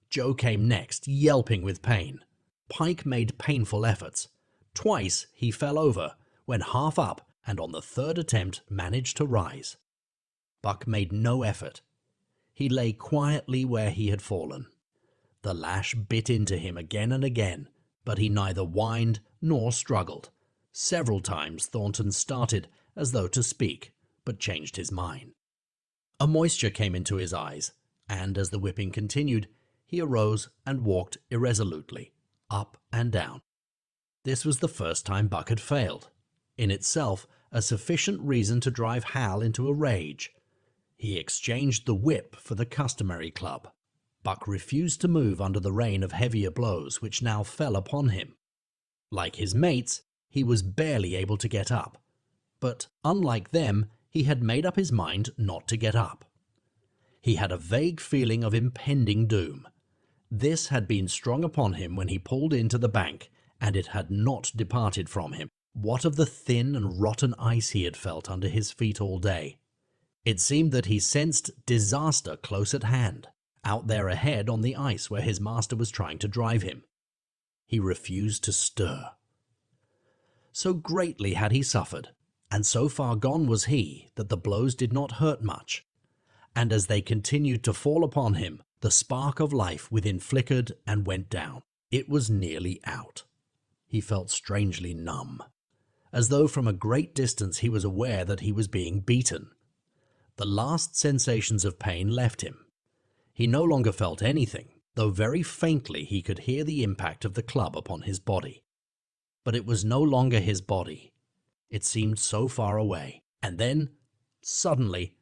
Joe came next, yelping with pain. Pike made painful efforts. Twice he fell over, went half up, and on the 3rd attempt managed to rise. Buck made no effort. He lay quietly where he had fallen. The lash bit into him again and again, but he neither whined nor struggled. Several times Thornton started as though to speak, but changed his mind. A moisture came into his eyes, and as the whipping continued, he arose and walked irresolutely, up and down. This was the first time Buck had failed. In itself, a sufficient reason to drive Hal into a rage. He exchanged the whip for the customary club. Buck refused to move under the rain of heavier blows which now fell upon him. Like his mates, he was barely able to get up. But unlike them, he had made up his mind not to get up. He had a vague feeling of impending doom. This had been strong upon him when he pulled into the bank, and it had not departed from him. What of the thin and rotten ice he had felt under his feet all day? It seemed that he sensed disaster close at hand, out there ahead on the ice where his master was trying to drive him. He refused to stir. So greatly had he suffered, and so far gone was he, that the blows did not hurt much. And as they continued to fall upon him, the spark of life within flickered and went down. It was nearly out. He felt strangely numb, as though from a great distance he was aware that he was being beaten. The last sensations of pain left him. He no longer felt anything, though very faintly he could hear the impact of the club upon his body. But it was no longer his body. It seemed so far away. And then, suddenly,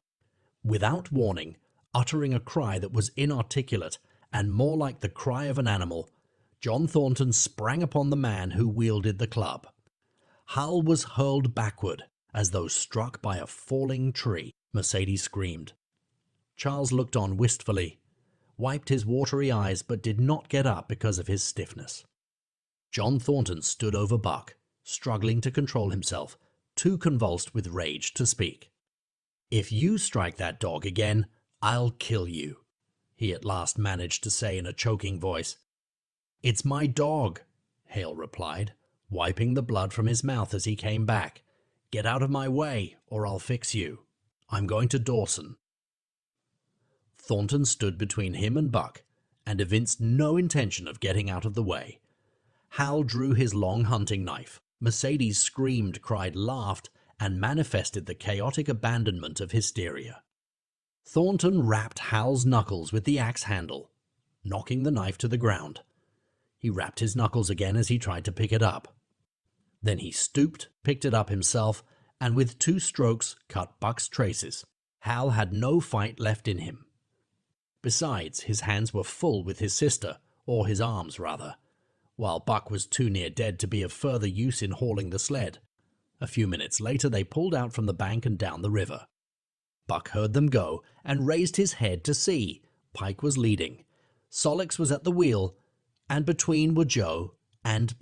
without warning, uttering a cry that was inarticulate and more like the cry of an animal, John Thornton sprang upon the man who wielded the club. Hal was hurled backward, as though struck by a falling tree. Mercedes screamed. Charles looked on wistfully, wiped his watery eyes, but did not get up because of his stiffness. John Thornton stood over Buck, struggling to control himself, too convulsed with rage to speak. "If you strike that dog again, I'll kill you," he at last managed to say in a choking voice. "It's my dog," Hale replied, wiping the blood from his mouth as he came back. "Get out of my way, or I'll fix you. I'm going to Dawson." Thornton stood between him and Buck, and evinced no intention of getting out of the way. Hal drew his long hunting knife. Mercedes screamed, cried, laughed, and manifested the chaotic abandonment of hysteria. Thornton rapped Hal's knuckles with the axe handle, knocking the knife to the ground. He rapped his knuckles again as he tried to pick it up. Then he stooped, picked it up himself, and with 2 strokes cut Buck's traces. Hal had no fight left in him. Besides, his hands were full with his sister, or his arms rather, while Buck was too near dead to be of further use in hauling the sled. A few minutes later they pulled out from the bank and down the river. Buck heard them go and raised his head to see. Pike was leading. Solix was at the wheel, and between were Joe and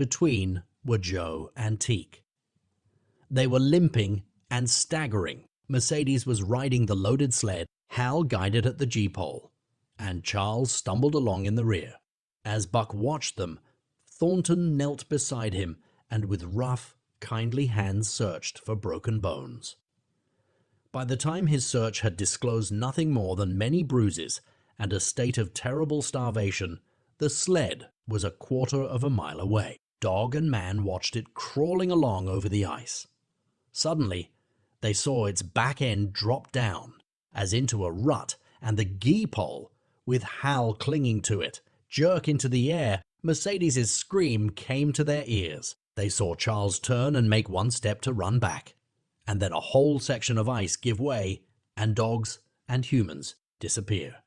Teak. They were limping and staggering. Mercedes was riding the loaded sled, Hal guided at the G-pole, and Charles stumbled along in the rear. As Buck watched them, Thornton knelt beside him and with rough, kindly hands searched for broken bones. By the time his search had disclosed nothing more than many bruises and a state of terrible starvation, the sled was a quarter of a mile away. Dog and man watched it crawling along over the ice. Suddenly, they saw its back end drop down, as into a rut, and the gee-pole, with Hal clinging to it, jerk into the air. Mercedes's scream came to their ears. They saw Charles turn and make 1 step to run back, and then a whole section of ice give way, and dogs and humans disappear.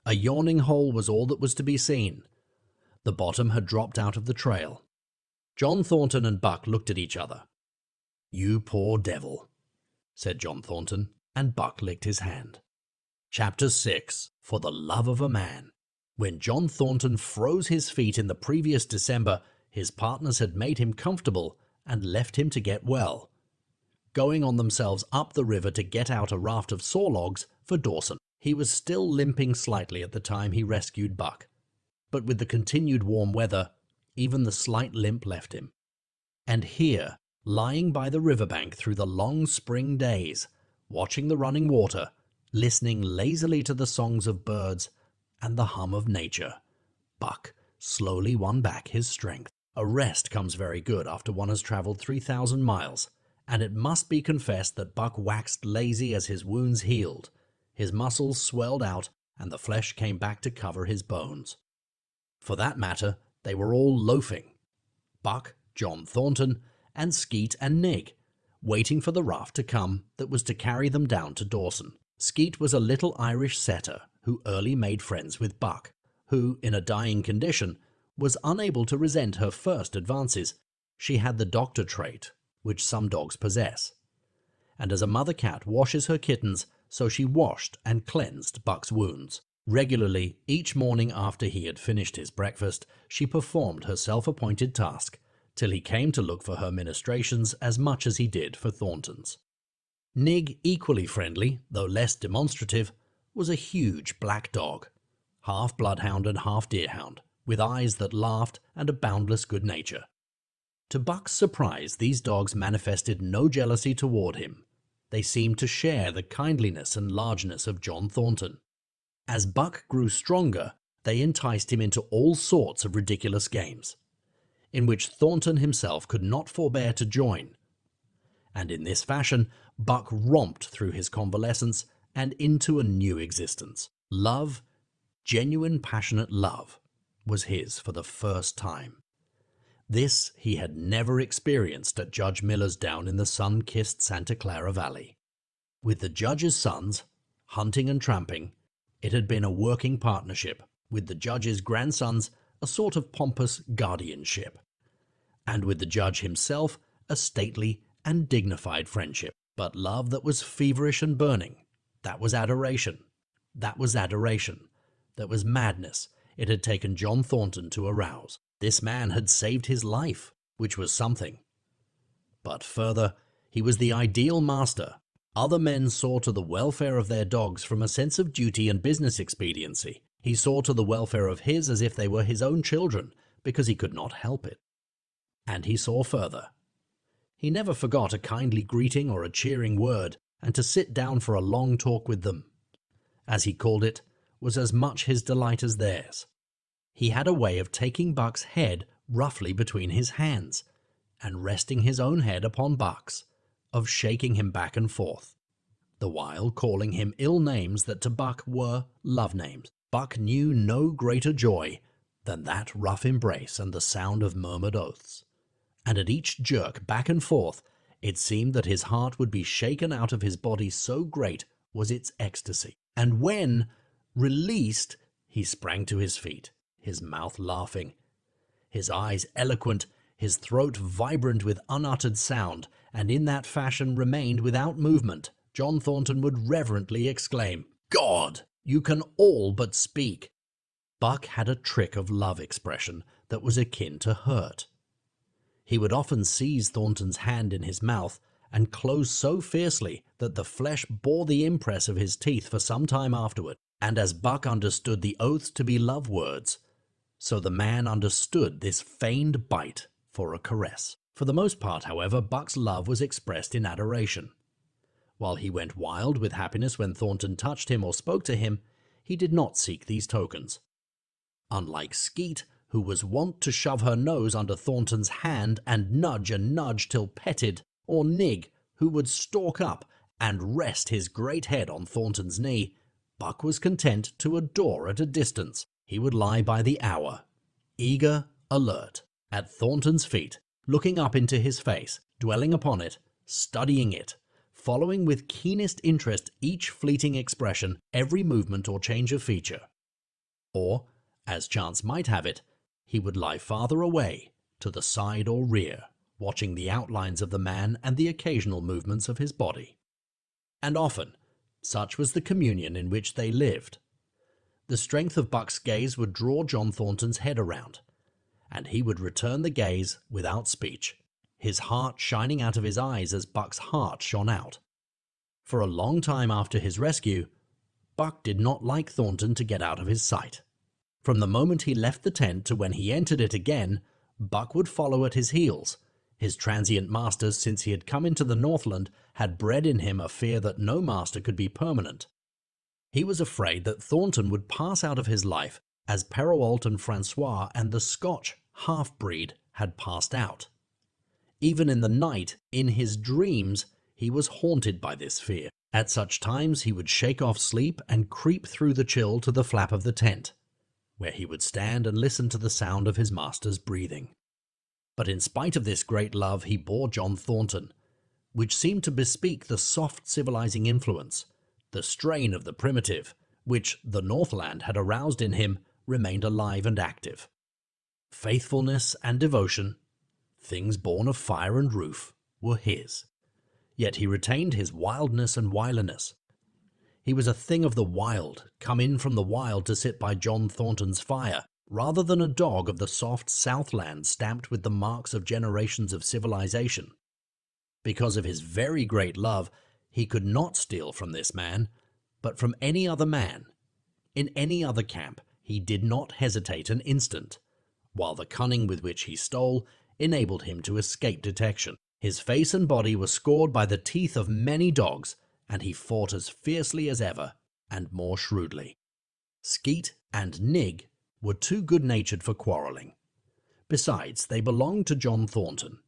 A yawning hole was all that was to be seen. The bottom had dropped out of the trail. John Thornton and Buck looked at each other. "You poor devil," said John Thornton, and Buck licked his hand. Chapter 6. For the Love of a Man. When John Thornton froze his feet in the previous December, his partners had made him comfortable and left him to get well, going on themselves up the river to get out a raft of saw logs for Dawson. He was still limping slightly at the time he rescued Buck, but with the continued warm weather, even the slight limp left him. And here, lying by the riverbank through the long spring days, watching the running water, listening lazily to the songs of birds and the hum of nature, Buck slowly won back his strength. A rest comes very good after one has traveled 3,000 miles, and it must be confessed that Buck waxed lazy as his wounds healed. His muscles swelled out, and the flesh came back to cover his bones. For that matter, they were all loafing. Buck, John Thornton, and Skeet and Nig, waiting for the raft to come that was to carry them down to Dawson. Skeet was a little Irish setter who early made friends with Buck, who, in a dying condition, was unable to resent her first advances. She had the doctor trait, which some dogs possess. And as a mother cat washes her kittens, so she washed and cleansed Buck's wounds. Regularly, each morning after he had finished his breakfast, she performed her self-appointed task, till he came to look for her ministrations as much as he did for Thornton's. Nig, equally friendly, though less demonstrative, was a huge black dog, half bloodhound and half deerhound, with eyes that laughed and a boundless good nature. To Buck's surprise, these dogs manifested no jealousy toward him. They seemed to share the kindliness and largeness of John Thornton. As Buck grew stronger, they enticed him into all sorts of ridiculous games, in which Thornton himself could not forbear to join. And in this fashion, Buck romped through his convalescence and into a new existence. Love, genuine passionate love, was his for the first time. This he had never experienced at Judge Miller's down in the sun-kissed Santa Clara Valley. With the Judge's sons, hunting and tramping, it had been a working partnership, with the Judge's grandsons a sort of pompous guardianship, and with the Judge himself a stately and dignified friendship. But love that was feverish and burning, that was adoration. That was adoration. That was madness it had taken John Thornton to arouse. This man had saved his life, which was something. But further, he was the ideal master. Other men saw to the welfare of their dogs from a sense of duty and business expediency. He saw to the welfare of his as if they were his own children, because he could not help it. And he saw further. He never forgot a kindly greeting or a cheering word, and to sit down for a long talk with them, as he called it, was as much his delight as theirs. He had a way of taking Buck's head roughly between his hands, and resting his own head upon Buck's, of shaking him back and forth, the while calling him ill names that to Buck were love names. Buck knew no greater joy than that rough embrace and the sound of murmured oaths. And at each jerk back and forth, it seemed that his heart would be shaken out of his body, so great was its ecstasy. And when, released, he sprang to his feet, his mouth laughing, his eyes eloquent, his throat vibrant with unuttered sound, and in that fashion remained without movement, John Thornton would reverently exclaim, "God, you can all but speak." Buck had a trick of love expression that was akin to hurt. He would often seize Thornton's hand in his mouth and close so fiercely that the flesh bore the impress of his teeth for some time afterward. And as Buck understood the oaths to be love words, so the man understood this feigned bite for a caress. For the most part, however, Buck's love was expressed in adoration. While he went wild with happiness when Thornton touched him or spoke to him, he did not seek these tokens. Unlike Skeet, who was wont to shove her nose under Thornton's hand and nudge till petted, or Nig, who would stalk up and rest his great head on Thornton's knee, Buck was content to adore at a distance. He would lie by the hour, eager, alert, at Thornton's feet, looking up into his face, dwelling upon it, studying it, following with keenest interest each fleeting expression, every movement or change of feature. Or, as chance might have it, he would lie farther away, to the side or rear, watching the outlines of the man and the occasional movements of his body. And often, such was the communion in which they lived. The strength of Buck's gaze would draw John Thornton's head around, and he would return the gaze without speech, his heart shining out of his eyes as Buck's heart shone out. For a long time after his rescue, Buck did not like Thornton to get out of his sight. From the moment he left the tent to when he entered it again, Buck would follow at his heels. His transient masters, since he had come into the Northland, had bred in him a fear that no master could be permanent. He was afraid that Thornton would pass out of his life as Perrault and Francois and the Scotch half-breed had passed out. Even in the night, in his dreams, he was haunted by this fear. At such times he would shake off sleep and creep through the chill to the flap of the tent, where he would stand and listen to the sound of his master's breathing. But in spite of this great love he bore John Thornton, which seemed to bespeak the soft civilizing influence. The strain of the primitive, which the Northland had aroused in him, remained alive and active. Faithfulness and devotion, things born of fire and roof, were his. Yet he retained his wildness and wiliness. He was a thing of the wild, come in from the wild to sit by John Thornton's fire, rather than a dog of the soft Southland stamped with the marks of generations of civilization. Because of his very great love, he could not steal from this man, but from any other man. In any other camp, he did not hesitate an instant, while the cunning with which he stole enabled him to escape detection. His face and body were scored by the teeth of many dogs, and he fought as fiercely as ever, and more shrewdly. Skeet and Nig were too good-natured for quarreling. Besides, they belonged to John Thornton,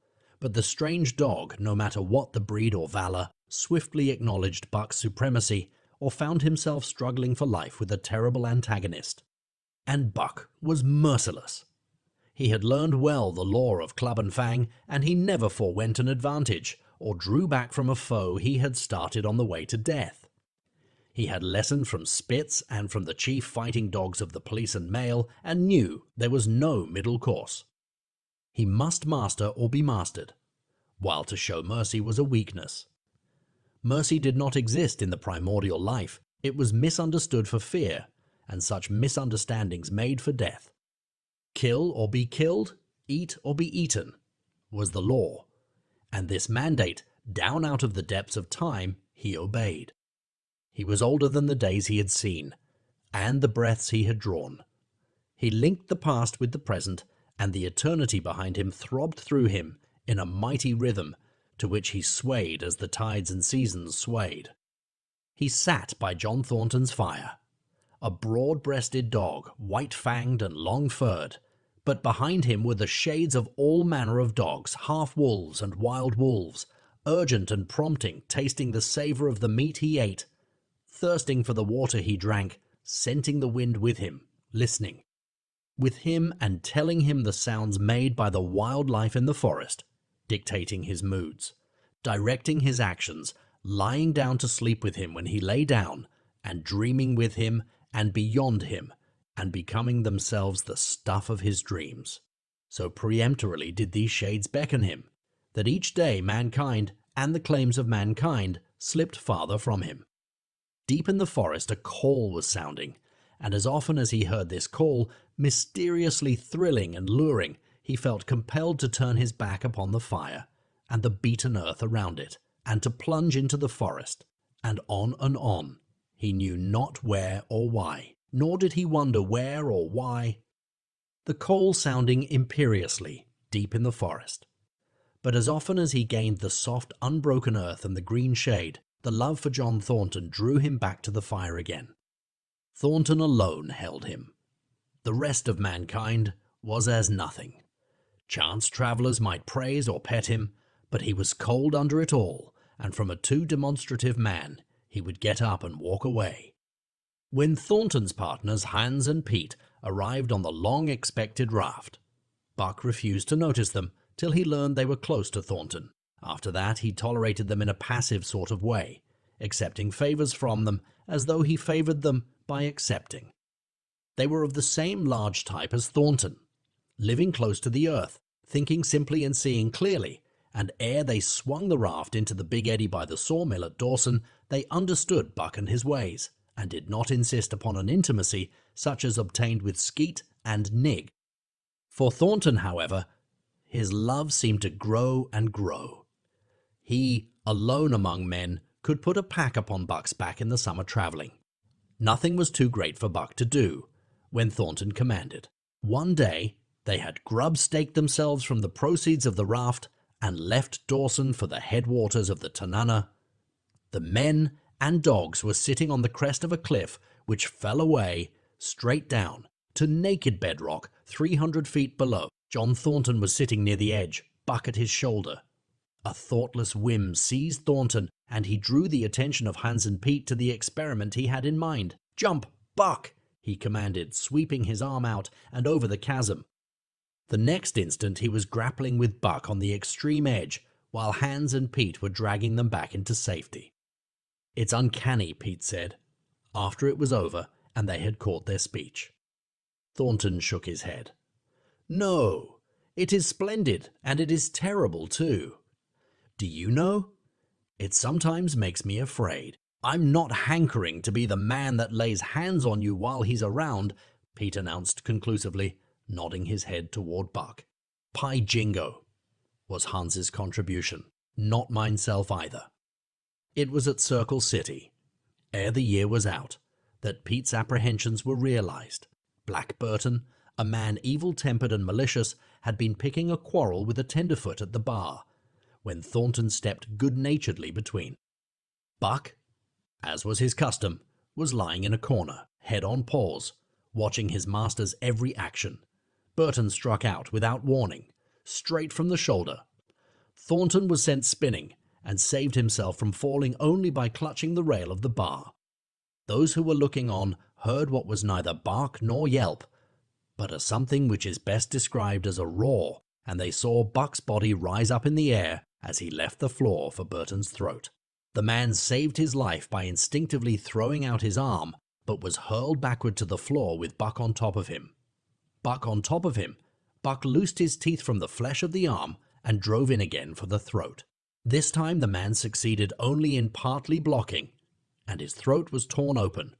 but the strange dog, no matter what the breed or valor, swiftly acknowledged Buck's supremacy or found himself struggling for life with a terrible antagonist. And Buck was merciless. He had learned well the law of club and fang, and he never forewent an advantage or drew back from a foe he had started on the way to death. He had lessoned from Spitz and from the chief fighting dogs of the police and mail, and knew there was no middle course. He must master or be mastered, while to show mercy was a weakness. Mercy did not exist in the primordial life. It was misunderstood for fear, and such misunderstandings made for death. Kill or be killed, eat or be eaten, was the law, and this mandate, down out of the depths of time, he obeyed. He was older than the days he had seen, and the breaths he had drawn. He linked the past with the present, and the eternity behind him throbbed through him in a mighty rhythm to which he swayed as the tides and seasons swayed. He sat by John Thornton's fire, a broad-breasted dog, white-fanged and long-furred, but behind him were the shades of all manner of dogs, half-wolves and wild wolves, urgent and prompting, tasting the savor of the meat he ate, thirsting for the water he drank, scenting the wind with him, listening with him and telling him the sounds made by the wild life in the forest, dictating his moods, directing his actions, lying down to sleep with him when he lay down, and dreaming with him and beyond him, and becoming themselves the stuff of his dreams. So peremptorily did these shades beckon him, that each day mankind and the claims of mankind slipped farther from him. Deep in the forest a call was sounding, and as often as he heard this call, mysteriously thrilling and luring, he felt compelled to turn his back upon the fire and the beaten earth around it, and to plunge into the forest, and on, he knew not where or why, nor did he wonder where or why. The call sounding imperiously deep in the forest. But as often as he gained the soft, unbroken earth and the green shade, the love for John Thornton drew him back to the fire again. Thornton alone held him. The rest of mankind was as nothing. Chance travelers might praise or pet him, but he was cold under it all, and from a too demonstrative man, he would get up and walk away. When Thornton's partners, Hans and Pete, arrived on the long-expected raft, Buck refused to notice them till he learned they were close to Thornton. After that, he tolerated them in a passive sort of way, accepting favors from them as though he favored them by accepting. They were of the same large type as Thornton, living close to the earth, thinking simply and seeing clearly, and ere they swung the raft into the big eddy by the sawmill at Dawson, they understood Buck and his ways, and did not insist upon an intimacy such as obtained with Skeet and Nig. For Thornton, however, his love seemed to grow and grow. He, alone among men, could put a pack upon Buck's back in the summer traveling. Nothing was too great for Buck to do when Thornton commanded. One day they had grub-staked themselves from the proceeds of the raft and left Dawson for the headwaters of the Tanana. The men and dogs were sitting on the crest of a cliff which fell away straight down to naked bedrock 300 feet below. John Thornton was sitting near the edge, Buck at his shoulder. A thoughtless whim seized Thornton, and he drew the attention of Hans and Pete to the experiment he had in mind. "Jump, Buck!" he commanded, sweeping his arm out and over the chasm. The next instant he was grappling with Buck on the extreme edge, while Hans and Pete were dragging them back into safety. "It's uncanny," Pete said, after it was over and they had caught their speech. Thornton shook his head. "No, it is splendid, and it is terrible too. Do you know? It sometimes makes me afraid. I'm not hankering to be the man that lays hands on you while he's around," Pete announced conclusively, nodding his head toward Buck. "Pie jingo," was Hans's contribution. "Not mineself either." It was at Circle City, ere the year was out, that Pete's apprehensions were realized. Black Burton, a man evil-tempered and malicious, had been picking a quarrel with a tenderfoot at the bar, when Thornton stepped good-naturedly between. Buck, as was his custom, was lying in a corner, head on paws, watching his master's every action. Burton struck out without warning, straight from the shoulder. Thornton was sent spinning and saved himself from falling only by clutching the rail of the bar. Those who were looking on heard what was neither bark nor yelp, but a something which is best described as a roar, and they saw Buck's body rise up in the air as he left the floor for Burton's throat. The man saved his life by instinctively throwing out his arm, but was hurled backward to the floor with Buck on top of him. Buck on top of him, Buck loosed his teeth from the flesh of the arm and drove in again for the throat. This time the man succeeded only in partly blocking, and his throat was torn open.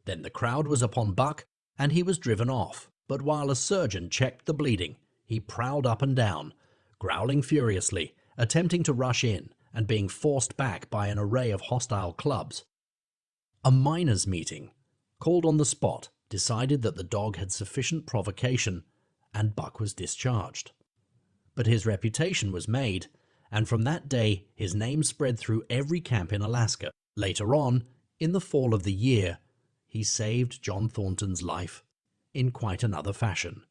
Then the crowd was upon Buck, and he was driven off, but while a surgeon checked the bleeding, he prowled up and down, growling furiously, attempting to rush in, and being forced back by an array of hostile clubs. A miners' meeting, called on the spot, decided that the dog had sufficient provocation, and Buck was discharged. But his reputation was made, and from that day his name spread through every camp in Alaska. Later on, in the fall of the year, he saved John Thornton's life in quite another fashion.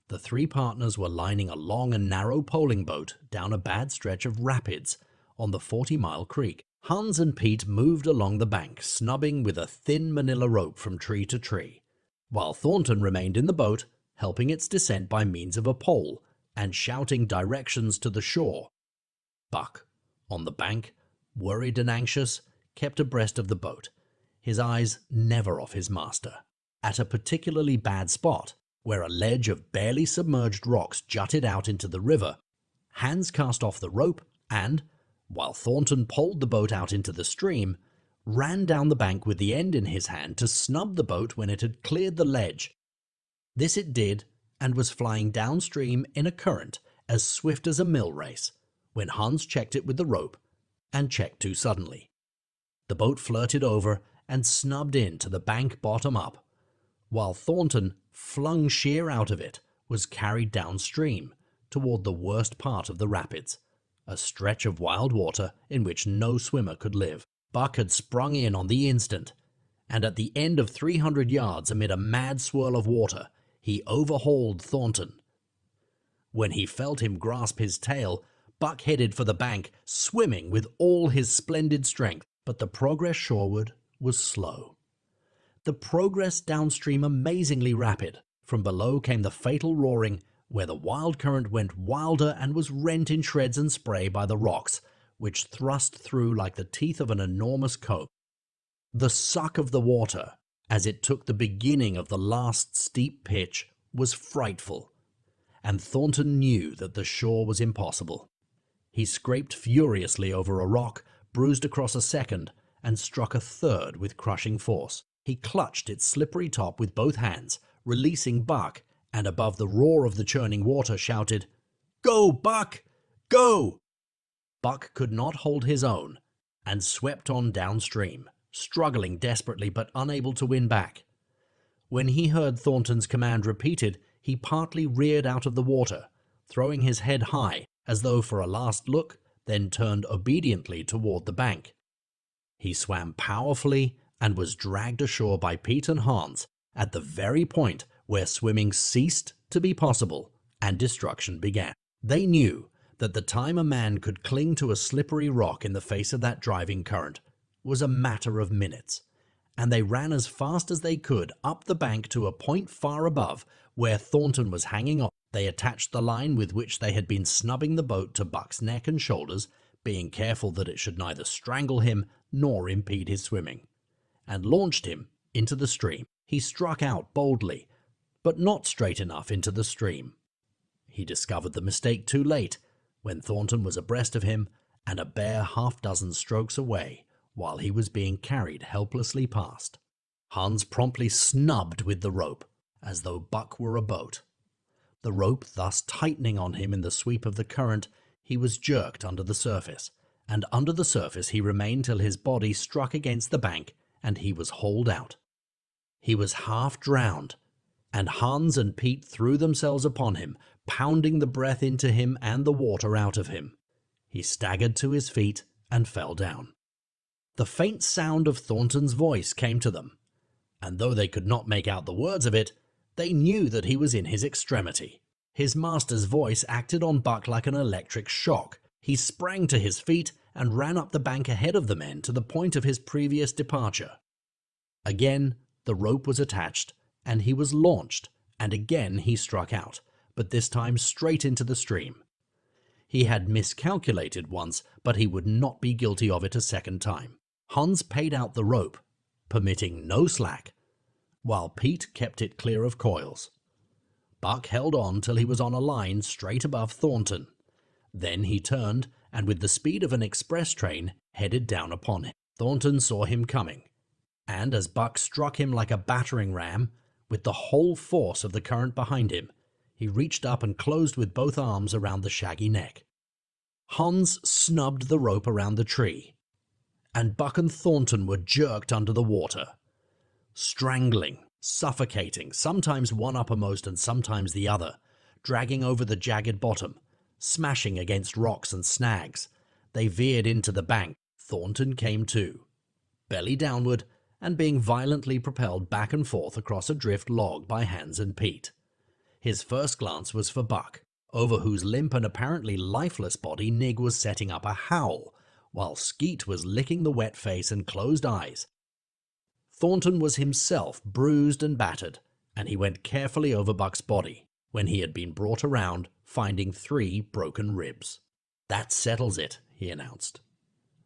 The three partners were lining a long and narrow poling boat down a bad stretch of rapids on the 40-mile creek. Hans and Pete moved along the bank, snubbing with a thin manila rope from tree to tree, while Thornton remained in the boat, helping its descent by means of a pole and shouting directions to the shore. Buck, on the bank, worried and anxious, kept abreast of the boat, his eyes never off his master. At a particularly bad spot, where a ledge of barely submerged rocks jutted out into the river, Hans cast off the rope and, while Thornton poled the boat out into the stream, ran down the bank with the end in his hand to snub the boat when it had cleared the ledge. This it did, and was flying downstream in a current as swift as a mill race, when Hans checked it with the rope, and checked too suddenly. The boat flirted over and snubbed in to the bank bottom up, while Thornton, flung sheer out of it, was carried downstream toward the worst part of the rapids, a stretch of wild water in which no swimmer could live. Buck had sprung in on the instant, and at the end of 300 yards amid a mad swirl of water, he overhauled Thornton. When he felt him grasp his tail, Buck headed for the bank, swimming with all his splendid strength, but the progress shoreward was slow. The progress downstream amazingly rapid. From below came the fatal roaring, where the wild current went wilder and was rent in shreds and spray by the rocks, which thrust through like the teeth of an enormous comb. The suck of the water, as it took the beginning of the last steep pitch, was frightful, and Thornton knew that the shore was impossible. He scraped furiously over a rock, bruised across a second, and struck a third with crushing force. He clutched its slippery top with both hands, releasing Buck, and above the roar of the churning water shouted, "Go, Buck! Go!" Buck could not hold his own, and swept on downstream, struggling desperately but unable to win back. When he heard Thornton's command repeated, he partly reared out of the water, throwing his head high, as though for a last look, then turned obediently toward the bank. He swam powerfully and was dragged ashore by Pete and Hans at the very point where swimming ceased to be possible and destruction began. They knew that the time a man could cling to a slippery rock in the face of that driving current was a matter of minutes, and they ran as fast as they could up the bank to a point far above where Thornton was hanging on. They attached the line with which they had been snubbing the boat to Buck's neck and shoulders, being careful that it should neither strangle him nor impede his swimming, and launched him into the stream. He struck out boldly, but not straight enough into the stream. He discovered the mistake too late, when Thornton was abreast of him and a bare half-dozen strokes away, while he was being carried helplessly past. Hans promptly snubbed with the rope, as though Buck were a boat. The rope thus tightening on him in the sweep of the current, he was jerked under the surface, and under the surface he remained till his body struck against the bank and he was hauled out. He was half drowned, and Hans and Pete threw themselves upon him, pounding the breath into him and the water out of him. He staggered to his feet and fell down. The faint sound of Thornton's voice came to them, and though they could not make out the words of it, they knew that he was in his extremity. His master's voice acted on Buck like an electric shock. He sprang to his feet and ran up the bank ahead of the men to the point of his previous departure. Again, the rope was attached, and he was launched, and again he struck out, but this time straight into the stream. He had miscalculated once, but he would not be guilty of it a second time. Hans paid out the rope, permitting no slack, while Pete kept it clear of coils. Buck held on till he was on a line straight above Thornton. Then he turned, and with the speed of an express train, headed down upon him. Thornton saw him coming, and as Buck struck him like a battering ram, with the whole force of the current behind him, he reached up and closed with both arms around the shaggy neck. Hans snubbed the rope around the tree, and Buck and Thornton were jerked under the water, strangling, suffocating, sometimes one uppermost and sometimes the other, dragging over the jagged bottom, smashing against rocks and snags. They veered into the bank. Thornton came to, belly downward, and being violently propelled back and forth across a drift log by Hans and Pete. His first glance was for Buck, over whose limp and apparently lifeless body Nig was setting up a howl, while Skeet was licking the wet face and closed eyes. Thornton was himself bruised and battered, and he went carefully over Buck's body, when he had been brought around, finding 3 broken ribs. "That settles it," he announced.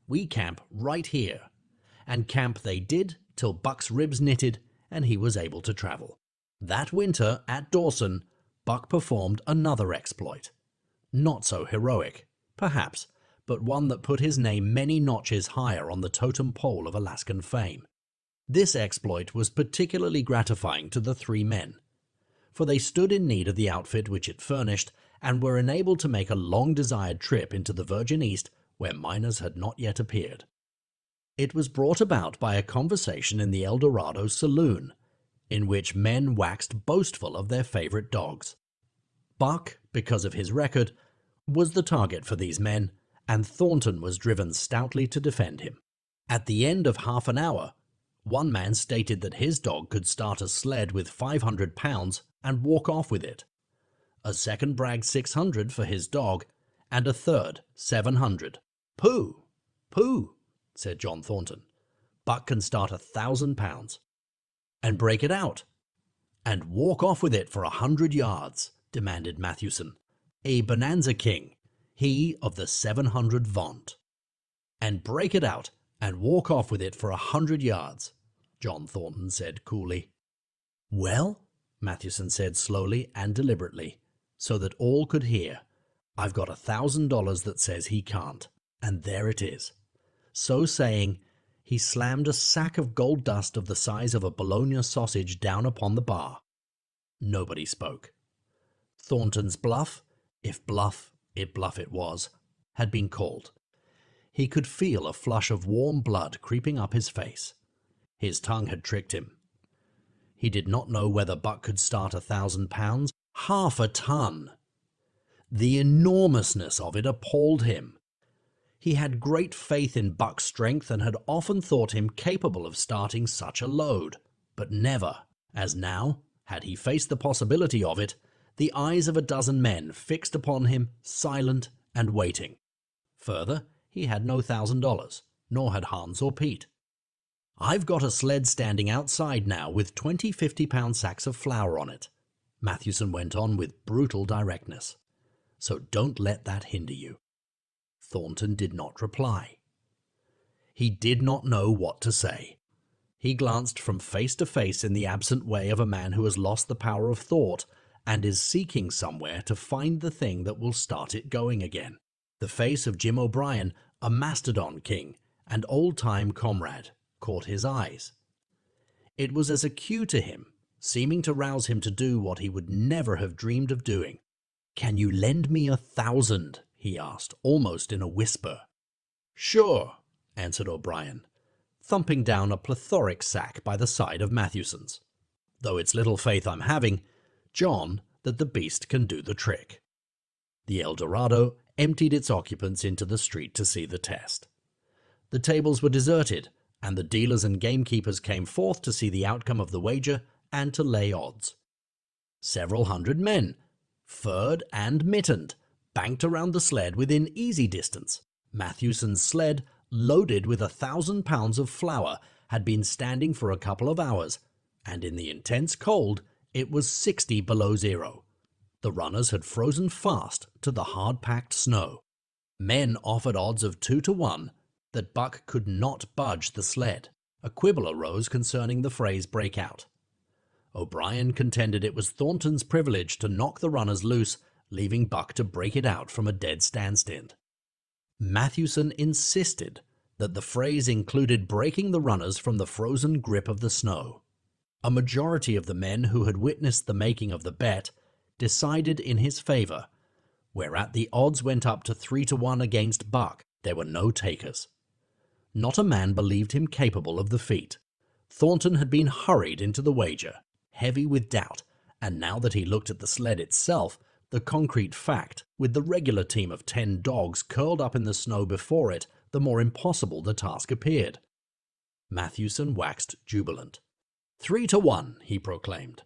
"We camp right here." And camp they did till Buck's ribs knitted and he was able to travel. That winter at Dawson, Buck performed another exploit. Not so heroic, perhaps, but one that put his name many notches higher on the totem pole of Alaskan fame. This exploit was particularly gratifying to the 3 men, for they stood in need of the outfit which it furnished and were enabled to make a long-desired trip into the Virgin East where miners had not yet appeared. It was brought about by a conversation in the El Dorado saloon, in which men waxed boastful of their favorite dogs. Buck, because of his record, was the target for these men, and Thornton was driven stoutly to defend him. At the end of half an hour, one man stated that his dog could start a sled with 500 pounds and walk off with it. A second bragged 600 for his dog, and a third 700. "Pooh! Pooh!" said John Thornton. "Buck can start 1,000 pounds. "And break it out, and walk off with it for 100 yards, demanded Mathewson, a bonanza king, he of the 700 vaunt. "And break it out, and walk off with it for 100 yards, John Thornton said coolly. "Well," Mathewson said slowly and deliberately, so that all could hear, "I've got $1,000 that says he can't, and there it is." So saying, he slammed a sack of gold dust of the size of a bologna sausage down upon the bar. Nobody spoke. Thornton's bluff, if bluff it was, had been called. He could feel a flush of warm blood creeping up his face. His tongue had tricked him. He did not know whether Buck could start 1,000 pounds, 1/2 ton. The enormousness of it appalled him. He had great faith in Buck's strength and had often thought him capable of starting such a load, but never, as now, had he faced the possibility of it, the eyes of a dozen men fixed upon him, silent and waiting. Further, he had no $1,000, nor had Hans or Pete. "I've got a sled standing outside now with 20 50-pound sacks of flour on it," Mathewson went on with brutal directness. "So don't let that hinder you." Thornton did not reply. He did not know what to say. He glanced from face to face in the absent way of a man who has lost the power of thought and is seeking somewhere to find the thing that will start it going again. The face of Jim O'Brien, a mastodon king and old-time comrade, caught his eyes. It was as a cue to him, seeming to rouse him to do what he would never have dreamed of doing. "Can you lend me 1,000?" he asked, almost in a whisper. "Sure," answered O'Brien, thumping down a plethoric sack by the side of Mathewson's. "Though it's little faith I'm having, John, that the beast can do the trick." The El Dorado emptied its occupants into the street to see the test. The tables were deserted, and the dealers and gamekeepers came forth to see the outcome of the wager and to lay odds. Several hundred men, furred and mittened, banked around the sled within easy distance. Mathewson's sled, loaded with 1,000 pounds of flour, had been standing for a couple of hours, and in the intense cold it was 60 below zero. The runners had frozen fast to the hard-packed snow. Men offered odds of 2 to 1 that Buck could not budge the sled. A quibble arose concerning the phrase breakout. O'Brien contended it was Thornton's privilege to knock the runners loose, leaving Buck to break it out from a dead standstill. Mathewson insisted that the phrase included breaking the runners from the frozen grip of the snow. A majority of the men who had witnessed the making of the bet decided in his favor, whereat the odds went up to 3 to 1 against Buck. There were no takers. Not a man believed him capable of the feat. Thornton had been hurried into the wager, heavy with doubt, and now that he looked at the sled itself, the concrete fact, with the regular team of 10 dogs curled up in the snow before it, the more impossible the task appeared. Mathewson waxed jubilant. 3 to 1, he proclaimed.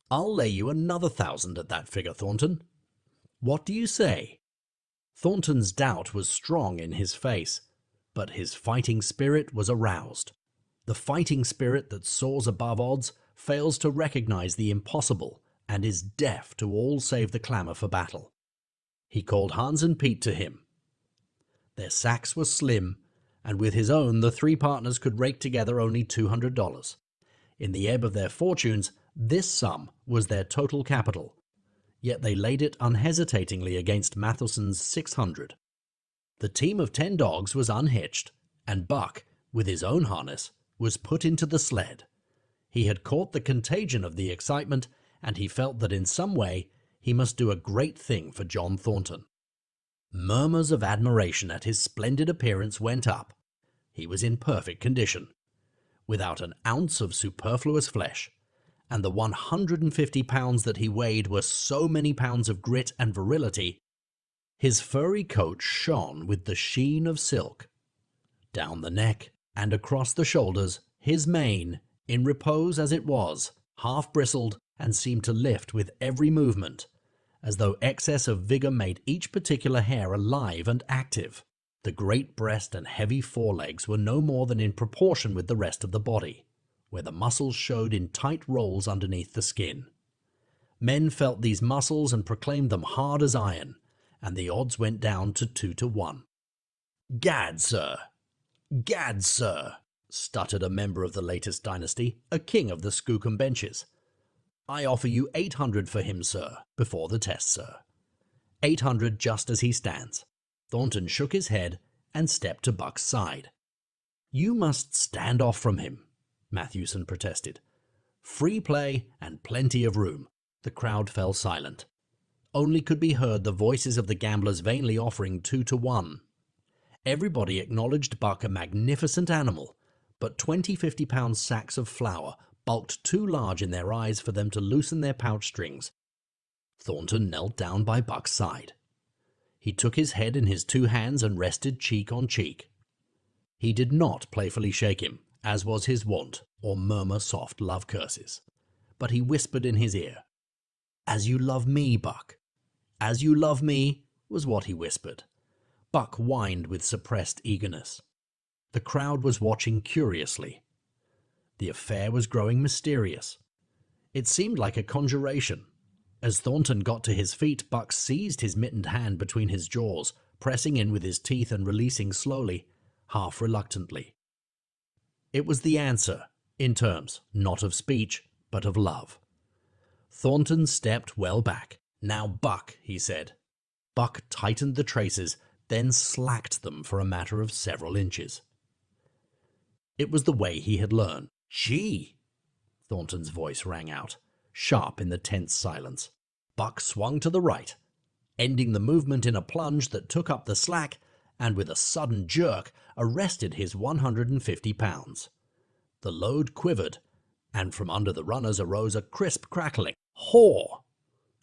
"I'll lay you another 1,000 at that figure, Thornton. What do you say?" Thornton's doubt was strong in his face, but his fighting spirit was aroused. The fighting spirit that soars above odds fails to recognize the impossible and is deaf to all save the clamor for battle. He called Hans and Pete to him. Their sacks were slim, and with his own the 3 partners could rake together only $200. In the ebb of their fortunes, this sum was their total capital, yet they laid it unhesitatingly against Mathewson's 600. The team of 10 dogs was unhitched, and Buck, with his own harness, was put into the sled. He had caught the contagion of the excitement, and he felt that in some way he must do a great thing for John Thornton. Murmurs of admiration at his splendid appearance went up. He was in perfect condition, without an ounce of superfluous flesh, and the 150 pounds that he weighed were so many pounds of grit and virility. His furry coat shone with the sheen of silk. Down the neck and across the shoulders, his mane, in repose as it was, half bristled and seemed to lift with every movement, as though excess of vigor made each particular hair alive and active. The great breast and heavy forelegs were no more than in proportion with the rest of the body, where the muscles showed in tight rolls underneath the skin. Men felt these muscles and proclaimed them hard as iron, and the odds went down to 2 to 1. "Gad, sir! Gad, sir!" stuttered a member of the latest dynasty, a king of the Skookum benches. "I offer you 800 for him, sir, before the test, sir. 800 just as he stands." Thornton shook his head and stepped to Buck's side. "You must stand off from him," Mathewson protested. "Free play and plenty of room." The crowd fell silent. Only could be heard the voices of the gamblers vainly offering 2 to 1. Everybody acknowledged Buck a magnificent animal, but 20 50-pound sacks of flour bulked too large in their eyes for them to loosen their pouch strings. Thornton knelt down by Buck's side. He took his head in his 2 hands and rested cheek on cheek. He did not playfully shake him, as was his wont, or murmur soft love curses, but he whispered in his ear. "As you love me, Buck. As you love me," was what he whispered. Buck whined with suppressed eagerness. The crowd was watching curiously. The affair was growing mysterious. It seemed like a conjuration. As Thornton got to his feet, Buck seized his mittened hand between his jaws, pressing in with his teeth and releasing slowly, half reluctantly. It was the answer, in terms not of speech, but of love. Thornton stepped well back. "Now, Buck," he said. Buck tightened the traces, then slacked them for a matter of several inches. It was the way he had learned. "Gee!" Thornton's voice rang out, sharp in the tense silence. Buck swung to the right, ending the movement in a plunge that took up the slack and with a sudden jerk arrested his 150 pounds. The load quivered, and from under the runners arose a crisp crackling. "Haw!"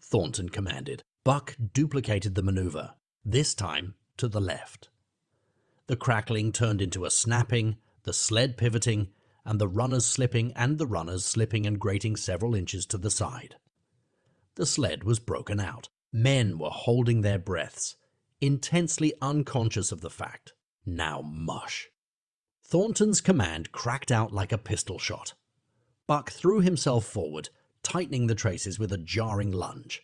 Thornton commanded. Buck duplicated the maneuver, this time to the left. The crackling turned into a snapping, the sled pivoting, and the runners slipping and grating several inches to the side. The sled was broken out. Men were holding their breaths, intensely unconscious of the fact. Now mush. Thornton's command cracked out like a pistol shot. Buck threw himself forward, tightening the traces with a jarring lunge.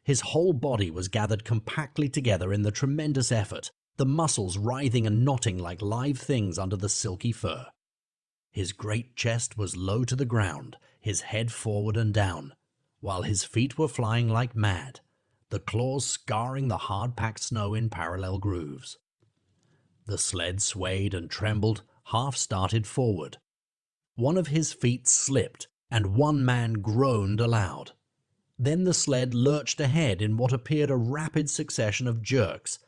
His whole body was gathered compactly together in the tremendous effort, the muscles writhing and knotting like live things under the silky fur. His great chest was low to the ground, his head forward and down, while his feet were flying like mad, the claws scarring the hard-packed snow in parallel grooves. The sled swayed and trembled, half-started forward. One of his feet slipped, and one man groaned aloud. Then the sled lurched ahead in what appeared a rapid succession of jerks,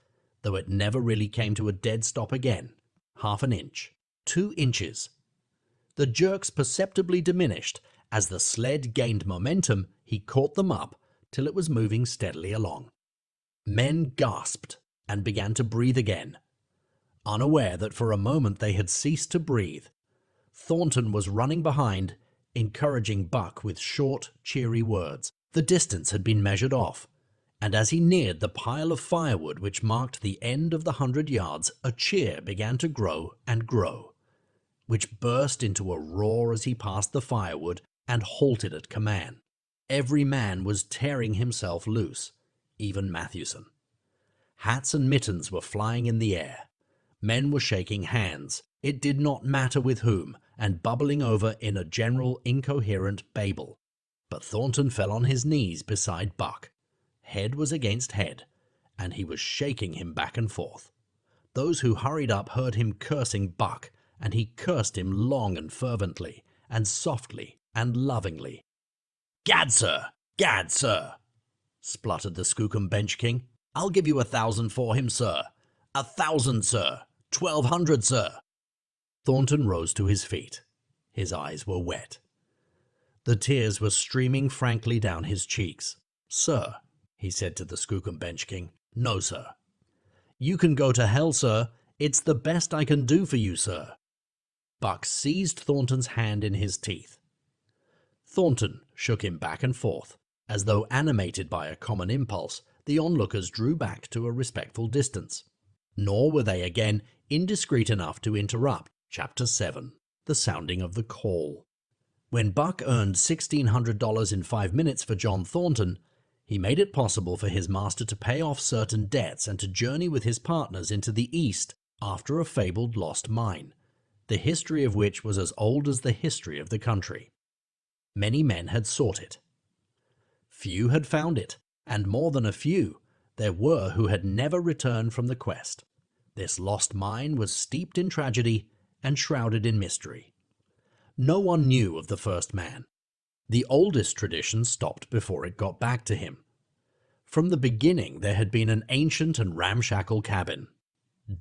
though it never really came to a dead stop again. 1/2 inch, 2 inches. The jerks perceptibly diminished. As the sled gained momentum, he caught them up till it was moving steadily along. Men gasped and began to breathe again, unaware that for a moment they had ceased to breathe. Thornton was running behind, encouraging Buck with short, cheery words. The distance had been measured off, and as he neared the pile of firewood which marked the end of the 100 yards, a cheer began to grow and grow, which burst into a roar as he passed the firewood and halted at command. Every man was tearing himself loose, even Matthewson. Hats and mittens were flying in the air. Men were shaking hands, it did not matter with whom, and bubbling over in a general incoherent babel. But Thornton fell on his knees beside Buck. Head was against head, and he was shaking him back and forth. Those who hurried up heard him cursing Buck, and he cursed him long and fervently, and softly and lovingly. "Gad, sir! Gad, sir!" spluttered the Skookum Bench King. "I'll give you 1,000 for him, sir. 1,000, sir. 1,200, sir." Thornton rose to his feet. His eyes were wet. The tears were streaming frankly down his cheeks. "Sir," he said to the Skookum Bench King. "No, sir." "You can go to hell, sir. It's the best I can do for you, sir." Buck seized Thornton's hand in his teeth. Thornton shook him back and forth. As though animated by a common impulse, the onlookers drew back to a respectful distance. Nor were they again indiscreet enough to interrupt. Chapter 7. The Sounding of the Call. When Buck earned $1,600 in 5 minutes for John Thornton, he made it possible for his master to pay off certain debts and to journey with his partners into the East after a fabled lost mine, the history of which was as old as the history of the country. Many men had sought it. Few had found it, and more than a few, there were who had never returned from the quest. This lost mine was steeped in tragedy and shrouded in mystery. No one knew of the first man. The oldest tradition stopped before it got back to him. From the beginning there had been an ancient and ramshackle cabin.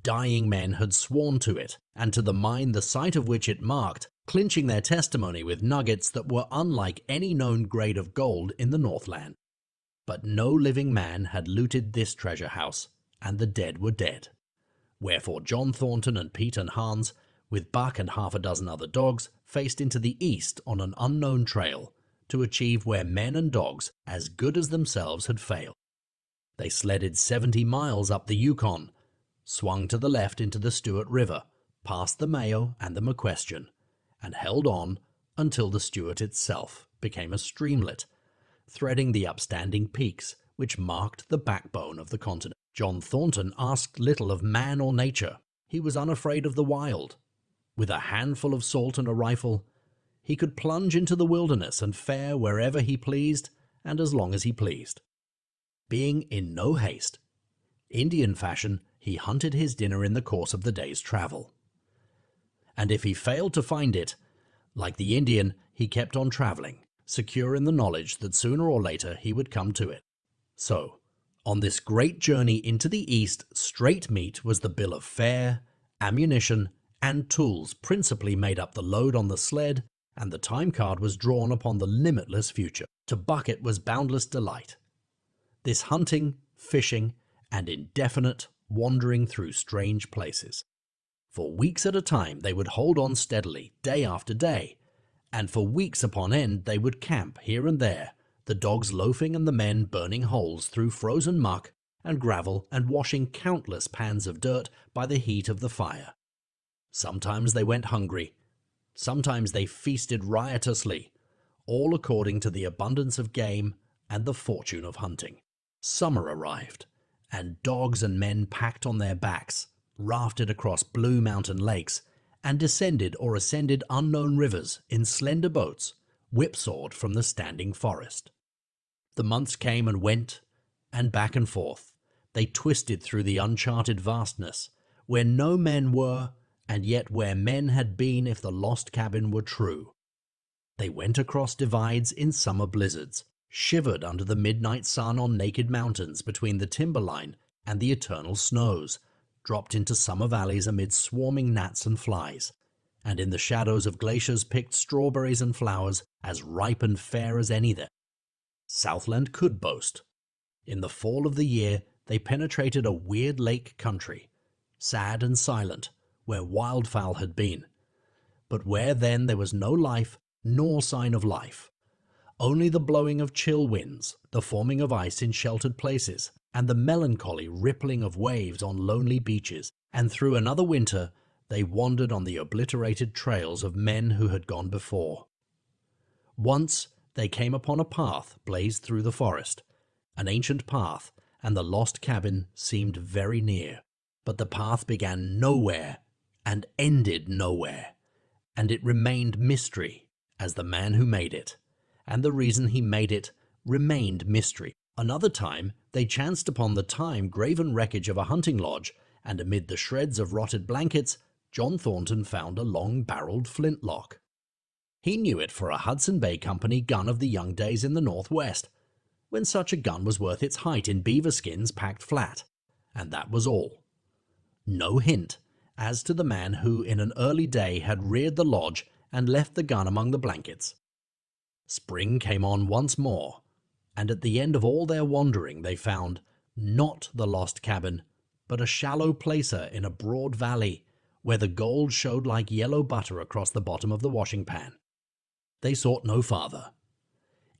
Dying men had sworn to it, and to the mine the site of which it marked, clinching their testimony with nuggets that were unlike any known grade of gold in the Northland. But no living man had looted this treasure house, and the dead were dead. Wherefore John Thornton and Pete and Hans, with Buck and 6 other dogs, faced into the east on an unknown trail to achieve where men and dogs as good as themselves had failed. They sledded 70 miles up the Yukon, swung to the left into the Stewart River, past the Mayo and the McQuestion, and held on until the Stewart itself became a streamlet, threading the upstanding peaks which marked the backbone of the continent. John Thornton asked little of man or nature. He was unafraid of the wild. With a handful of salt and a rifle, he could plunge into the wilderness and fare wherever he pleased and as long as he pleased. Being in no haste, Indian fashion, he hunted his dinner in the course of the day's travel. And if he failed to find it, like the Indian, he kept on traveling, secure in the knowledge that sooner or later he would come to it. So, on this great journey into the East, straight meat was the bill of fare, ammunition, and tools principally made up the load on the sled, and the time card was drawn upon the limitless future. To Buck it was boundless delight. This hunting, fishing, and indefinite wandering through strange places. For weeks at a time they would hold on steadily, day after day, and for weeks upon end they would camp here and there, the dogs loafing and the men burning holes through frozen muck and gravel and washing countless pans of dirt by the heat of the fire. Sometimes they went hungry, sometimes they feasted riotously, all according to the abundance of game and the fortune of hunting. Summer arrived, and dogs and men packed on their backs, rafted across blue mountain lakes, and descended or ascended unknown rivers in slender boats, whipsawed from the standing forest. The months came and went, and back and forth, they twisted through the uncharted vastness, where no men were, and yet where men had been if the lost cabin were true. They went across divides in summer blizzards, shivered under the midnight sun on naked mountains between the timberline and the eternal snows, dropped into summer valleys amid swarming gnats and flies, and in the shadows of glaciers picked strawberries and flowers as ripe and fair as any that Southland could boast. In the fall of the year they penetrated a weird lake country, sad and silent, where wildfowl had been, but where then there was no life nor sign of life, only the blowing of chill winds, the forming of ice in sheltered places, and the melancholy rippling of waves on lonely beaches. And through another winter they wandered on the obliterated trails of men who had gone before. Once they came upon a path blazed through the forest, an ancient path, and the lost cabin seemed very near. But the path began nowhere and ended nowhere, and it remained mystery as the man who made it, and the reason he made it remained mystery. Another time they chanced upon the time-graven wreckage of a hunting lodge, and amid the shreds of rotted blankets, John Thornton found a long-barreled flintlock. He knew it for a Hudson Bay Company gun of the young days in the Northwest, when such a gun was worth its height in beaver skins packed flat, and that was all. No hint as to the man who in an early day had reared the lodge and left the gun among the blankets. Spring came on once more, and at the end of all their wandering they found not the lost cabin, but a shallow placer in a broad valley, where the gold showed like yellow butter across the bottom of the washing pan. They sought no farther.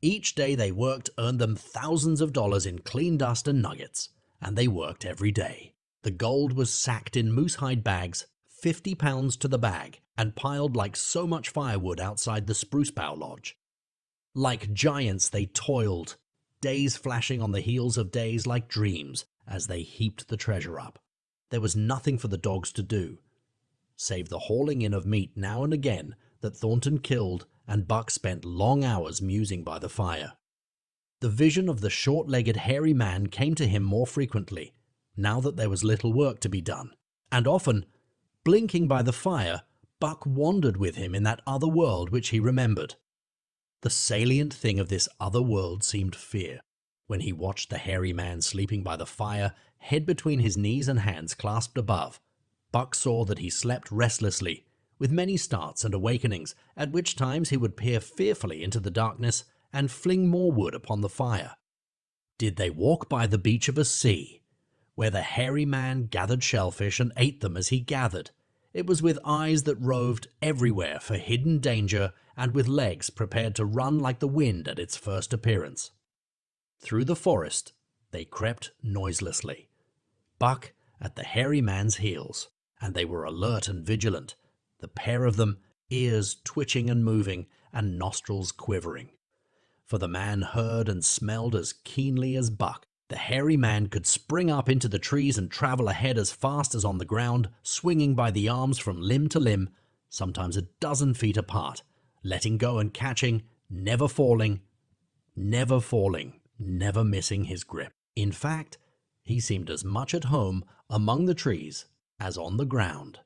Each day they worked earned them thousands of dollars in clean dust and nuggets, and they worked every day. The gold was sacked in moose-hide bags, 50 pounds to the bag, and piled like so much firewood outside the Spruce Bough Lodge. Like giants they toiled, days flashing on the heels of days like dreams as they heaped the treasure up. There was nothing for the dogs to do, save the hauling in of meat now and again that Thornton killed, and Buck spent long hours musing by the fire. The vision of the short-legged hairy man came to him more frequently, now that there was little work to be done, and often, blinking by the fire, Buck wandered with him in that other world which he remembered. The salient thing of this other world seemed fear. When he watched the hairy man sleeping by the fire, head between his knees and hands clasped above, Buck saw that he slept restlessly, with many starts and awakenings, at which times he would peer fearfully into the darkness and fling more wood upon the fire. Did they walk by the beach of a sea, where the hairy man gathered shellfish and ate them as he gathered? It was with eyes that roved everywhere for hidden danger, and with legs prepared to run like the wind at its first appearance. Through the forest they crept noiselessly, Buck at the hairy man's heels, and they were alert and vigilant, the pair of them, ears twitching and moving, and nostrils quivering. for the man heard and smelled as keenly as Buck. The hairy man could spring up into the trees and travel ahead as fast as on the ground, swinging by the arms from limb to limb, sometimes a dozen feet apart, letting go and catching, never falling, never missing his grip. In fact, he seemed as much at home among the trees as on the ground.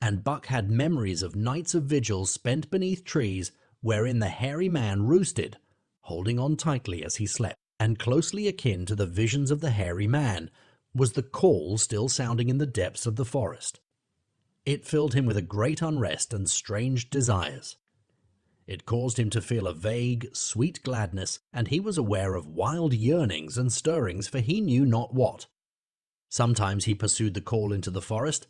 And Buck had memories of nights of vigils spent beneath trees wherein the hairy man roosted, holding on tightly as he slept. And closely akin to the visions of the hairy man was the call still sounding in the depths of the forest. It filled him with a great unrest and strange desires. It caused him to feel a vague, sweet gladness, and he was aware of wild yearnings and stirrings for he knew not what. Sometimes he pursued the call into the forest,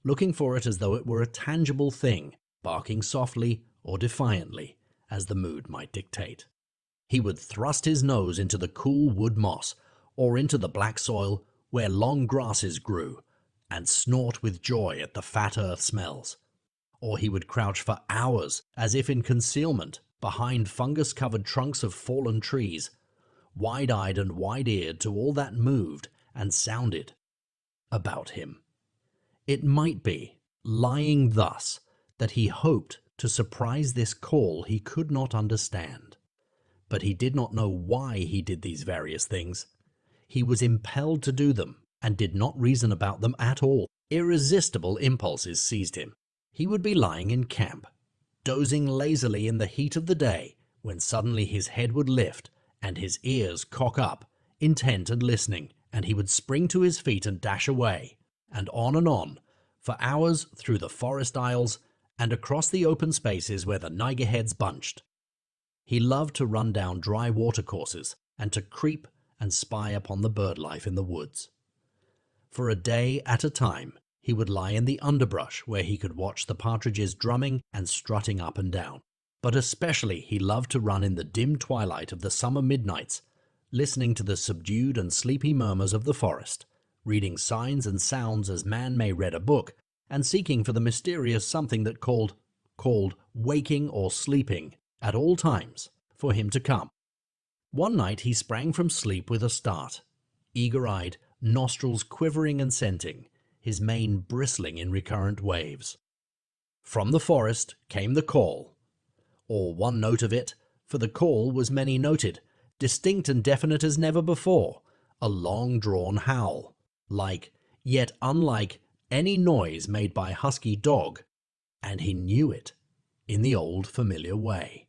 looking for it as though it were a tangible thing, barking softly or defiantly, as the mood might dictate. He would thrust his nose into the cool wood moss, or into the black soil where long grasses grew, and snort with joy at the fat earth smells. Or he would crouch for hours, as if in concealment, behind fungus-covered trunks of fallen trees, wide-eyed and wide-eared to all that moved and sounded about him. It might be, lying thus, that he hoped to surprise this call he could not understand. But he did not know why he did these various things. He was impelled to do them, and did not reason about them at all. Irresistible impulses seized him. He would be lying in camp, dozing lazily in the heat of the day, when suddenly his head would lift, and his ears cock up, intent and listening, and he would spring to his feet and dash away, and on, for hours through the forest aisles, and across the open spaces where the niggerheads bunched. He loved to run down dry watercourses and to creep and spy upon the bird life in the woods. For a day at a time, he would lie in the underbrush where he could watch the partridges drumming and strutting up and down. But especially he loved to run in the dim twilight of the summer midnights, listening to the subdued and sleepy murmurs of the forest, reading signs and sounds as man may read a book, and seeking for the mysterious something that called waking or sleeping, at all times, for him to come. One night he sprang from sleep with a start, eager-eyed, nostrils quivering and scenting, his mane bristling in recurrent waves. From the forest came the call, or one note of it, for the call was many-noted, distinct and definite as never before, a long-drawn howl, like, yet unlike, any noise made by husky dog, and he knew it, in the old familiar way.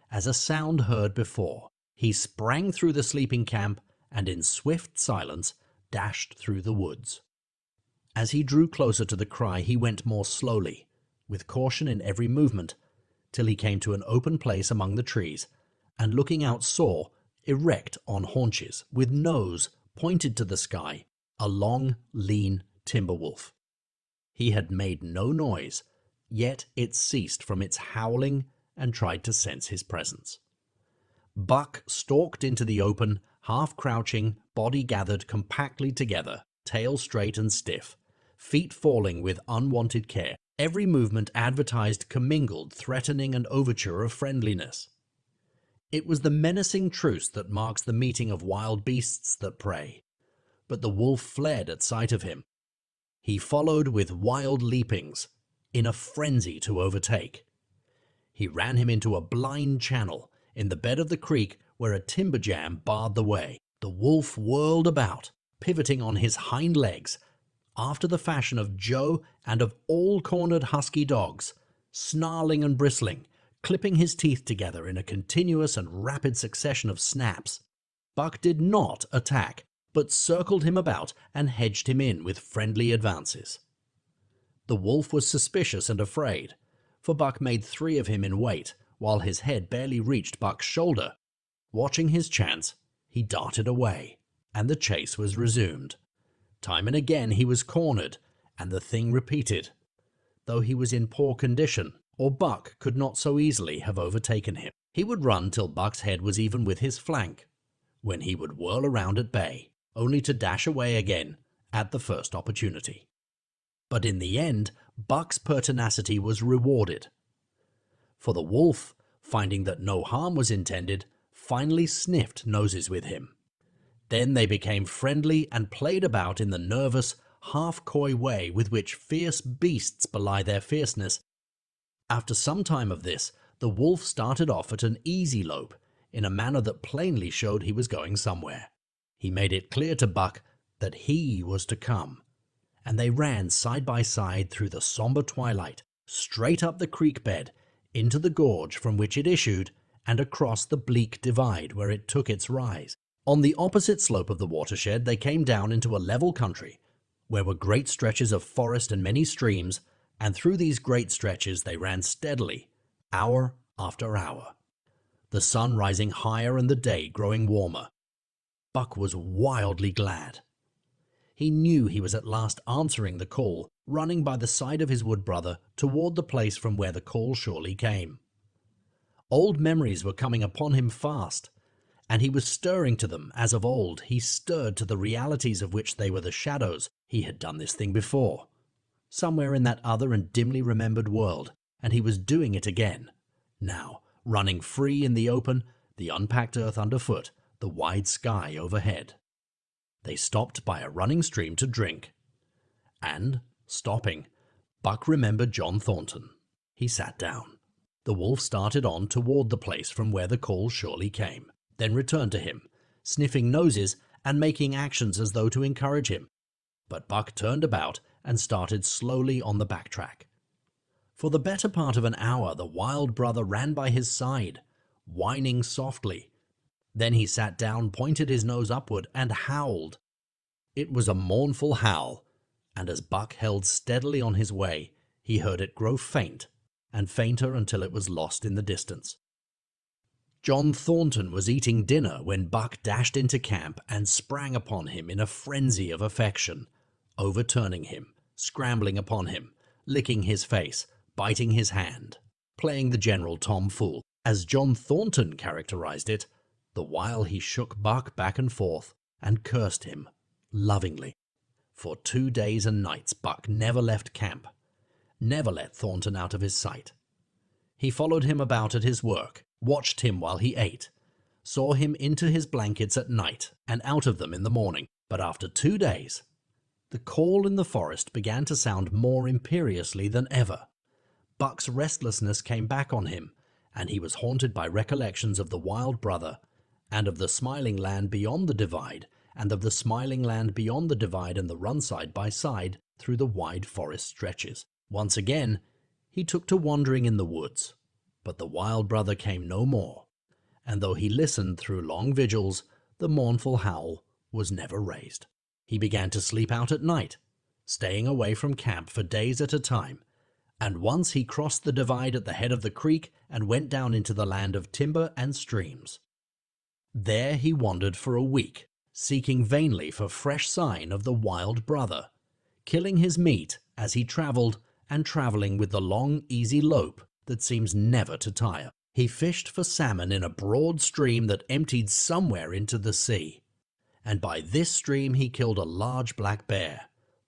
As a sound heard before, he sprang through the sleeping camp and in swift silence dashed through the woods. As he drew closer to the cry, he went more slowly, with caution in every movement, till he came to an open place among the trees, and looking out saw, erect on haunches, with nose pointed to the sky, a long, lean timber wolf. He had made no noise, yet it ceased from its howling and tried to sense his presence. Buck stalked into the open, half-crouching, body gathered compactly together, tail straight and stiff, feet falling with unwanted care, every movement advertised commingled threatening and overture of friendliness. It was the menacing truce that marks the meeting of wild beasts that prey, but the wolf fled at sight of him. He followed with wild leapings, in a frenzy to overtake. He ran him into a blind channel in the bed of the creek where a timber jam barred the way. The wolf whirled about, pivoting on his hind legs, after the fashion of Joe and of all cornered husky dogs, snarling and bristling, clipping his teeth together in a continuous and rapid succession of snaps. Buck did not attack, but circled him about and hedged him in with friendly advances. The wolf was suspicious and afraid, for Buck made 3 of him in weight, while his head barely reached Buck's shoulder. Watching his chance, he darted away, and the chase was resumed. Time and again he was cornered, and the thing repeated, though he was in poor condition, or Buck could not so easily have overtaken him. He would run till Buck's head was even with his flank, when he would whirl around at bay, only to dash away again at the first opportunity. But in the end, Buck's pertinacity was rewarded. For the wolf, finding that no harm was intended, finally sniffed noses with him. Then they became friendly and played about in the nervous, half-coy way with which fierce beasts belie their fierceness. After some time of this, the wolf started off at an easy lope, in a manner that plainly showed he was going somewhere. He made it clear to Buck that he was to come, and they ran side by side through the somber twilight, straight up the creek bed, into the gorge from which it issued, and across the bleak divide where it took its rise. On the opposite slope of the watershed they came down into a level country, where were great stretches of forest and many streams, and through these great stretches they ran steadily, hour after hour, the sun rising higher and the day growing warmer. Buck was wildly glad. He knew he was at last answering the call, running by the side of his wood brother toward the place from where the call surely came. Old memories were coming upon him fast, and he was stirring to them as of old he stirred to the realities of which they were the shadows. He had done this thing before, somewhere in that other and dimly remembered world, and he was doing it again, now, running free in the open, the unpacked earth underfoot, the wide sky overhead. They stopped by a running stream to drink, and, stopping, Buck remembered John Thornton. He sat down. The wolf started on toward the place from where the call surely came, then returned to him, sniffing noses and making actions as though to encourage him. But Buck turned about and started slowly on the back track. For the better part of an hour the wild brother ran by his side, whining softly. Then he sat down, pointed his nose upward, and howled. It was a mournful howl, and as Buck held steadily on his way, he heard it grow faint and fainter until it was lost in the distance. John Thornton was eating dinner when Buck dashed into camp and sprang upon him in a frenzy of affection, overturning him, scrambling upon him, licking his face, biting his hand, playing the general tomfool, as John Thornton characterized it, the while he shook Buck back and forth and cursed him lovingly. For 2 days and nights Buck never left camp, never let Thornton out of his sight. He followed him about at his work, watched him while he ate, saw him into his blankets at night and out of them in the morning. But after 2 days, the call in the forest began to sound more imperiously than ever. Buck's restlessness came back on him, and he was haunted by recollections of the wild brother, and of the smiling land beyond the divide, and of the smiling land beyond the divide and the run side by side through the wide forest stretches. Once again, he took to wandering in the woods, but the wild brother came no more, and though he listened through long vigils, the mournful howl was never raised. He began to sleep out at night, staying away from camp for days at a time, and once he crossed the divide at the head of the creek and went down into the land of timber and streams. There he wandered for a week, seeking vainly for fresh sign of the wild brother, killing his meat as he traveled and traveling with the long, easy lope that seems never to tire. He fished for salmon in a broad stream that emptied somewhere into the sea, and by this stream he killed a large black bear,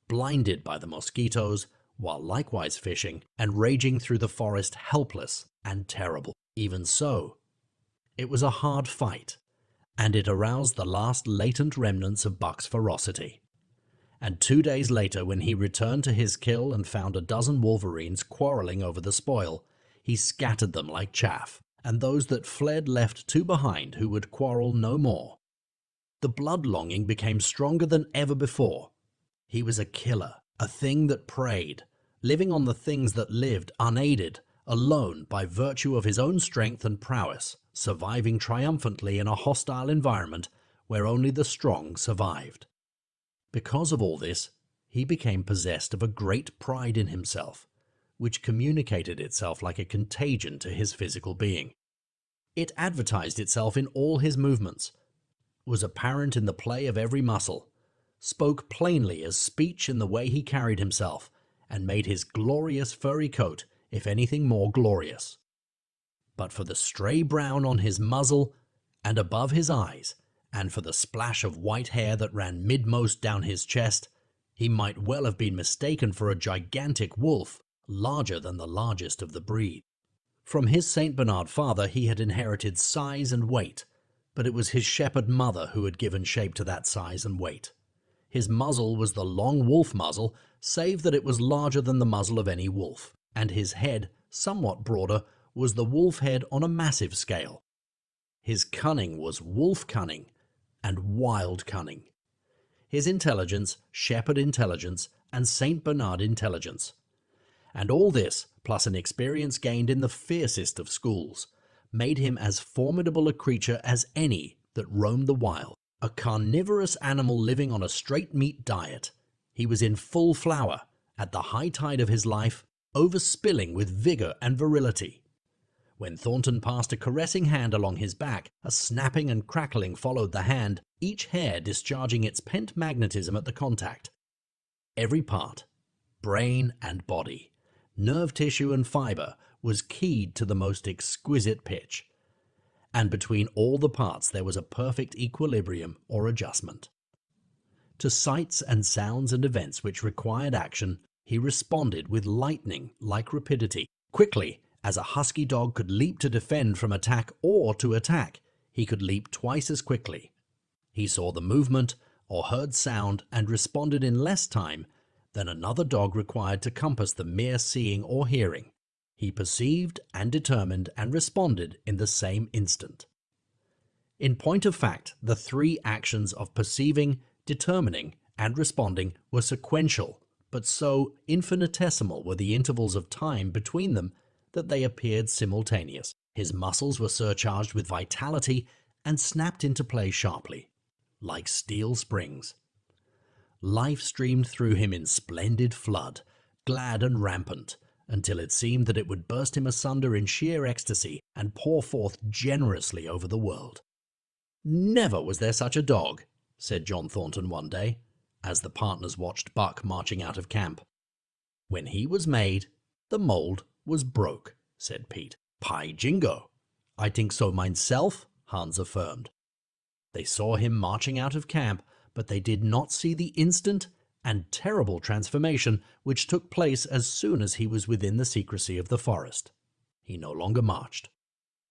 blinded by the mosquitoes, while likewise fishing and raging through the forest helpless and terrible. Even so, it was a hard fight, and it aroused the last latent remnants of Buck's ferocity. And 2 days later, when he returned to his kill and found a dozen wolverines quarreling over the spoil, he scattered them like chaff, and those that fled left 2 behind who would quarrel no more. The blood-longing became stronger than ever before. He was a killer, a thing that preyed, living on the things that lived unaided, alone by virtue of his own strength and prowess, surviving triumphantly in a hostile environment where only the strong survived. Because of all this, he became possessed of a great pride in himself, which communicated itself like a contagion to his physical being. It advertised itself in all his movements, was apparent in the play of every muscle, spoke plainly as speech in the way he carried himself, and made his glorious furry coat, if anything, more glorious. But for the stray brown on his muzzle and above his eyes, and for the splash of white hair that ran midmost down his chest, he might well have been mistaken for a gigantic wolf, larger than the largest of the breed. From his St. Bernard father he had inherited size and weight, but it was his shepherd mother who had given shape to that size and weight. His muzzle was the long wolf muzzle, save that it was larger than the muzzle of any wolf, and his head, somewhat broader, was the wolf head on a massive scale. His cunning was wolf cunning and wild cunning. His intelligence, shepherd intelligence, and Saint Bernard intelligence. And all this, plus an experience gained in the fiercest of schools, made him as formidable a creature as any that roamed the wild. A carnivorous animal living on a straight meat diet, he was in full flower, at the high tide of his life, overspilling with vigor and virility. When Thornton passed a caressing hand along his back, a snapping and crackling followed the hand, each hair discharging its pent magnetism at the contact. Every part, brain and body, nerve tissue and fiber, was keyed to the most exquisite pitch. And between all the parts there was a perfect equilibrium or adjustment. To sights and sounds and events which required action, he responded with lightning-like rapidity. Quickly, as a husky dog could leap to defend from attack or to attack, he could leap twice as quickly. He saw the movement or heard sound and responded in less time than another dog required to compass the mere seeing or hearing. He perceived and determined and responded in the same instant. In point of fact, the three actions of perceiving, determining, and responding were sequential, but so infinitesimal were the intervals of time between them that they appeared simultaneous. His muscles were surcharged with vitality and snapped into play sharply, like steel springs. Life streamed through him in splendid flood, glad and rampant, until it seemed that it would burst him asunder in sheer ecstasy and pour forth generously over the world. "Never was there such a dog," said John Thornton one day, as the partners watched Buck marching out of camp. "When he was made, the mold was broke," said Pete. "Py jingo, I think so myself," Hans affirmed. They saw him marching out of camp, but they did not see the instant and terrible transformation which took place as soon as he was within the secrecy of the forest. He no longer marched.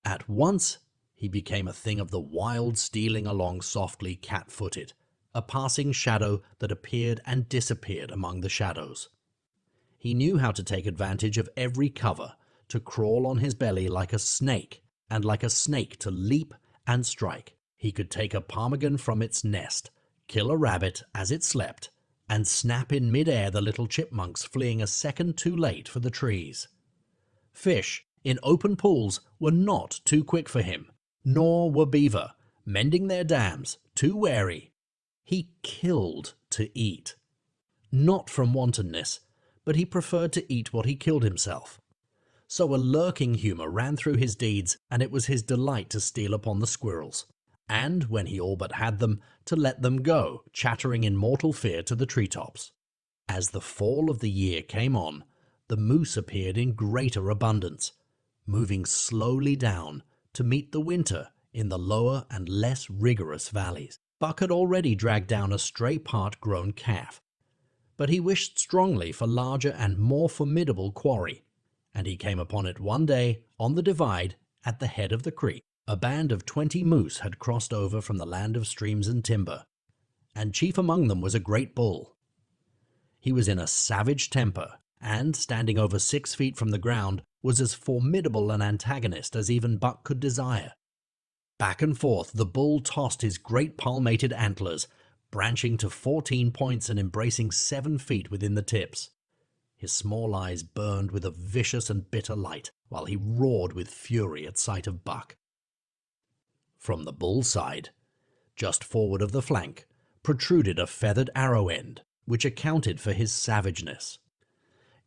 At once he became a thing of the wild, stealing along softly cat-footed, a passing shadow that appeared and disappeared among the shadows. He knew how to take advantage of every cover, to crawl on his belly like a snake, and like a snake to leap and strike. He could take a ptarmigan from its nest, kill a rabbit as it slept, and snap in mid-air the little chipmunks fleeing a second too late for the trees. Fish in open pools were not too quick for him, nor were beaver, mending their dams, too wary. He killed to eat. Not from wantonness, but he preferred to eat what he killed himself. So a lurking humor ran through his deeds, and it was his delight to steal upon the squirrels, and, when he all but had them, to let them go, chattering in mortal fear to the treetops. As the fall of the year came on, the moose appeared in greater abundance, moving slowly down to meet the winter in the lower and less rigorous valleys. Buck had already dragged down a stray part-grown calf, but he wished strongly for larger and more formidable quarry, and he came upon it one day on the divide at the head of the creek. A band of 20 moose had crossed over from the land of streams and timber, and chief among them was a great bull. He was in a savage temper, and, standing over 6 feet from the ground, was as formidable an antagonist as even Buck could desire. Back and forth the bull tossed his great palmated antlers, branching to 14 points and embracing 7 feet within the tips. His small eyes burned with a vicious and bitter light, while he roared with fury at sight of Buck. From the bull's side, just forward of the flank, protruded a feathered arrow end, which accounted for his savageness.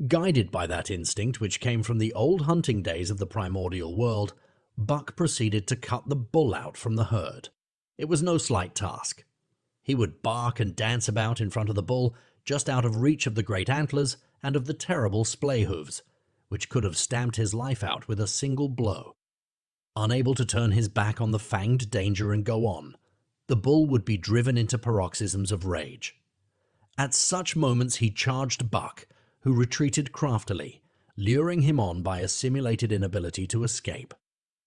Guided by that instinct which came from the old hunting days of the primordial world, Buck proceeded to cut the bull out from the herd. It was no slight task. He would bark and dance about in front of the bull, just out of reach of the great antlers and of the terrible splay hooves, which could have stamped his life out with a single blow. Unable to turn his back on the fanged danger and go on, the bull would be driven into paroxysms of rage. At such moments he charged Buck, who retreated craftily, luring him on by a simulated inability to escape.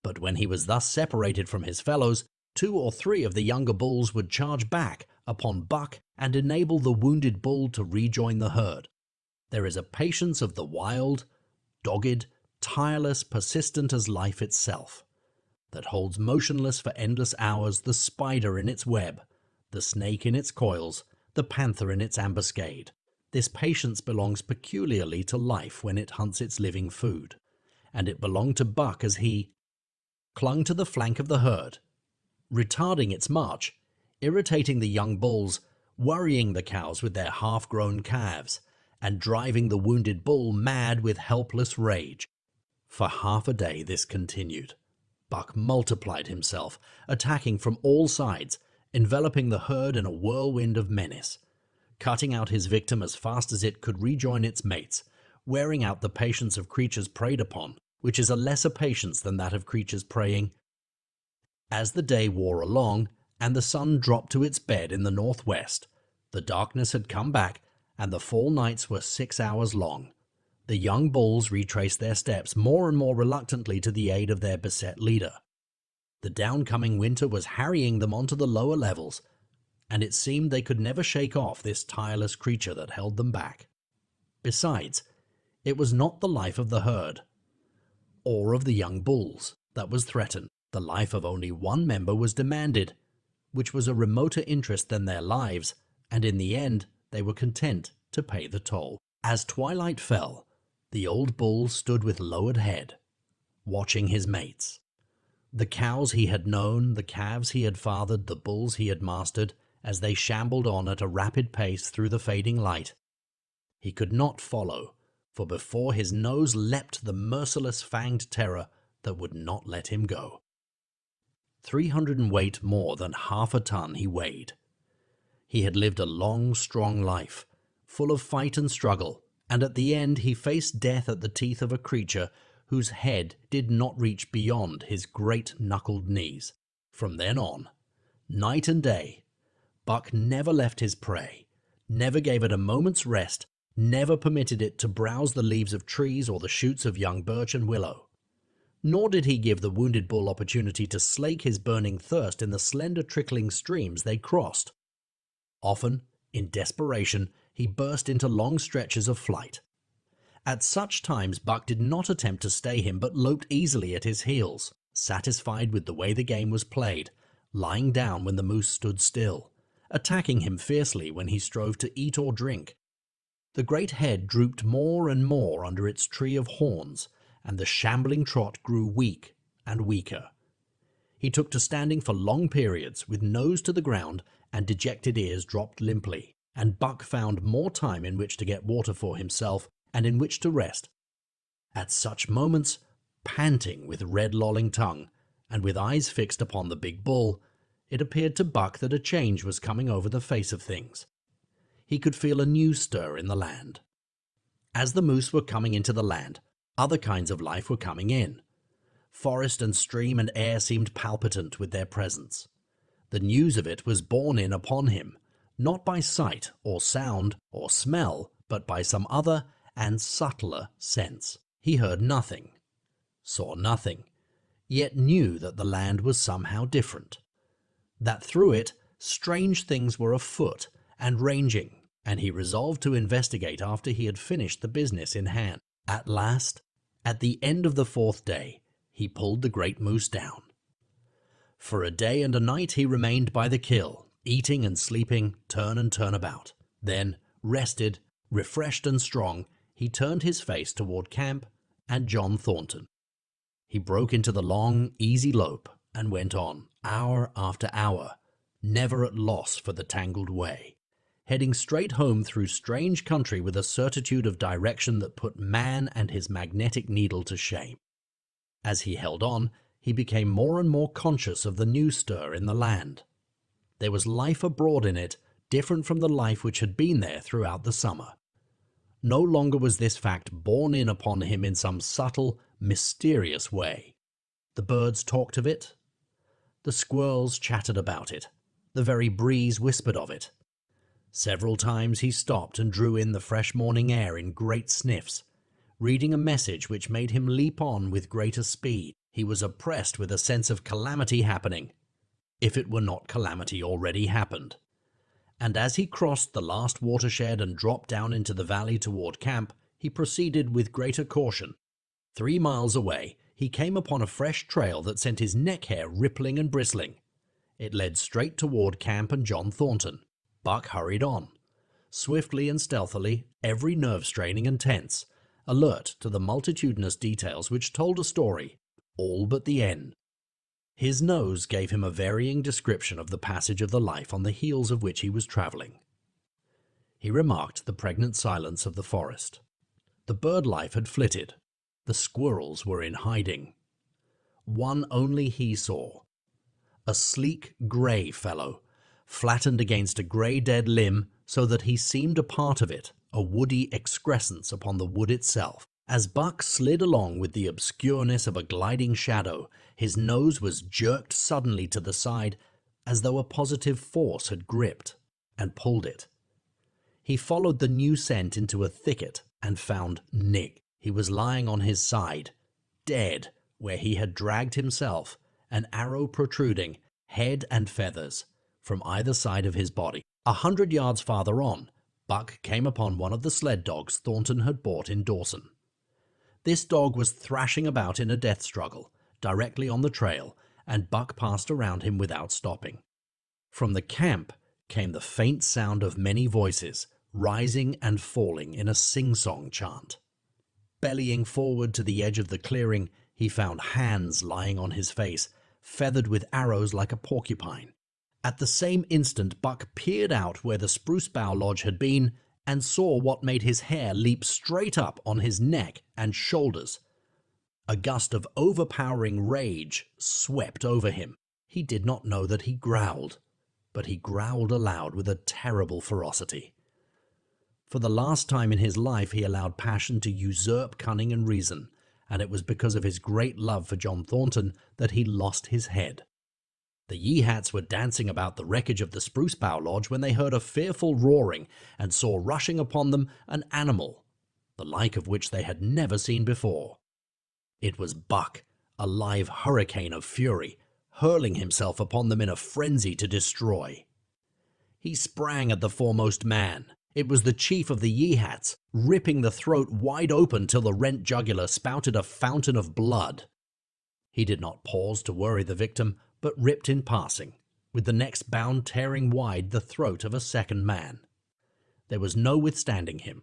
But when he was thus separated from his fellows, 2 or 3 of the younger bulls would charge back upon Buck and enable the wounded bull to rejoin the herd. There is a patience of the wild, dogged, tireless, persistent as life itself, that holds motionless for endless hours the spider in its web, the snake in its coils, the panther in its ambuscade. This patience belongs peculiarly to life when it hunts its living food, and it belonged to Buck as he clung to the flank of the herd, retarding its march, irritating the young bulls, worrying the cows with their half-grown calves, and driving the wounded bull mad with helpless rage. For half a day this continued. Buck multiplied himself, attacking from all sides, enveloping the herd in a whirlwind of menace, cutting out his victim as fast as it could rejoin its mates, wearing out the patience of creatures preyed upon, which is a lesser patience than that of creatures preying. As the day wore along, and the sun dropped to its bed in the northwest, the darkness had come back, and the fall nights were 6 hours long. The young bulls retraced their steps more and more reluctantly to the aid of their beset leader. The downcoming winter was harrying them onto the lower levels, and it seemed they could never shake off this tireless creature that held them back. Besides, it was not the life of the herd, or of the young bulls, that was threatened. The life of only one member was demanded, which was a remoter interest than their lives, and in the end they were content to pay the toll. As twilight fell, the old bull stood with lowered head, watching his mates. The cows he had known, the calves he had fathered, the bulls he had mastered, as they shambled on at a rapid pace through the fading light. He could not follow, for before his nose leapt the merciless fanged terror that would not let him go. 300 and weight more than half a ton he weighed. He had lived a long, strong life, full of fight and struggle, and at the end he faced death at the teeth of a creature whose head did not reach beyond his great knuckled knees. From then on, night and day, Buck never left his prey, never gave it a moment's rest, never permitted it to browse the leaves of trees or the shoots of young birch and willow. Nor did he give the wounded bull opportunity to slake his burning thirst in the slender trickling streams they crossed. Often, in desperation, he burst into long stretches of flight. At such times Buck did not attempt to stay him, but loped easily at his heels, satisfied with the way the game was played, lying down when the moose stood still, attacking him fiercely when he strove to eat or drink. The great head drooped more and more under its tree of horns, and the shambling trot grew weak and weaker. He took to standing for long periods, with nose to the ground and dejected ears dropped limply, and Buck found more time in which to get water for himself and in which to rest. At such moments, panting with red-lolling tongue, and with eyes fixed upon the big bull, it appeared to Buck that a change was coming over the face of things. He could feel a new stir in the land. As the moose were coming into the land, other kinds of life were coming in. Forest and stream and air seemed palpitant with their presence. The news of it was borne in upon him, not by sight or sound or smell, but by some other and subtler sense. He heard nothing, saw nothing, yet knew that the land was somehow different, that through it strange things were afoot and ranging, and he resolved to investigate after he had finished the business in hand. At last, at the end of the 4th day, he pulled the great moose down. For a day and a night he remained by the kill, eating and sleeping, turn and turn about. Then, rested, refreshed and strong, he turned his face toward camp and John Thornton. He broke into the long, easy lope and went on, hour after hour, never at loss for the tangled way, heading straight home through strange country with a certitude of direction that put man and his magnetic needle to shame. As he held on, he became more and more conscious of the new stir in the land. There was life abroad in it, different from the life which had been there throughout the summer. No longer was this fact borne in upon him in some subtle, mysterious way. The birds talked of it. The squirrels chattered about it. The very breeze whispered of it. Several times he stopped and drew in the fresh morning air in great sniffs, reading a message which made him leap on with greater speed. He was oppressed with a sense of calamity happening. if it were not calamity already happened. And as he crossed the last watershed and dropped down into the valley toward camp, he proceeded with greater caution. 3 miles away, he came upon a fresh trail that sent his neck hair rippling and bristling. It led straight toward camp and John Thornton. Buck hurried on, swiftly and stealthily, every nerve straining and tense, alert to the multitudinous details which told a story, all but the end. His nose gave him a varying description of the passage of the life on the heels of which he was traveling. He remarked the pregnant silence of the forest. The bird life had flitted. The squirrels were in hiding. One only he saw, a sleek grey fellow, flattened against a grey dead limb so that he seemed a part of it, a woody excrescence upon the wood itself. As Buck slid along with the obscureness of a gliding shadow, his nose was jerked suddenly to the side as though a positive force had gripped and pulled it. He followed the new scent into a thicket and found Nick. He was lying on his side, dead where he had dragged himself, an arrow protruding, head and feathers, from either side of his body. 100 yards farther on, Buck came upon one of the sled dogs Thornton had bought in Dawson. This dog was thrashing about in a death struggle, directly on the trail, and Buck passed around him without stopping. From the camp came the faint sound of many voices, rising and falling in a sing-song chant. Bellying forward to the edge of the clearing, he found Hans lying on his face, feathered with arrows like a porcupine. At the same instant, Buck peered out where the spruce bough lodge had been and saw what made his hair leap straight up on his neck and shoulders. A gust of overpowering rage swept over him. He did not know that he growled, but he growled aloud with a terrible ferocity. For the last time in his life he allowed passion to usurp cunning and reason, and it was because of his great love for John Thornton that he lost his head. The Yeehats were dancing about the wreckage of the spruce bough lodge when they heard a fearful roaring and saw rushing upon them an animal, the like of which they had never seen before. It was Buck, a live hurricane of fury, hurling himself upon them in a frenzy to destroy. He sprang at the foremost man. It was the chief of the Yeehats, ripping the throat wide open till the rent jugular spouted a fountain of blood. He did not pause to worry the victim, but ripped in passing, with the next bound tearing wide the throat of a second man. There was no withstanding him.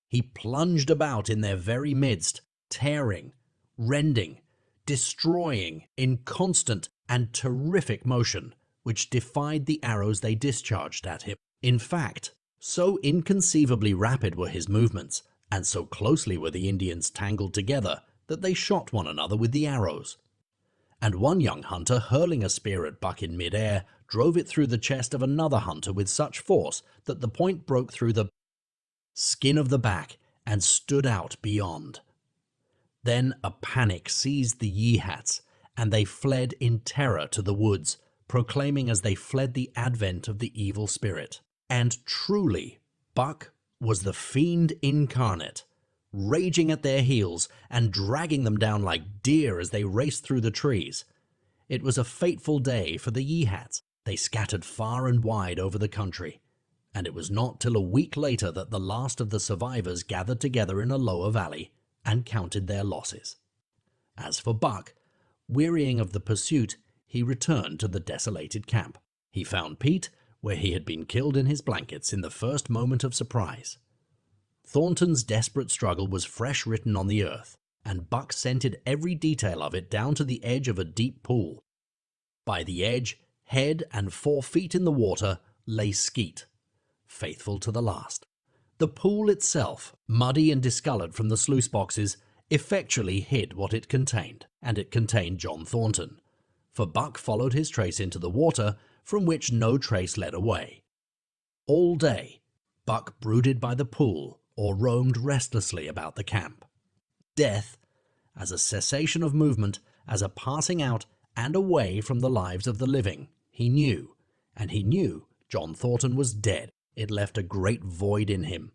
He plunged about in their very midst, tearing, rending, destroying in constant and terrific motion, which defied the arrows they discharged at him. In fact, so inconceivably rapid were his movements, and so closely were the Indians tangled together, that they shot one another with the arrows. And one young hunter, hurling a spear at Buck in mid-air, drove it through the chest of another hunter with such force that the point broke through the skin of the back and stood out beyond. Then a panic seized the Yeehats, and they fled in terror to the woods, proclaiming as they fled the advent of the evil spirit. And truly, Buck was the fiend incarnate, raging at their heels and dragging them down like deer as they raced through the trees. It was a fateful day for the Yeehats. They scattered far and wide over the country, and it was not till a week later that the last of the survivors gathered together in a lower valley and counted their losses. As for Buck, wearying of the pursuit, he returned to the desolated camp. He found Pete where he had been killed in his blankets in the first moment of surprise. Thornton's desperate struggle was fresh written on the earth, and Buck scented every detail of it down to the edge of a deep pool. By the edge, head and 4 feet in the water, lay Skeet, faithful to the last. The pool itself, muddy and discolored from the sluice boxes, effectually hid what it contained, and it contained John Thornton, for Buck followed his trace into the water, from which no trace led away. All day, Buck brooded by the pool or roamed restlessly about the camp. Death, as a cessation of movement, as a passing out and away from the lives of the living, he knew, and he knew John Thornton was dead. It left a great void in him,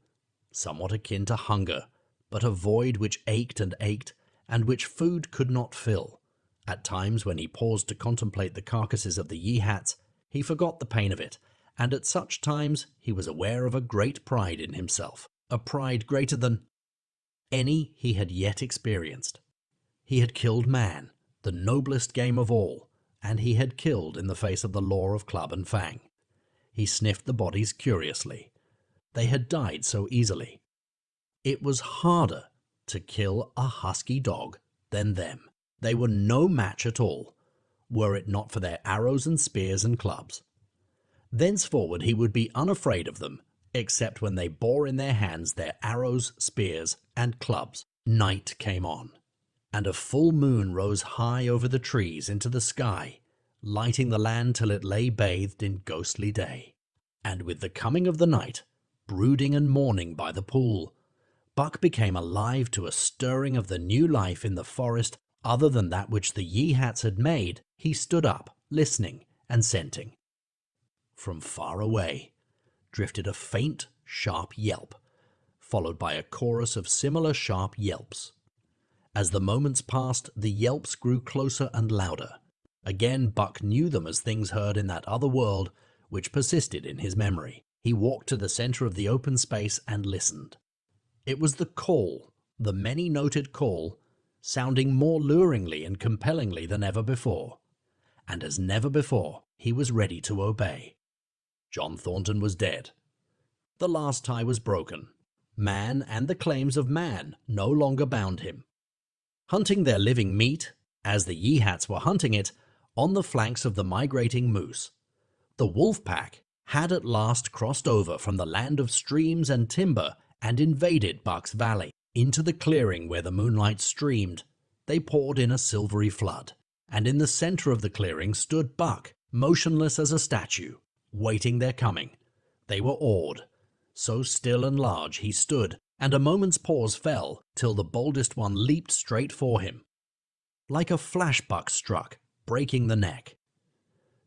somewhat akin to hunger, but a void which ached and which food could not fill, At times when he paused to contemplate the carcasses of the Yeehats, he forgot the pain of it, and at such times he was aware of a great pride in himself, a pride greater than any he had yet experienced. He had killed man, the noblest game of all, and he had killed in the face of the law of club and fang. He sniffed the bodies curiously. They had died so easily. It was harder to kill a husky dog than them. They were no match at all, were it not for their arrows and spears and clubs. Thenceforward he would be unafraid of them, except when they bore in their hands their arrows, spears, and clubs. Night came on, and a full moon rose high over the trees into the sky, lighting the land till it lay bathed in ghostly day. And with the coming of the night, brooding and mourning by the pool, Buck became alive to a stirring of the new life in the forest other than that which the Yeehats had made. He stood up, listening and scenting. From far away drifted a faint, sharp yelp, followed by a chorus of similar sharp yelps. As the moments passed, the yelps grew closer and louder. Again Buck knew them as things heard in that other world which persisted in his memory. He walked to the center of the open space and listened. It was the call, the many-noted call, sounding more luringly and compellingly than ever before. And as never before, he was ready to obey. John Thornton was dead. The last tie was broken. Man and the claims of man no longer bound him. Hunting their living meat, as the Yeehats were hunting it, on the flanks of the migrating moose, the wolf pack had at last crossed over from the land of streams and timber and invaded Buck's Valley. Into the clearing where the moonlight streamed, they poured in a silvery flood, and in the center of the clearing stood Buck, motionless as a statue, waiting their coming. They were awed. So still and large he stood, and a moment's pause fell, till the boldest one leaped straight for him. Like a flash Buck struck, breaking the neck.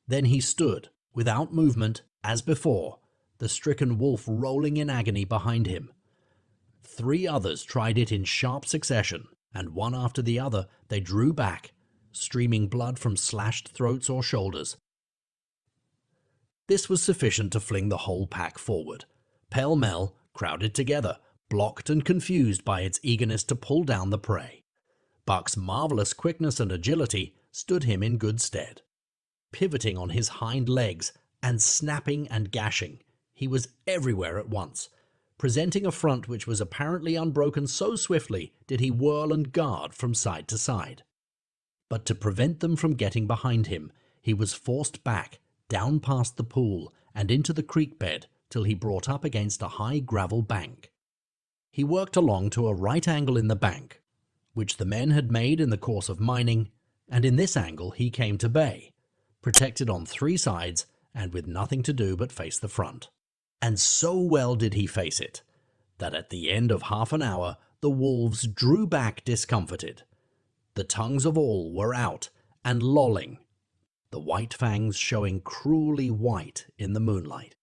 Then he stood, without movement, as before, the stricken wolf rolling in agony behind him. 3 others tried it in sharp succession, and one after the other they drew back, streaming blood from slashed throats or shoulders. This was sufficient to fling the whole pack forward, pell-mell, crowded together, blocked and confused by its eagerness to pull down the prey. Buck's marvelous quickness and agility stood him in good stead. Pivoting on his hind legs and snapping and gashing, he was everywhere at once, presenting a front which was apparently unbroken, so swiftly did he whirl and guard from side to side. But to prevent them from getting behind him, he was forced back, down past the pool and into the creek bed till he brought up against a high gravel bank. He worked along to a right angle in the bank, which the men had made in the course of mining, and in this angle he came to bay, protected on 3 sides and with nothing to do but face the front. And so well did he face it, that at the end of half an hour the wolves drew back discomfited. The tongues of all were out and lolling, the white fangs showing cruelly white in the moonlight.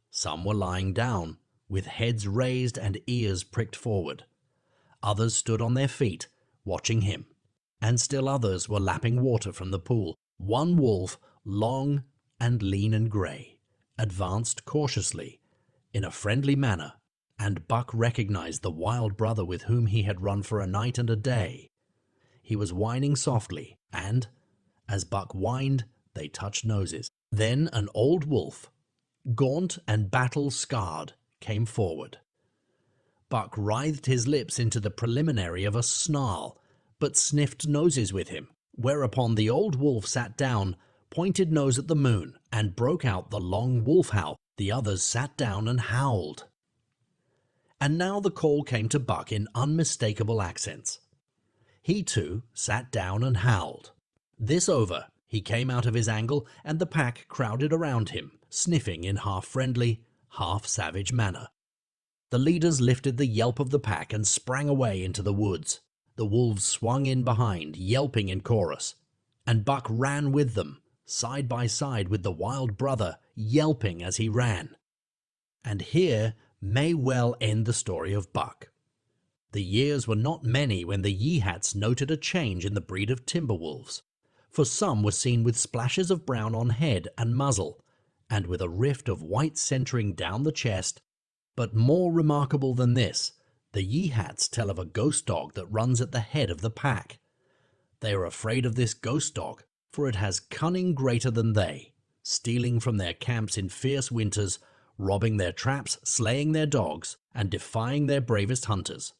Some were lying down, with heads raised and ears pricked forward. Others stood on their feet, watching him, and still others were lapping water from the pool. One wolf, long and lean and grey, advanced cautiously, in a friendly manner, and Buck recognized the wild brother with whom he had run for a night and a day. He was whining softly, and, as Buck whined, they touched noses. Then an old wolf, gaunt and battle-scarred, came forward. Buck writhed his lips into the preliminary of a snarl, but sniffed noses with him, whereupon the old wolf sat down, pointed nose at the moon, and broke out the long wolf howl. The others sat down and howled. And now the call came to Buck in unmistakable accents. He too sat down and howled. This over, he came out of his angle, and the pack crowded around him, sniffing in half-friendly, half-savage manner. The leaders lifted the yelp of the pack and sprang away into the woods. The wolves swung in behind, yelping in chorus, and Buck ran with them, side by side with the wild brother, yelping as he ran. And here may well end the story of Buck. The years were not many when the Yeehats noted a change in the breed of timber wolves. for some were seen with splashes of brown on head and muzzle, and with a rift of white centering down the chest. But more remarkable than this, the Yeehats tell of a ghost dog that runs at the head of the pack. They are afraid of this ghost dog, for it has cunning greater than they, stealing from their camps in fierce winters, robbing their traps, slaying their dogs, and defying their bravest hunters.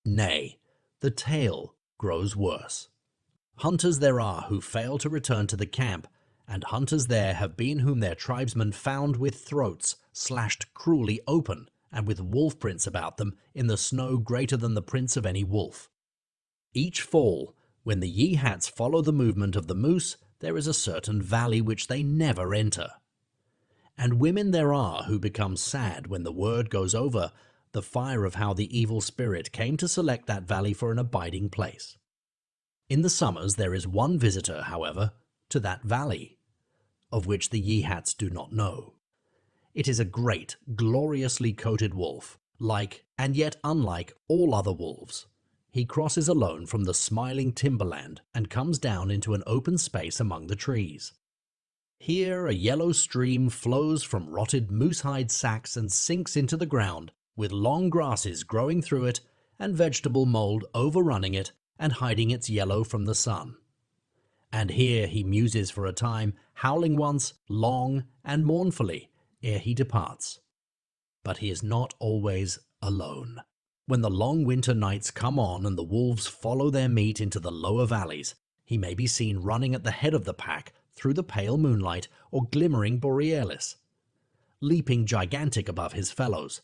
Nay, the tale grows worse. Hunters there are who fail to return to the camp, and hunters there have been whom their tribesmen found with throats slashed cruelly open and with wolf prints about them in the snow greater than the prints of any wolf. Each fall, when the Yeehats follow the movement of the moose, there is a certain valley which they never enter. And women there are who become sad when the word goes over the fire of how the evil spirit came to select that valley for an abiding place. In the summers there is one visitor, however, to that valley, of which the Yeehats do not know. It is a great, gloriously coated wolf, like and yet unlike all other wolves. He crosses alone from the smiling timberland and comes down into an open space among the trees. Here a yellow stream flows from rotted moosehide sacks and sinks into the ground, with long grasses growing through it and vegetable mold overrunning it and hiding its yellow from the sun. And here he muses for a time, howling once, long and mournfully, ere he departs. But he is not always alone. When the long winter nights come on and the wolves follow their meat into the lower valleys, he may be seen running at the head of the pack through the pale moonlight or glimmering borealis, leaping gigantic above his fellows,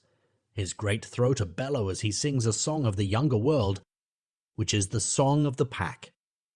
his great throat a bellow as he sings a song of the younger world, which is the song of the pack,